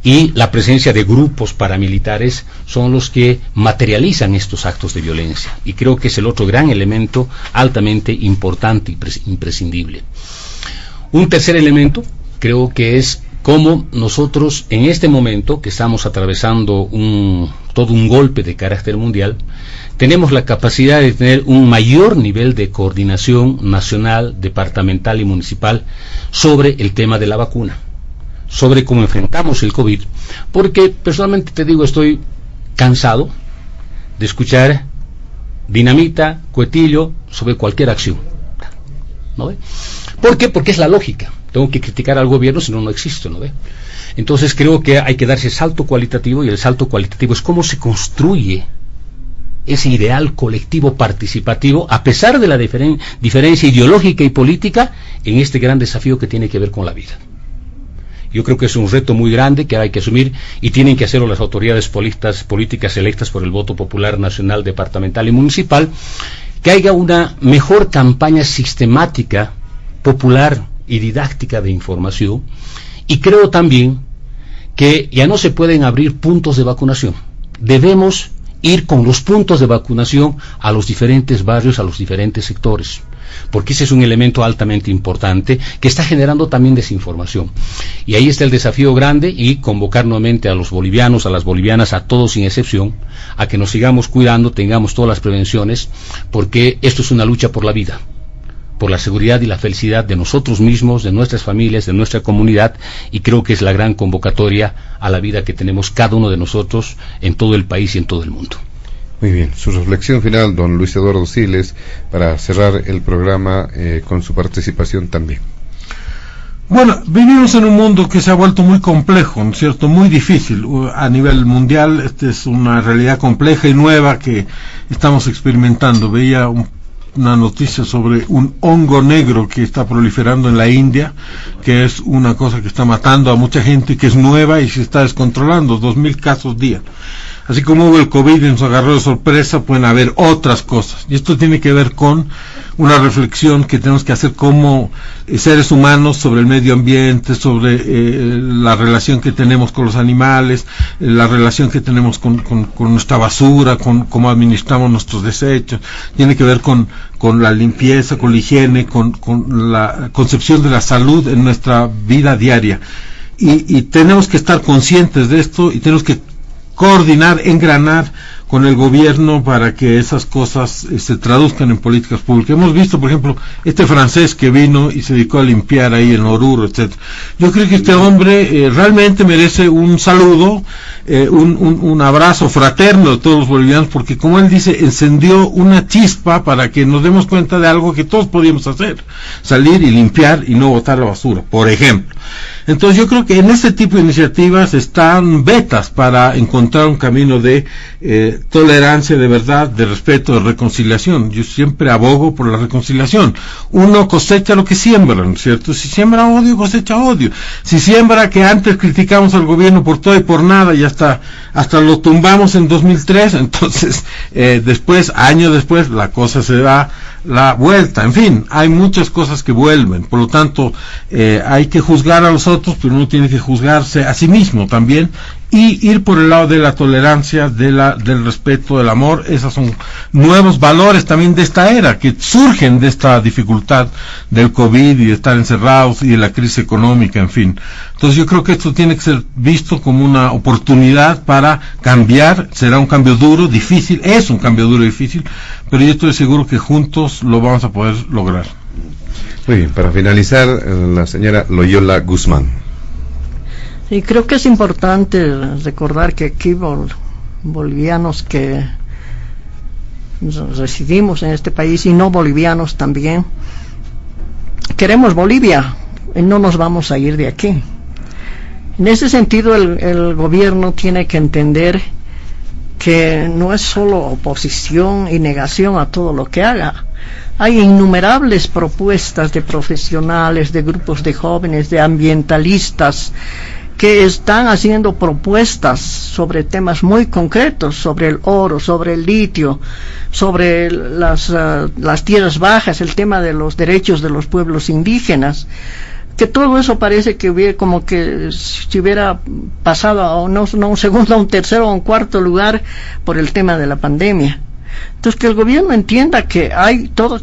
y la presencia de grupos paramilitares son los que materializan estos actos de violencia, y creo que es el otro gran elemento altamente importante y imprescindible. Un tercer elemento creo que es cómo nosotros en este momento que estamos atravesando todo un golpe de carácter mundial, tenemos la capacidad de tener un mayor nivel de coordinación nacional, departamental y municipal sobre el tema de la vacuna, sobre cómo enfrentamos el COVID, porque personalmente te digo, estoy cansado de escuchar dinamita, cuetillo sobre cualquier acción, ¿no ve? ¿Por qué? Porque es la lógica. Tengo que criticar al gobierno, si no, no existe, ¿no ve? Entonces creo que hay que darse salto cualitativo, y el salto cualitativo es cómo se construye ese ideal colectivo participativo, a pesar de la diferencia ideológica y política, en este gran desafío que tiene que ver con la vida. Yo creo que es un reto muy grande que hay que asumir, y tienen que hacerlo las autoridades políticas electas por el voto popular nacional, departamental y municipal, que haya una mejor campaña sistemática, popular y didáctica de información. Y creo también que ya no se pueden abrir puntos de vacunación. Debemos ir con los puntos de vacunación a los diferentes barrios, a los diferentes sectores, porque ese es un elemento altamente importante que está generando también desinformación. Y ahí está el desafío grande, y convocar nuevamente a los bolivianos, a las bolivianas, a todos sin excepción, a que nos sigamos cuidando, tengamos todas las prevenciones, porque esto es una lucha por la vida, por la seguridad y la felicidad de nosotros mismos, de nuestras familias, de nuestra comunidad, y creo que es la gran convocatoria a la vida que tenemos cada uno de nosotros en todo el país y en todo el mundo. Muy bien, su reflexión final, don Luis Eduardo Siles, para cerrar el programa con su participación también. Bueno, vivimos en un mundo que se ha vuelto muy complejo, ¿no es cierto?, muy difícil a nivel mundial. Esta es una realidad compleja y nueva que estamos experimentando. Veía una noticia sobre un hongo negro que está proliferando en la India, que es una cosa que está matando a mucha gente, que es nueva y se está descontrolando, 2000 casos día. Así como hubo el COVID y nos agarró de sorpresa, pueden haber otras cosas. Y esto tiene que ver con una reflexión que tenemos que hacer como seres humanos sobre el medio ambiente, sobre la relación que tenemos con los animales, la relación que tenemos con nuestra basura, con cómo administramos nuestros desechos. Tiene que ver con la limpieza, con la higiene, con la concepción de la salud en nuestra vida diaria. Y tenemos que estar conscientes de esto y tenemos que coordinar, engranar con el gobierno para que esas cosas se traduzcan en políticas públicas. Hemos visto, por ejemplo, este francés que vino y se dedicó a limpiar ahí en Oruro, etcétera. Yo creo que este hombre realmente merece un saludo, un abrazo fraterno de todos los bolivianos, porque como él dice, encendió una chispa para que nos demos cuenta de algo que todos podíamos hacer: salir y limpiar y no botar la basura, por ejemplo. Entonces yo creo que en este tipo de iniciativas están vetas para encontrar un camino de tolerancia, de verdad, de respeto, de reconciliación. Yo siempre abogo por la reconciliación. Uno cosecha lo que siembra, ¿no es cierto? Si siembra odio, cosecha odio. Si siembra que antes criticamos al gobierno por todo y por nada y hasta lo tumbamos en 2003, entonces después, años después, la cosa se da la vuelta. En fin, hay muchas cosas que vuelven. Por lo tanto, hay que juzgar a los otros, pero uno tiene que juzgarse a sí mismo también y ir por el lado de la tolerancia, del respeto, del amor. Esos son nuevos valores también de esta era, que surgen de esta dificultad del COVID y de estar encerrados y de la crisis económica, en fin. Entonces yo creo que esto tiene que ser visto como una oportunidad para cambiar. Será un cambio duro, difícil, es un cambio duro y difícil, pero yo estoy seguro que juntos lo vamos a poder lograr. Muy bien, para finalizar, la señora Loyola Guzmán. Y creo que es importante recordar que aquí bolivianos que residimos en este país y no bolivianos también queremos Bolivia y no nos vamos a ir de aquí. En ese sentido el gobierno tiene que entender que no es solo oposición y negación a todo lo que haga. Hay innumerables propuestas de profesionales, de grupos de jóvenes, de ambientalistas que están haciendo propuestas sobre temas muy concretos, sobre el oro, sobre el litio, sobre las tierras bajas, el tema de los derechos de los pueblos indígenas, que todo eso parece que hubiera, como que si hubiera pasado a no un segundo, a un tercero o un cuarto lugar por el tema de la pandemia. Entonces que el gobierno entienda que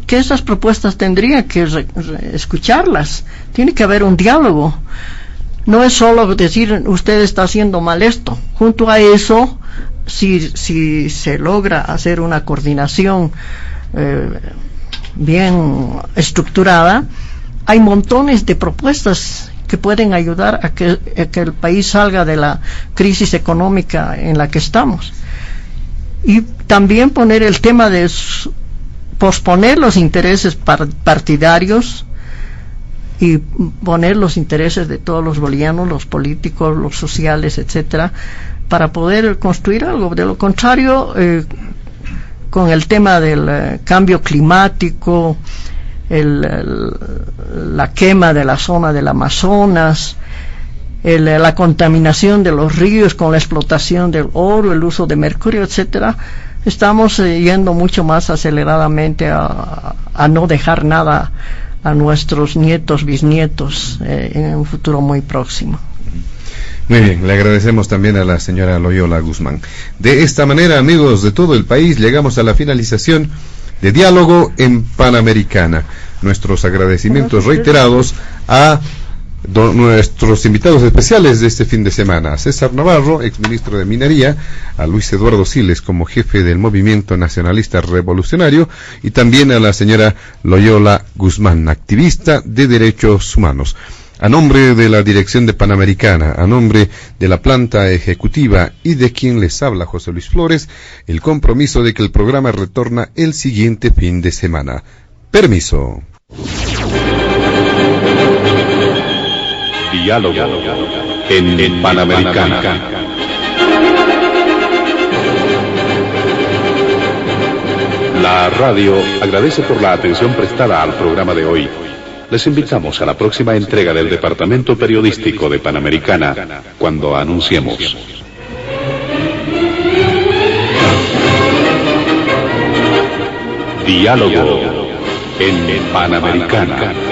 que esas propuestas tendrían que escucharlas, tiene que haber un diálogo. No es solo decir usted está haciendo mal esto. Junto a eso, si se logra hacer una coordinación bien estructurada, hay montones de propuestas que pueden ayudar a que el país salga de la crisis económica en la que estamos. Y también poner el tema de posponer los intereses partidarios y poner los intereses de todos los bolivianos, los políticos, los sociales, etcétera, para poder construir algo. De lo contrario, con el tema del cambio climático, la quema de la zona del Amazonas, la contaminación de los ríos con la explotación del oro, el uso de mercurio, etcétera, estamos yendo mucho más aceleradamente a no dejar nada a nuestros nietos, bisnietos en un futuro muy próximo. Muy bien, le agradecemos también a la señora Loyola Guzmán. De esta manera, amigos de todo el país, llegamos a la finalización de Diálogo en Panamericana. Nuestros agradecimientos reiterados a nuestros invitados especiales de este fin de semana: a César Navarro, exministro de Minería, a Luis Eduardo Siles como jefe del Movimiento Nacionalista Revolucionario, y también a la señora Loyola Guzmán, activista de derechos humanos. A nombre de la dirección de Panamericana, a nombre de la planta ejecutiva y de quien les habla, José Luis Flores, el compromiso de que el programa retorna el siguiente fin de semana. Permiso. Diálogo en Panamericana. La radio agradece por la atención prestada al programa de hoy. Les invitamos a la próxima entrega del Departamento Periodístico de Panamericana, cuando anunciemos. Diálogo en Panamericana.